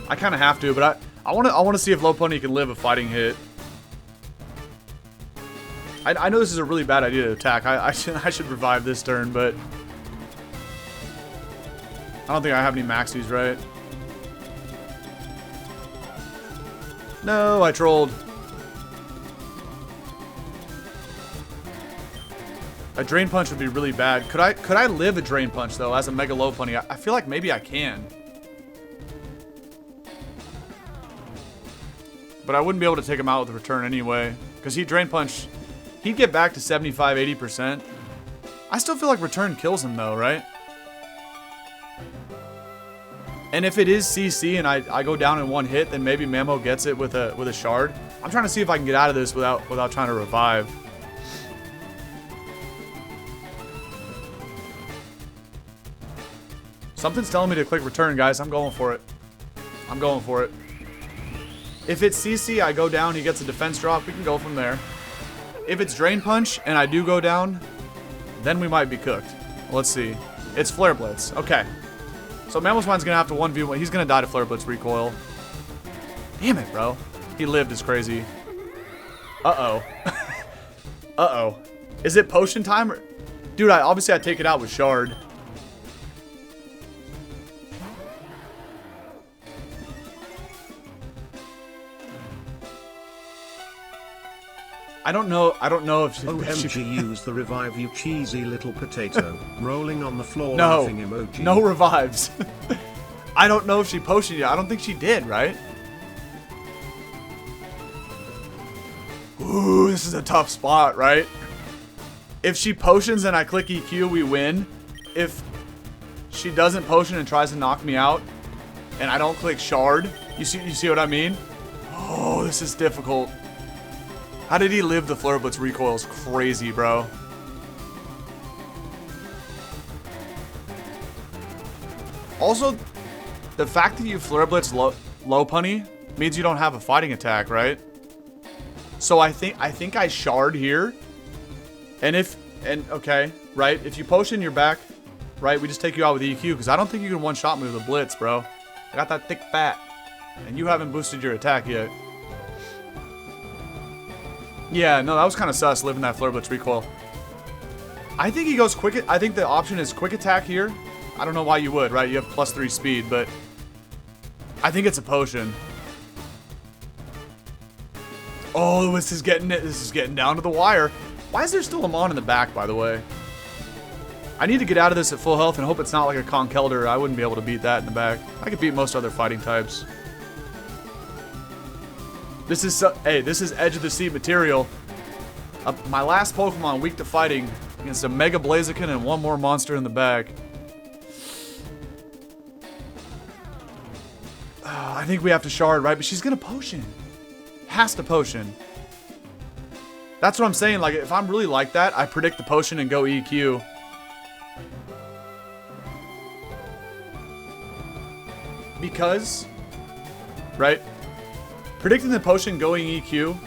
I kind of have to, but I want to see if Lopunny can live a fighting hit. I know this is a really bad idea to attack. I should revive this turn, but I don't think I have any maxies, right? No, I trolled. A Drain Punch would be really bad. Could I live a Drain Punch though as a Mega Lopunny? I feel like maybe I can. But I wouldn't be able to take him out with a return anyway. Because he'd Drain Punch, he'd get back to 75, 80%. I still feel like return kills him though, right? And if it is CC and I go down in 1 hit, then maybe Mamo gets it with a shard. I'm trying to see if I can get out of this without trying to revive. Something's telling me to click return, guys. I'm going for it. I'm going for it. If it's CC, I go down, he gets a defense drop, we can go from there. If it's Drain Punch, and I do go down, then we might be cooked. Let's see. It's Flare Blitz. Okay. So Mamoswine's gonna have to 1v1. He's gonna die to Flare Blitz recoil. Damn it, bro. He lived is crazy. Uh-oh. Uh-oh. Is it potion time? Or... Dude, obviously I take it out with Shard. I don't know if she... OMG, use the revive, you cheesy little potato. Rolling on the floor no, laughing emoji. No revives. I don't know if she potioned you. I don't think she did, right? Ooh, this is a tough spot, right? If she potions and I click EQ, we win. If she doesn't potion and tries to knock me out, and I don't click Shard, you see what I mean? Oh, this is difficult. How did he live the Flare Blitz recoil? Is crazy, bro. Also, the fact that you Flare Blitz Lopunny means you don't have a fighting attack, right? So I think I Shard here. And okay, right? If you potion, you're back, right? We just take you out with EQ because I don't think you can one-shot move the Blitz, bro. I got that thick fat. And you haven't boosted your attack yet. Yeah, no, that was kind of sus, living that Flare Blitz recoil. I think he goes quick. I think the option is quick attack here. I don't know why you would, right? You have +3 speed, but I think it's a potion. Oh, this is getting down to the wire. Why is there still a Mon in the back, by the way? I need to get out of this at full health and hope it's not like a Conkeldurr. I wouldn't be able to beat that in the back. I could beat most other fighting types. This is edge of the seat material. My last Pokemon weak to fighting against a Mega Blaziken and one more monster in the back. I think we have to Shard, right? But she's gonna potion. Has to potion. That's what I'm saying. Like, if I'm really like that, I predict the potion and go EQ. Because, right? Predicting the potion going EQ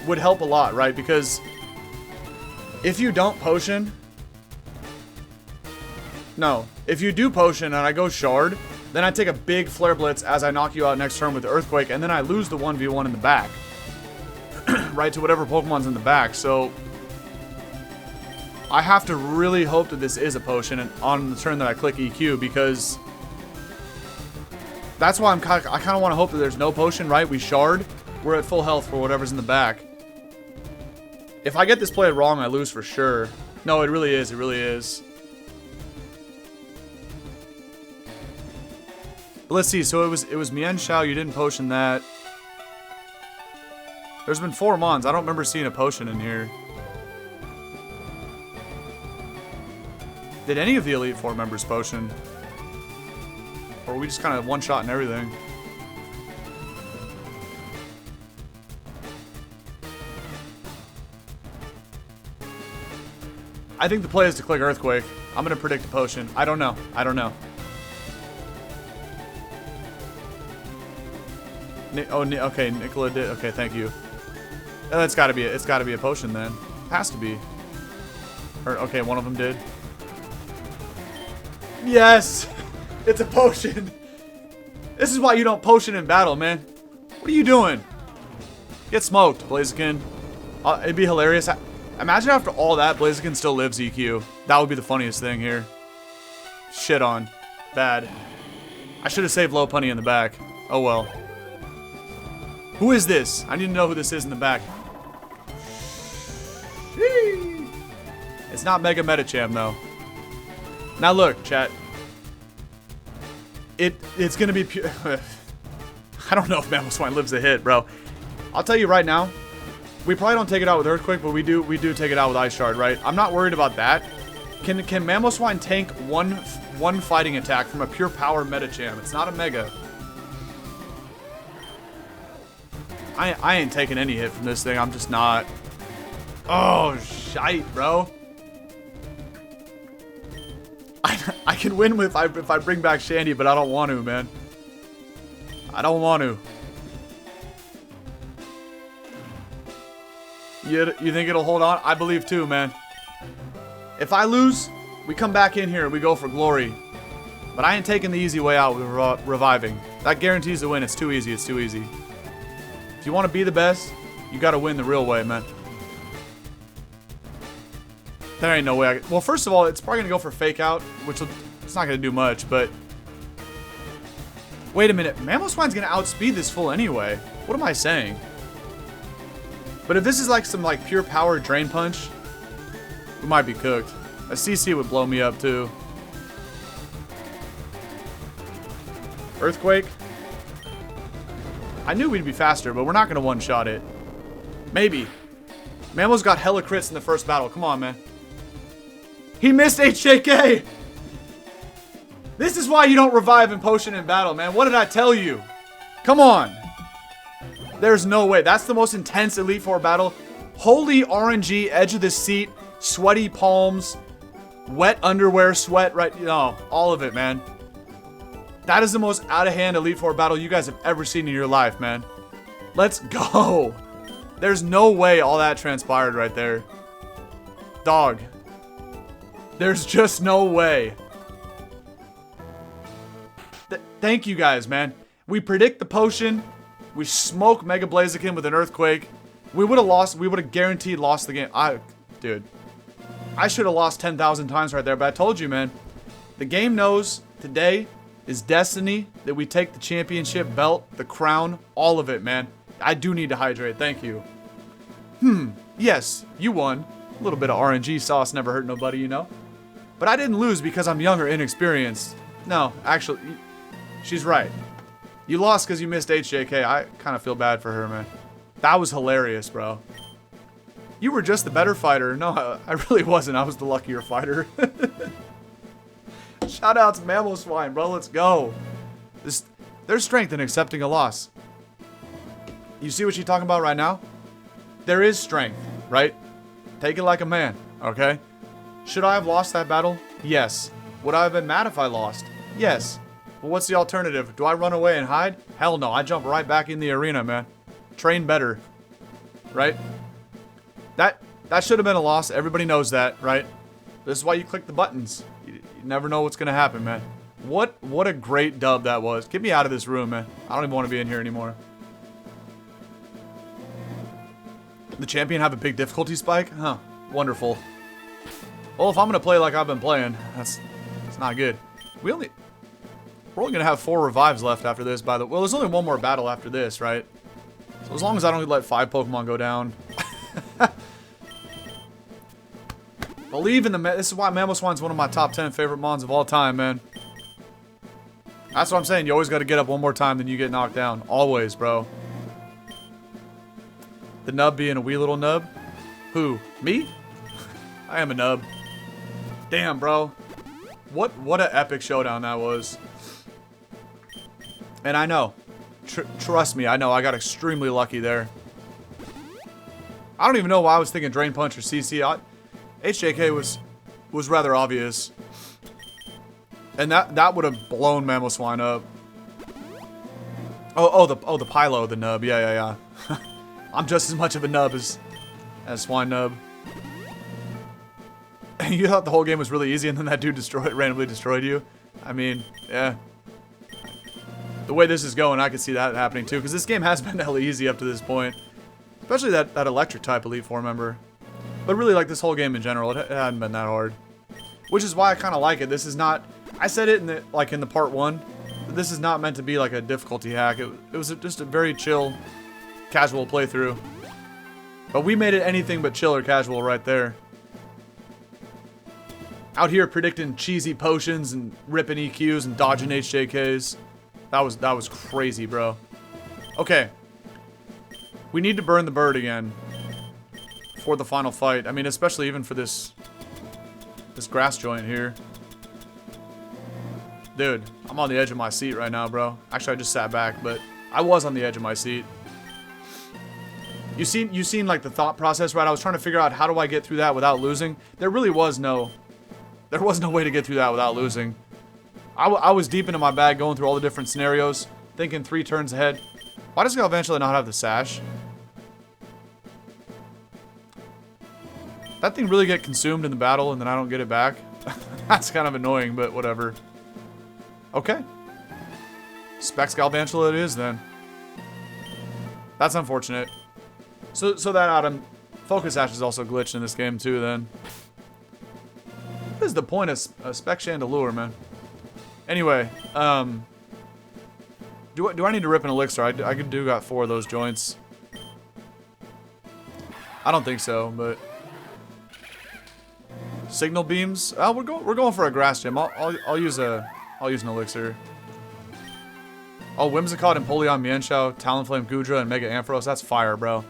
would help a lot, right? Because if you don't potion... No. If you do potion and I go shard, then I take a big flare blitz as I knock you out next turn with the earthquake, and then I lose the 1v1 in the back. Right, to whatever Pokemon's in the back. So I have to really hope that this is a potion and on the turn that I click EQ, because that's why I kind of want to hope that there's no potion, right? We shard, we're at full health for whatever's in the back. If I get this play wrong, I lose for sure. No, it really is. It really is. But let's see. So it was Mian Xiao. You didn't potion that. There's been 4 Mons. I don't remember seeing a potion in here. Did any of the Elite Four members potion? Or were we just kind of one-shotting everything? I think the play is to click Earthquake. I'm going to predict a potion. I don't know. I don't know. Okay, Nicola did. Okay, thank you. It's got to be. It's got to be a potion then. Has to be. Or okay, one of them did. Yes, it's a potion. This is why you don't potion in battle, man. What are you doing? Get smoked, Blaziken. It'd be hilarious. Imagine after all that, Blaziken still lives EQ. That would be the funniest thing here. Shit on. Bad. I should have saved Lopunny in the back. Oh well. Who is this? I need to know who this is in the back. It's not Mega Medicham though. Now look, chat. It's gonna be pure. I don't know if Mamoswine lives a hit, bro. I'll tell you right now. We probably don't take it out with Earthquake, but we do take it out with Ice Shard, right? I'm not worried about that. Can Mamoswine tank one fighting attack from a pure power Medicham? It's not a Mega. I ain't taking any hit from this thing. I'm just not. Oh, shite, bro. I can win if I bring back Shandy, but I don't want to, man. I don't want to. You think it'll hold on? I believe too, man. If I lose, we come back in here and we go for glory. But I ain't taking the easy way out with reviving. That guarantees the win. It's too easy. It's too easy. If you want to be the best, you got to win the real way, man. There ain't no way. Well, first of all, it's probably going to go for fake out, which it's not going to do much, but... Wait a minute. Mamoswine's going to outspeed this full anyway. What am I saying? But if this is like some like pure power drain punch, we might be cooked. A CC would blow me up too. Earthquake. I knew we'd be faster, but we're not going to one-shot it. Maybe. Mamo's got hella crits in the first battle. Come on, man. He missed HJK! This is why you don't revive and potion in battle, man. What did I tell you? Come on. There's no way. That's the most intense Elite Four battle. Holy RNG, edge of the seat, sweaty palms, wet underwear, sweat, right? No, all of it, man. That is the most out-of-hand Elite Four battle you guys have ever seen in your life, man. Let's go. There's no way all that transpired right there. Dog. There's just no way. Thank you guys, man. We predict the potion. We smoke Mega Blaziken with an Earthquake. We would have lost. We would have guaranteed lost the game. Dude. I should have lost 10,000 times right there, but I told you, man. The game knows today is destiny that we take the championship belt, the crown, all of it, man. I do need to hydrate. Thank you. Yes, you won. A little bit of RNG sauce never hurt nobody, you know? But I didn't lose because I'm young or inexperienced. No, actually, she's right. You lost because you missed HJK. I kind of feel bad for her, man. That was hilarious, bro. You were just the better fighter. No, I really wasn't. I was the luckier fighter. Shout out to Mamoswine, bro. Let's go. There's strength in accepting a loss. You see what she's talking about right now? There is strength. right? Take it like a man, okay? Should I have lost that battle? Yes. Would I have been mad if I lost? Yes. But what's the alternative? Do I run away and hide? Hell no, I jump right back in the arena, man. Train better, right? That should have been a loss. Everybody knows that, right? This is why you click the buttons. You never know what's going to happen, man. What a great dub that was. Get me out of this room, man. I don't even want to be in here anymore. The champion have a big difficulty spike? Huh. Wonderful. Well, if I'm going to play like I've been playing, that's not good. We're only going to have 4 revives left after this, by the way. Well, there's only one more battle after this, right? So as long as I don't let 5 Pokemon go down. Believe in the... This is why Mamoswine's one of my top 10 favorite mons of all time, man. That's what I'm saying. You always got to get up one more time than you get knocked down. Always, bro. The nub being a wee little nub? Who? Me? I am a nub. Damn, bro. What an epic showdown that was. And I know. Trust me, I know. I got extremely lucky there. I don't even know why I was thinking Drain Punch or CC. HJK was rather obvious. And that would have blown Mamoswine up. Oh, the Pylo, the nub. Yeah. I'm just as much of a nub as Swine Nub. You thought the whole game was really easy and then that dude randomly destroyed you? I mean, yeah. The way this is going, I could see that happening too, because this game has been hella easy up to this point. Especially that electric type Elite Four member. But really, like, this whole game in general, it hadn't been that hard. Which is why I kind of like it. This is not... I said it in the part 1. This is not meant to be like a difficulty hack. It was just a very chill, casual playthrough. But we made it anything but chill or casual right there. Out here predicting cheesy potions and ripping EQs and dodging HJKs. That was crazy, bro. Okay. We need to burn the bird again. For the final fight. I mean, especially even for this grass joint here. Dude, I'm on the edge of my seat right now, bro. Actually, I just sat back, but I was on the edge of my seat. You seen like the thought process, right? I was trying to figure out how do I get through that without losing. There was no way to get through that without losing. I was deep into my bag going through all the different scenarios, thinking 3 turns ahead. Why does Galvantula not have the sash? That thing really get consumed in the battle and then I don't get it back? That's kind of annoying, but whatever. Okay. Specs Galvantula it is then. That's unfortunate. So that item, Focus Ash is also glitched in this game too then. What is the point of Spec Chandelure, man? Anyway, do I need to rip an elixir? I do got 4 of those joints. I don't think so, but... Signal beams? Oh, we're going for a grass gem. I'll use an elixir. Oh, Whimsicott, Empoleon, Mienshao, Talonflame, Gudra, and Mega Ampharos. That's fire, bro.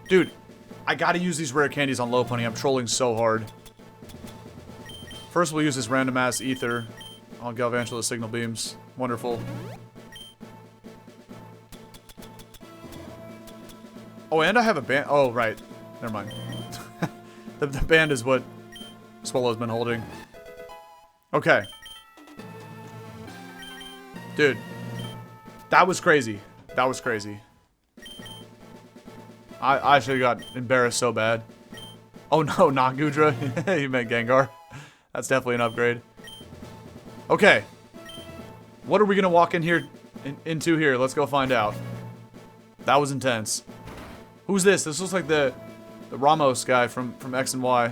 Dude, I gotta use these rare candies on Lopunny. I'm trolling so hard. First, we'll use this random ass ether on Galvantula signal beams. Wonderful. Oh, and I have a band. Oh, right. Never mind. The band is what Swallow's been holding. Okay. Dude. That was crazy. That was crazy. I should have got embarrassed so bad. Oh no, not Gudra. You meant Gengar. That's definitely an upgrade. Okay. What are we gonna walk in here into here? Let's go find out. That was intense. Who's this? This looks like the Ramos guy from X and Y.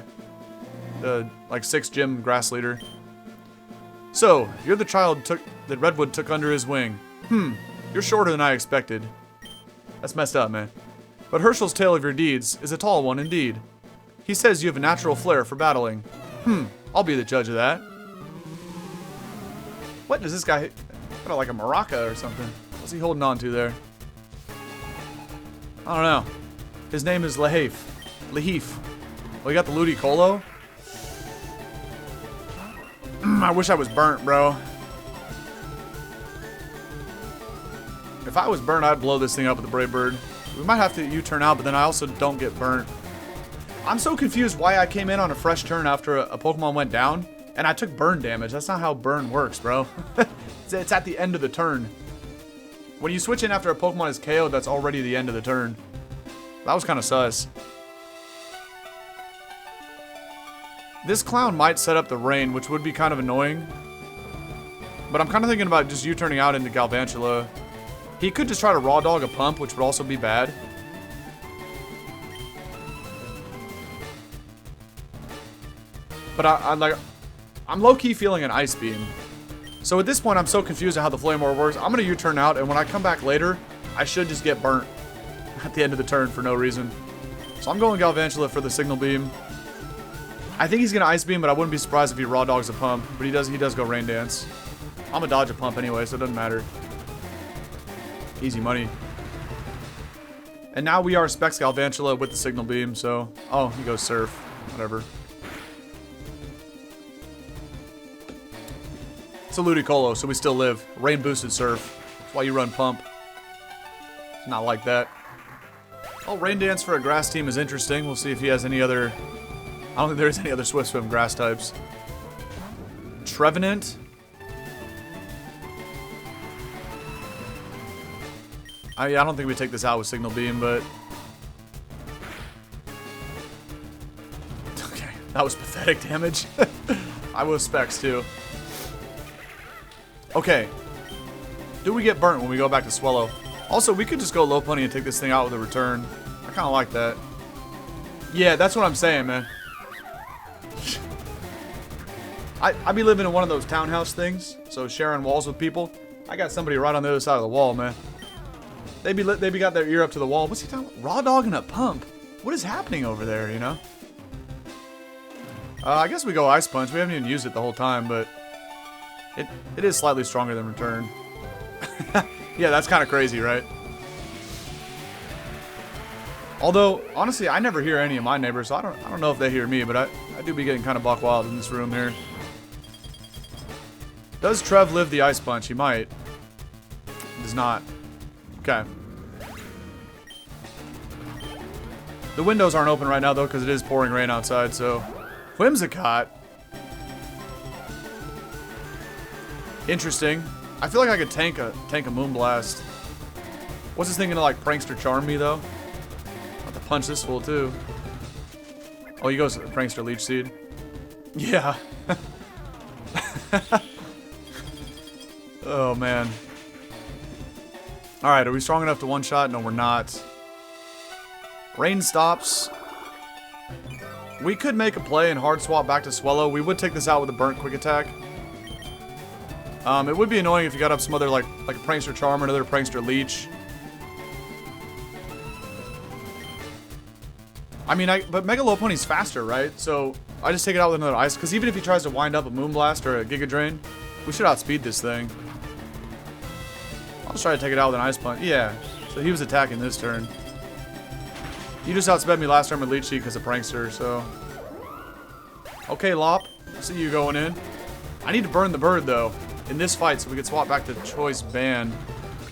The like 6th gym grass leader. So, you're the child that Redwood took under his wing. You're shorter than I expected. That's messed up, man. But Herschel's tale of your deeds is a tall one indeed. He says you have a natural flair for battling. I'll be the judge of that. What does this guy... Kind of like a maraca or something. What's he holding on to there? I don't know. His name is Lahif. Well, you got the Ludicolo? I wish I was burnt, bro. If I was burnt, I'd blow this thing up with the Brave Bird. We might have to U-turn out, but then I also don't get burnt. I'm so confused why I came in on a fresh turn after a Pokemon went down, and I took burn damage. That's not how burn works, bro. It's at the end of the turn. When you switch in after a Pokemon is KO'd, that's already the end of the turn. That was kind of sus. This clown might set up the rain, which would be kind of annoying. But I'm kind of thinking about just U-turning out into Galvantula. He could just try to raw dog a pump, which would also be bad. But I'm low-key feeling an Ice Beam. So at this point, I'm so confused at how the Flame Orb works. I'm going to U-turn out, and when I come back later, I should just get burnt at the end of the turn for no reason. So I'm going Galvantula for the Signal Beam. I think he's going to Ice Beam, but I wouldn't be surprised if he raw dogs a pump. But he does go Rain Dance. I'm going to dodge a pump anyway, so it doesn't matter. Easy money. And now we are Specs Galvantula with the Signal Beam, so... Oh, he goes Surf. Whatever. It's a Ludicolo, so we still live. Rain boosted Surf. That's why you run Pump. It's not like that. Oh, Rain Dance for a grass team is interesting. We'll see if he has any other... I don't think there's any other Swift Swim grass types. Trevenant. I don't think we take this out with Signal Beam, but... Okay, that was pathetic damage. I was Specs, too. Okay. Do we get burnt when we go back to Swellow? Also, we could just go Lopunny and take this thing out with a return. I kind of like that. Yeah, that's what I'm saying, man. I be living in one of those townhouse things, so sharing walls with people. I got somebody right on the other side of the wall, man. They be got their ear up to the wall. What's he talking about? Raw dogging a pump. What is happening over there, you know? I guess we go Ice Punch. We haven't even used it the whole time, but it is slightly stronger than return. Yeah, that's kind of crazy, right? Although, honestly, I never hear any of my neighbors, so I don't know if they hear me, but I do be getting kind of buck wild in this room here. Does Trev live the Ice Punch? He might. He does not. Okay. The windows aren't open right now, though, because it is pouring rain outside, so... Whimsicott. Interesting. I feel like I could tank a Moonblast. What's this thing gonna, like, Prankster Charm me, though? I'll have to punch this fool, too. Oh, he goes Prankster Leech Seed. Yeah. Oh, man. Alright, are we strong enough to one-shot? No, we're not. Rain stops. We could make a play and hard swap back to Swellow. We would take this out with a burnt quick attack. It would be annoying if you got up some other, like a Prankster Charm or another Prankster Leech. I mean, but Mega Lopunny's faster, right? So I just take it out with another Ice. Because even if he tries to wind up a Moonblast or a Giga Drain, we should outspeed this thing. I'll just try to take it out with an Ice Punch. Yeah, so he was attacking this turn. You just outsped me last turn with Leech Seed because of Prankster, so... Okay, Lop. I see you going in. I need to burn the bird, though, in this fight so we can swap back to Choice Band.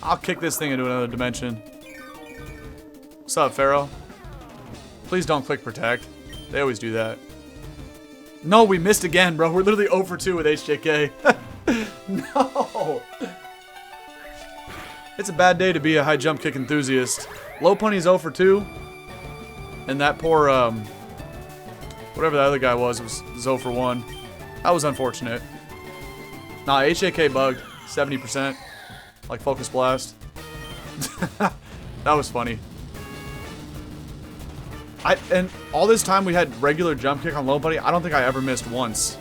I'll kick this thing into another dimension. What's up, Pharaoh? Please don't click Protect. They always do that. No, we missed again, bro. We're literally 0 for 2 with HJK. No! It's a bad day to be a high jump kick enthusiast. Lopunny's 0 for 2. And that poor, whatever the other guy was 0 for 1. That was unfortunate. Nah, HJK bugged. 70%. Like Focus Blast. That was funny. And all this time we had regular jump kick on Lopunny. I don't think I ever missed once.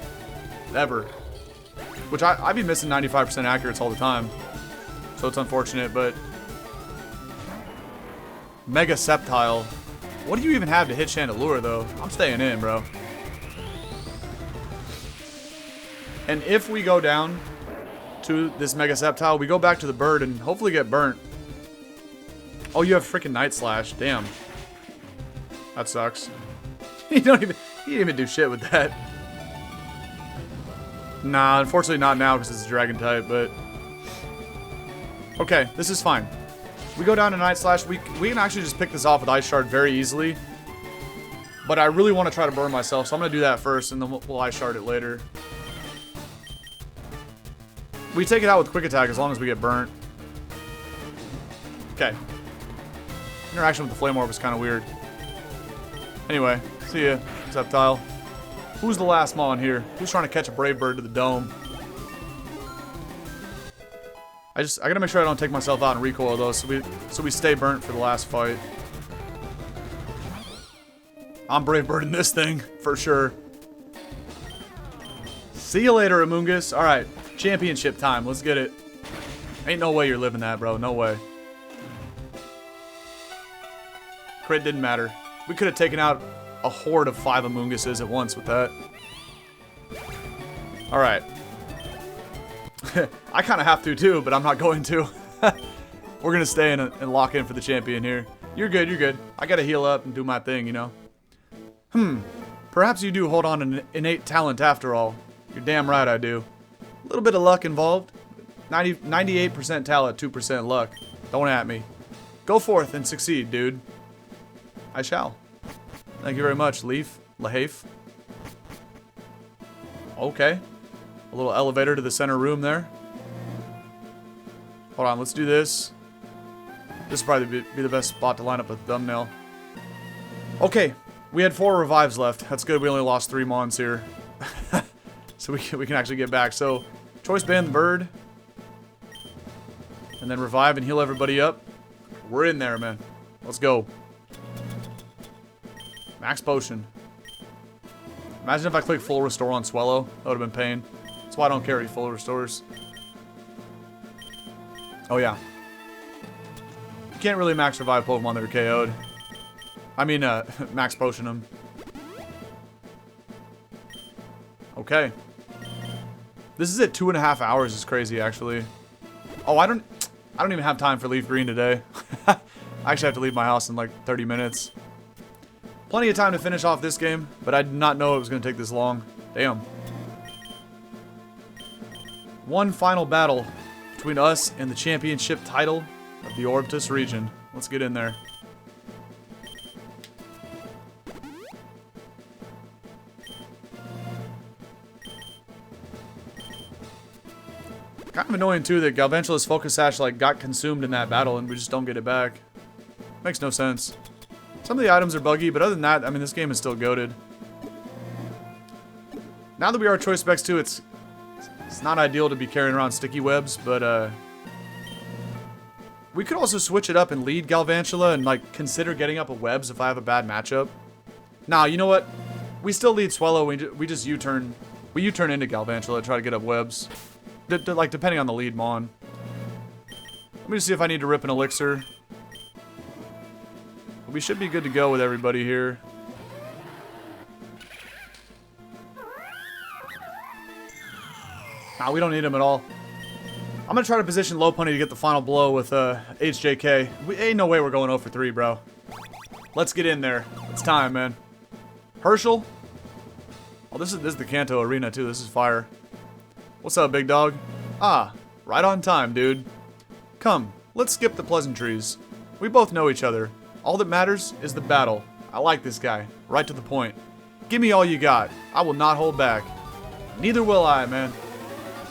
Ever. Which I be missing 95% accurates all the time. So it's unfortunate, but... Mega Sceptile. What do you even have to hit Chandelure, though? I'm staying in, bro. And if we go down to this Mega Sceptile, we go back to the bird and hopefully get burnt. Oh, you have freaking Night Slash. Damn. That sucks. He didn't even do shit with that. Nah, unfortunately not now because it's a dragon type, but... Okay, this is fine. We go down to Night Slash. We can actually just pick this off with Ice Shard very easily. But I really want to try to burn myself, so I'm going to do that first, and then we'll Ice Shard it later. We take it out with Quick Attack as long as we get burnt. Okay. Interaction with the Flame Orb was kind of weird. Anyway, see ya, Sceptile. Who's the last Mon here? Who's trying to catch a Brave Bird to the dome? I gotta make sure I don't take myself out and recoil though, so we stay burnt for the last fight. I'm Brave Bird in this thing, for sure. See you later, Amoonguss. Alright, championship time, let's get it. Ain't no way you're living that, bro, no way. Crit didn't matter. We could have taken out a horde of 5 Amoongusses at once with that. Alright. I kind of have to too, but I'm not going to. We're going to stay in and lock in for the champion here. You're good, you're good. I got to heal up and do my thing, you know. Perhaps you do hold on an innate talent after all. You're damn right I do. A little bit of luck involved. 98% talent, 2% luck. Don't at me. Go forth and succeed, dude. I shall. Thank you very much, Leaf. Lahafe. Okay. A little elevator to the center room there. Hold on, let's do this. This will probably be the best spot to line up a thumbnail. Okay, we had 4 revives left. That's good, we only lost 3 Mons here. So we can actually get back. So, Choice Band the bird. And then revive and heal everybody up. We're in there, man. Let's go. Max Potion. Imagine if I click full restore on Swellow. That would have been pain. That's why I don't carry full restores. Oh yeah. You can't really max revive Pokemon that are KO'd. I mean, max potion them. Okay. This is at 2.5 hours. Is crazy, actually. Oh, I don't even have time for Leaf Green today. I actually have to leave my house in like 30 minutes. Plenty of time to finish off this game, but I did not know it was going to take this long. Damn. One final battle between us and the championship title of the Orbtus Region. Let's get in there. Kind of annoying too that Galvantula's Focus Sash like got consumed in that battle and we just don't get it back. Makes no sense. Some of the items are buggy, but other than that, I mean, this game is still goated. Now that we are Choice Specs 2, it's not ideal to be carrying around sticky webs, but we could also switch it up and lead Galvantula and like consider getting up a webs if I have a bad matchup. Nah, you know what? We still lead Swellow. We just U-turn. We U-turn into Galvantula and try to get up webs. Like depending on the lead Mon. Let me just see if I need to rip an elixir. We should be good to go with everybody here. Nah, we don't need him at all. I'm gonna try to position Lopunny to get the final blow with HJK. Ain't no way we're going 0 for 3, bro. Let's get in there. It's time, man. Herschel. Oh, this is the Kanto Arena too. This is fire. What's up, big dog? Ah, right on time, dude. Come, let's skip the pleasantries. We both know each other. All that matters is the battle. I like this guy. Right to the point. Give me all you got. I will not hold back. Neither will I, man.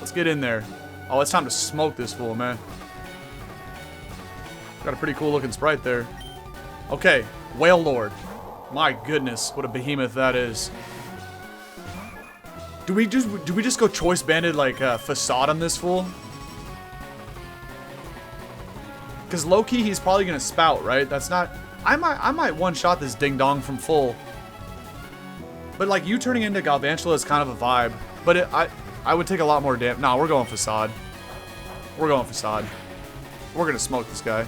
Let's get in there. Oh, it's time to smoke this fool, man. Got a pretty cool looking sprite there. Okay, Whale Lord. My goodness, what a behemoth that is. Do we just go choice banded like facade on this fool? Because low-key he's probably gonna spout, right? That's not. I might one-shot this ding dong from full. But like you turning into Galvantula is kind of a vibe. But I would take a lot more damage. Nah, we're going facade. We're going facade. We're gonna smoke this guy.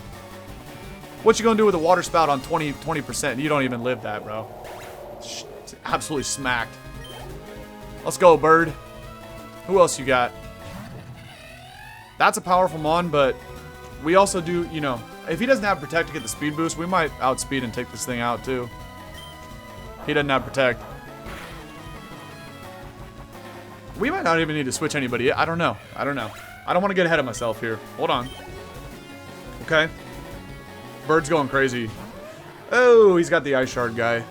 What you gonna do with a water spout on 20%? You don't even live that, bro. It's absolutely smacked. Let's go, bird. Who else you got? That's a powerful Mon, but we also do, you know, if he doesn't have Protect to get the speed boost, we might outspeed and take this thing out, too. He doesn't have Protect. We might not even need to switch anybody. I don't know. I don't know. I don't want to get ahead of myself here. Hold on. Okay. Bird's going crazy. Oh, he's got the Ice Shard guy.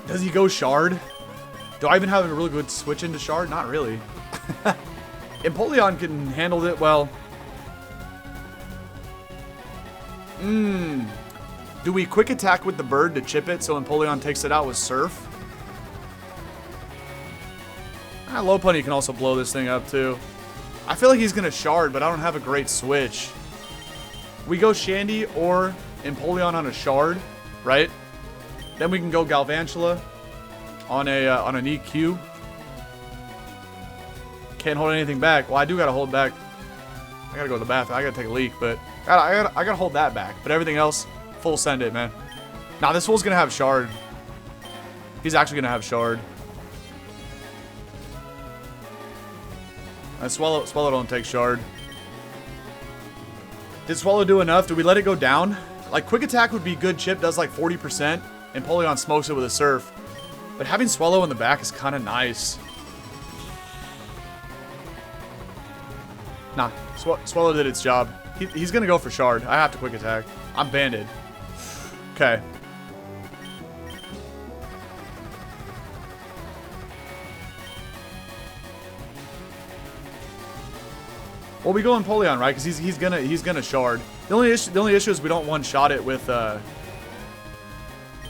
Does he go Shard? Do I even have a really good switch into Shard? Not really. Empoleon can handle it well. Do we quick attack with the bird to chip it so Empoleon takes it out with Surf? Lopunny can also blow this thing up too. I feel like he's going to Shard, but I don't have a great switch. We go Shandy or Empoleon on a Shard, right? Then we can go Galvantula on an EQ. Can't hold anything back. Well, I do gotta hold back. I gotta go to the bathroom. I gotta take a leak, but I gotta hold that back. But everything else, full send it, man. Nah, this fool's gonna have Shard. He's actually gonna have Shard. Swallow don't take Shard. Did Swallow do enough? Did we let it go down? Like, Quick Attack would be good. Chip does like 40%. And Empoleon smokes it with a Surf. But having Swallow in the back is kind of nice. Nah, Swallow did its job. He's going to go for Shard. I have to Quick Attack. I'm banded. Okay. Well, we go Empoleon, right? Because he's gonna Shard. The only issue is we don't one-shot it with.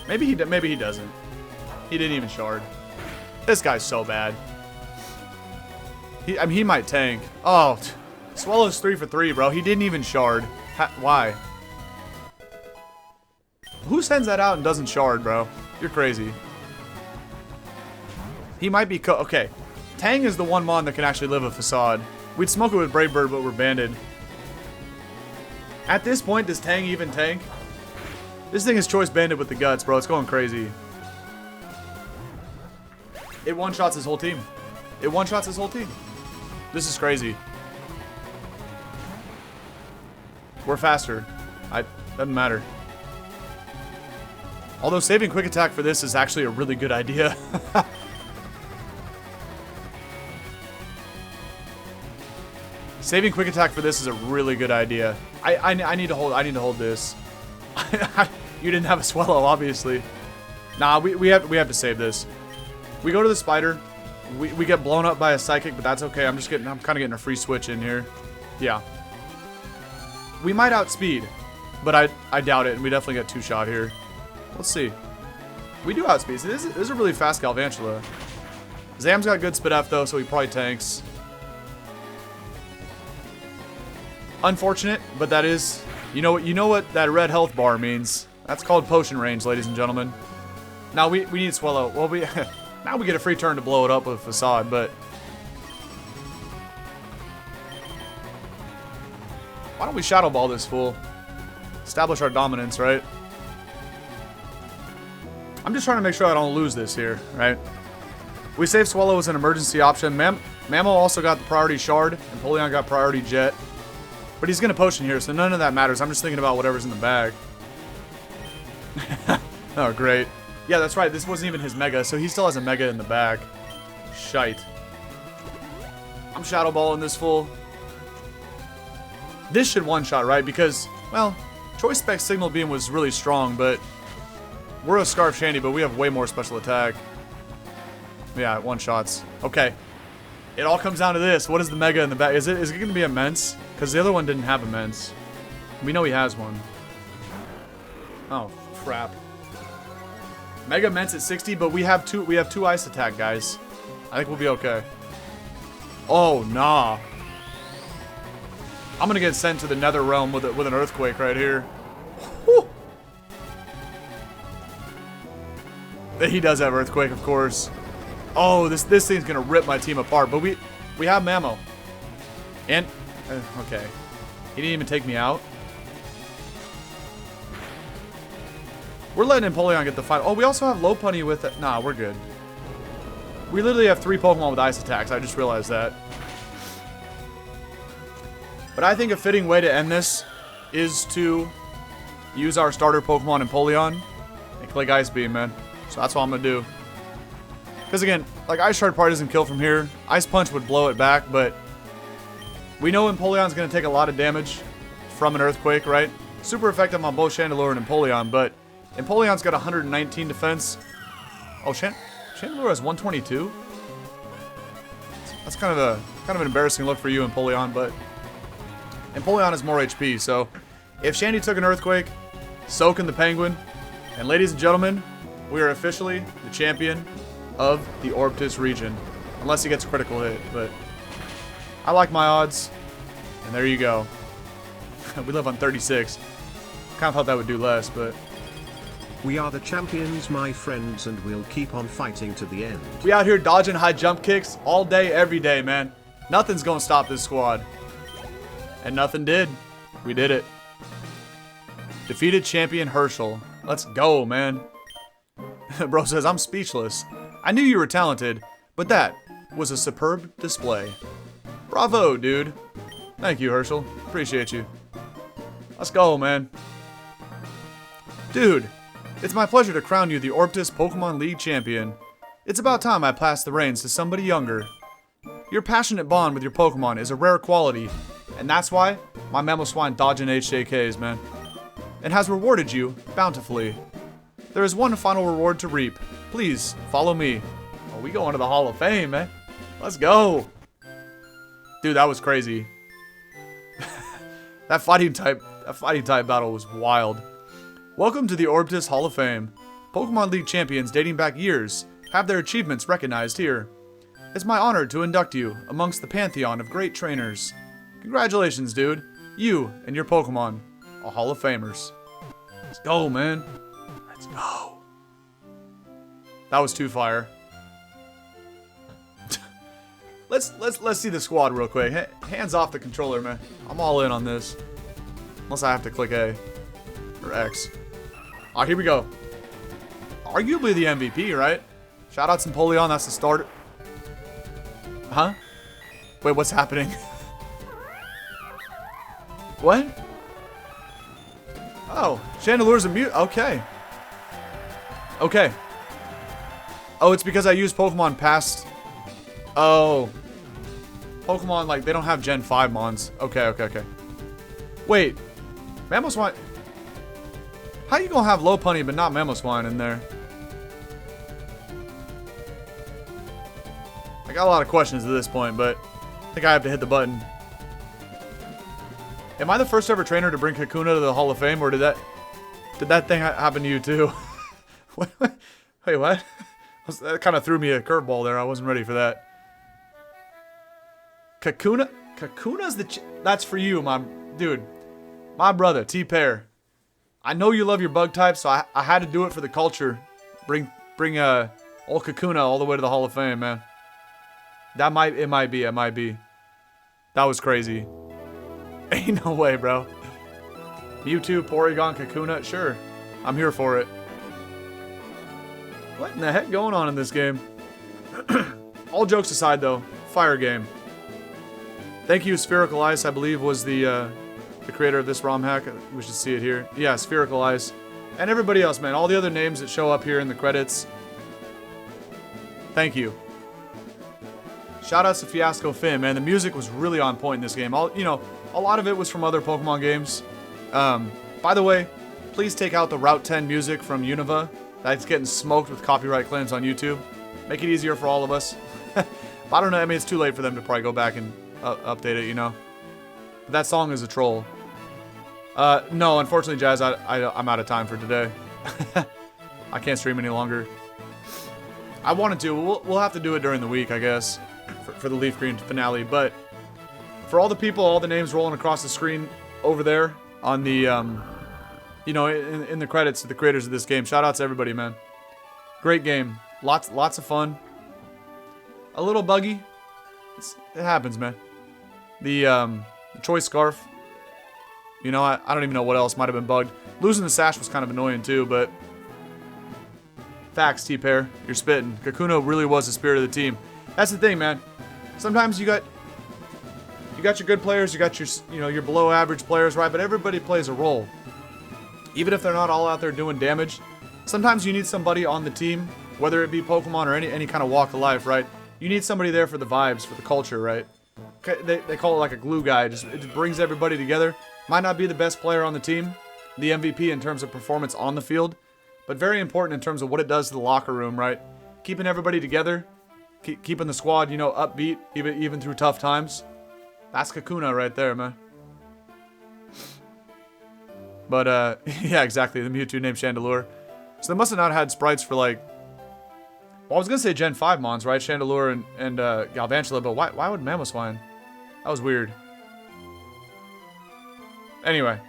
Maybe he doesn't. He didn't even Shard. This guy's so bad. He might tank. Oh, Swallow's 3 for 3, bro. He didn't even Shard. Why? Who sends that out and doesn't Shard, bro? You're crazy. He might be okay. Tang is the one mon that can actually live a Facade. We'd smoke it with Brave Bird, but we're banded. At this point, does Tang even tank? This thing is choice banded with the guts, bro. It's going crazy. It one-shots his whole team. It one-shots his whole team. This is crazy. We're faster. Doesn't matter. Although saving Quick Attack for this is actually a really good idea. Saving Quick Attack for this is a really good idea. I need to hold this. You didn't have a Swallow, obviously. Nah, we have to save this. We go to the Spider. We get blown up by a Psychic, but that's okay. I'm kind of getting a free switch in here. Yeah. We might outspeed, but I doubt it, and we definitely get 2-shot here. Let's see. We do outspeed. So this is a really fast Galvantula. Zam's got good Spit F though, so he probably tanks. Unfortunate, but that is, you know what that red health bar means. That's called potion range, ladies and gentlemen. Now we need Swallow. Well, now we get a free turn to blow it up with Facade, but why don't we Shadow Ball this fool? Establish our dominance, right? I'm just trying to make sure I don't lose this here, right? We save Swallow as an emergency option. Mamo also got the priority Shard, and Empoleon got priority Jet. But he's going to potion here, so none of that matters. I'm just thinking about whatever's in the bag. Oh, great. Yeah, that's right. This wasn't even his Mega, so he still has a Mega in the bag. Shite. I'm Shadow Balling this fool. This should one-shot, right? Because, well, Choice Spec Signal Beam was really strong, but we're a Scarf Shandy, but we have way more special attack. Yeah, one-shots. Okay. It all comes down to this. What is the Mega in the bag? Is it going to be Immense? Because the other one didn't have Immense. We know he has one. Oh, crap. Mega Immense at 60, but we have two Ice Attack, guys. I think we'll be okay. Oh, nah. I'm going to get sent to the Nether Realm with an Earthquake right here. Whew. He does have Earthquake, of course. Oh, this thing's going to rip my team apart. But we have Mamo. And... okay. He didn't even take me out. We're letting Empoleon get the fight. Oh, we also have Lopunny with it. Nah, we're good. We literally have 3 Pokemon with Ice Attacks. I just realized that. But I think a fitting way to end this is to use our starter Pokemon Empoleon and click Ice Beam, man. So that's what I'm going to do. Because again, like Ice Shard probably doesn't kill from here. Ice Punch would blow it back, but We know Empoleon's going to take a lot of damage from an earthquake, right? Super effective on both Chandelure and Empoleon, but Empoleon's got 119 defense. Oh, Chandelure has 122? That's kind of an embarrassing look for you, Empoleon, but Empoleon has more HP, so if Shandy took an earthquake, so can the Penguin. And ladies and gentlemen, we are officially the champion of the Orbtus region. Unless he gets a critical hit, but I like my odds. And there you go. We live on 36. Kind of thought that would do less, but we are the champions, my friends, and we'll keep on fighting to the end. We out here dodging high jump kicks all day, every day, man. Nothing's gonna stop this squad. And nothing did. We did it. Defeated champion Herschel. Let's go, man. Bro says, I'm speechless. I knew you were talented, but that was a superb display. Bravo, dude. Thank you, Herschel. Appreciate you. Let's go, man. Dude, it's my pleasure to crown you the Orbtus Pokémon League champion. It's about time I passed the reins to somebody younger. Your passionate bond with your Pokémon is a rare quality, and that's why my Mamoswine dodging HJKs, man. And has rewarded you bountifully. There is one final reward to reap. Please, follow me. Oh, we going to the Hall of Fame, man. Let's go. Dude, that was crazy. that fighting type battle was wild. Welcome to the Orbtus Hall of Fame. Pokemon League champions dating back years have their achievements recognized here. It's my honor to induct you amongst the pantheon of great trainers. Congratulations, dude. You and your Pokemon are Hall of Famers. Let's go, man. Let's go. That was too fire. let's see the squad real quick. Hands off the controller, man. I'm all in on this. Unless I have to click A or X. Alright, here we go. Arguably the MVP, right? Shoutouts Empoleon, that's the start. Huh? Wait, what's happening? What? Oh, Chandelure's a mute. Okay. Okay. Oh, it's because I used Pokemon past. Oh. Pokemon, like, they don't have Gen 5 mons. Okay. Wait. Mamoswine. How you gonna have Lopunny but not Mamoswine in there? I got a lot of questions at this point, but I think I have to hit the button. Am I the first ever trainer to bring Kakuna to the Hall of Fame, or did that thing happen to you too? Wait, what? That kind of threw me a curveball there. I wasn't ready for that. Kakuna? Kakuna's that's for you, my dude. My brother, T-Pair. I know you love your bug type, so I had to do it for the culture. Bring old Kakuna all the way to the Hall of Fame, man. It might be. That was crazy. Ain't no way, bro. Mewtwo, Porygon, Kakuna, sure. I'm here for it. What in the heck going on in this game? All jokes aside, though, fire game. Thank you, Spherical Ice, I believe, was the creator of this ROM hack. We should see it here. Yeah, Spherical Ice. And everybody else, man. All the other names that show up here in the credits. Thank you. Shoutouts to Fiasco Finn, man. The music was really on point in this game. A lot of it was from other Pokemon games. By the way, please take out the Route 10 music from Unova. That's getting smoked with copyright claims on YouTube. Make it easier for all of us. But I don't know. I mean, it's too late for them to probably go back and update it, you know. But that song is a troll. No, unfortunately, Jazz, I'm out of time for today. I can't stream any longer. I wanted to. We'll have to do it during the week, I guess, for the Leaf Green finale. But for all the people, all the names rolling across the screen over there on the, in the credits to the creators of this game. Shout out to everybody, man. Great game. Lots of fun. A little buggy. It happens, man. The choice scarf. You know, I don't even know what else might have been bugged. Losing the sash was kind of annoying too, but facts, T-Pair. You're spitting. Kakuna really was the spirit of the team. That's the thing, man. Sometimes you got your good players, you got your below average players, right? But everybody plays a role. Even if they're not all out there doing damage, sometimes you need somebody on the team, whether it be Pokemon or any kind of walk of life, right? You need somebody there for the vibes, for the culture, right? they call it like a glue guy. It just brings everybody together. Might not be the best player on the team, the MVP in terms of performance on the field, but very important in terms of what it does to the locker room, right? Keeping everybody together, keeping the squad, you know, upbeat, even through tough times. That's Kakuna right there, man. But, yeah, exactly. The Mewtwo named Chandelure. So they must have not had sprites for, like... Well, I was going to say Gen 5 mons, right? Chandelure and Galvantula, but why would Mamoswine? That was weird. Anyway.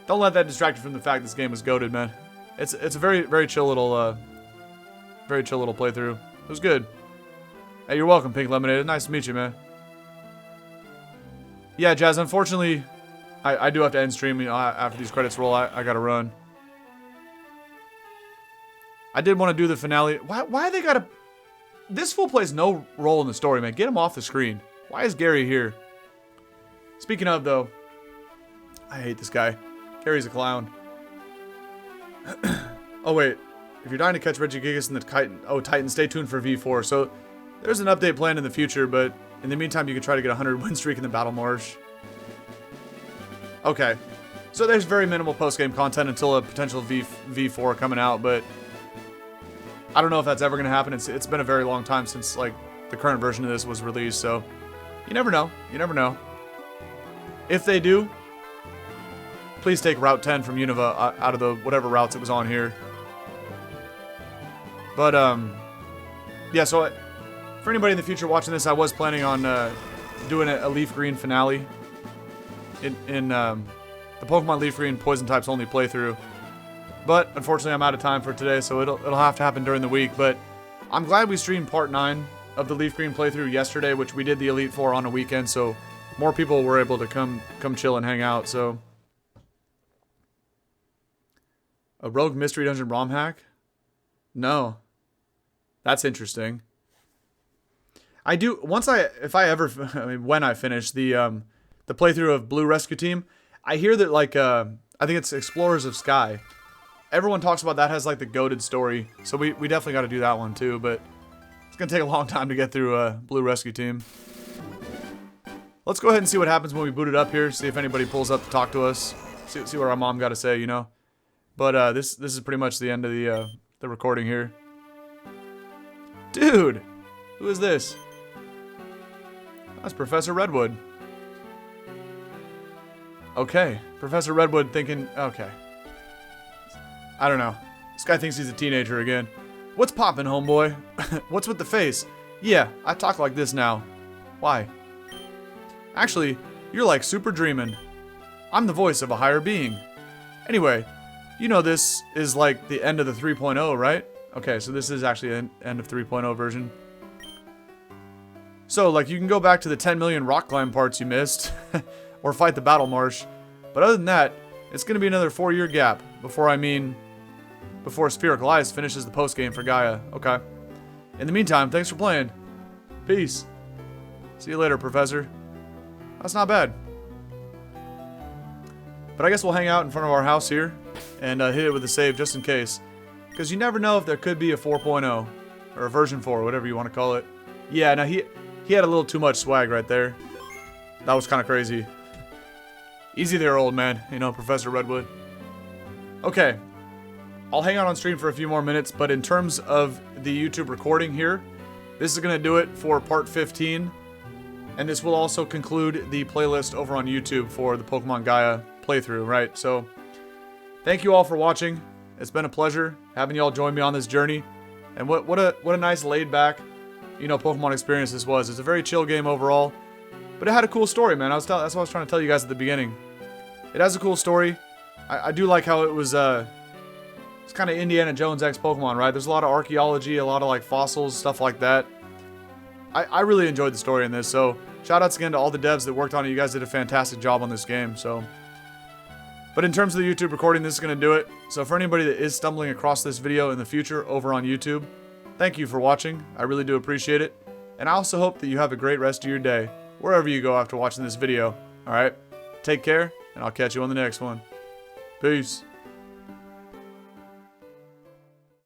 Don't let that distract you from the fact this game was goated, man. It's a very, very chill little, playthrough. It was good. Hey, you're welcome, Pink Lemonade. Nice to meet you, man. Yeah, Jazz, unfortunately, I do have to end stream. You know, after these credits roll, I gotta run. I did want to do the finale. Why they gotta... This fool plays no role in the story, man. Get him off the screen. Why is Gary here? Speaking of, though, I hate this guy. Gary's a clown. Oh, wait. If you're dying to catch Regigigas in the Titan, stay tuned for V4. So, there's an update planned in the future, but in the meantime, you can try to get a 100 win streak in the Battle Marsh. Okay. So, there's very minimal post-game content until a potential V4 coming out, but I don't know if that's ever going to happen. It's been a very long time since, like, the current version of this was released, so you never know. You never know. If they do, please take Route 10 from Unova out of the whatever routes it was on here. But, yeah, so for anybody in the future watching this, I was planning on doing a Leaf Green finale in the Pokemon Leaf Green Poison types only playthrough. But, unfortunately, I'm out of time for today, so it'll have to happen during the week. But I'm glad we streamed part 9 of the Leaf Green playthrough yesterday, which we did the Elite Four on a weekend, so more people were able to come chill and hang out, so... A Rogue Mystery Dungeon ROM hack? No. That's interesting. I do, when I finish the playthrough of Blue Rescue Team, I hear that, like, I think it's Explorers of Sky. Everyone talks about that has, like, the goated story, so we definitely got to do that one, too, but it's going to take a long time to get through Blue Rescue Team. Let's go ahead and see what happens when we boot it up here, see if anybody pulls up to talk to us, see what our mom got to say, you know? But this is pretty much the end of the recording here. Dude! Who is this? That's Professor Redwood. Okay. Professor Redwood thinking... Okay. I don't know. This guy thinks he's a teenager again. What's poppin', homeboy? What's with the face? Yeah, I talk like this now. Why? Actually, you're like super dreamin'. I'm the voice of a higher being. Anyway, you know this is like the end of the 3.0, right? Okay, so this is actually an end of 3.0 version. So, like, you can go back to the 10 million rock climb parts you missed, or fight the Battle Marsh. But other than that, it's going to be another 4-year gap before Spherical Eyes finishes the post-game for Gaia. Okay. In the meantime, thanks for playing. Peace. See you later, Professor. That's not bad. But I guess we'll hang out in front of our house here and hit it with a save just in case. Because you never know if there could be a 4.0 or a version 4, whatever you want to call it. Yeah, now he had a little too much swag right there. That was kind of crazy. Easy there, old man. You know, Professor Redwood. Okay. I'll hang out on stream for a few more minutes, but in terms of the YouTube recording here, this is going to do it for part 15. And this will also conclude the playlist over on YouTube for the Pokemon Gaia playthrough, right? So, thank you all for watching. It's been a pleasure having you all join me on this journey. And what a nice laid-back, you know, Pokemon experience this was. It's a very chill game overall, but it had a cool story, man. That's what I was trying to tell you guys at the beginning. It has a cool story. I do like how it was, it's kind of Indiana Jones X Pokemon, right? There's a lot of archaeology, a lot of, like, fossils, stuff like that. I really enjoyed the story in this, so shoutouts again to all the devs that worked on it. You guys did a fantastic job on this game, so. But in terms of the YouTube recording, this is going to do it. So for anybody that is stumbling across this video in the future over on YouTube, thank you for watching. I really do appreciate it. And I also hope that you have a great rest of your day, wherever you go after watching this video. Alright? Take care, and I'll catch you on the next one. Peace.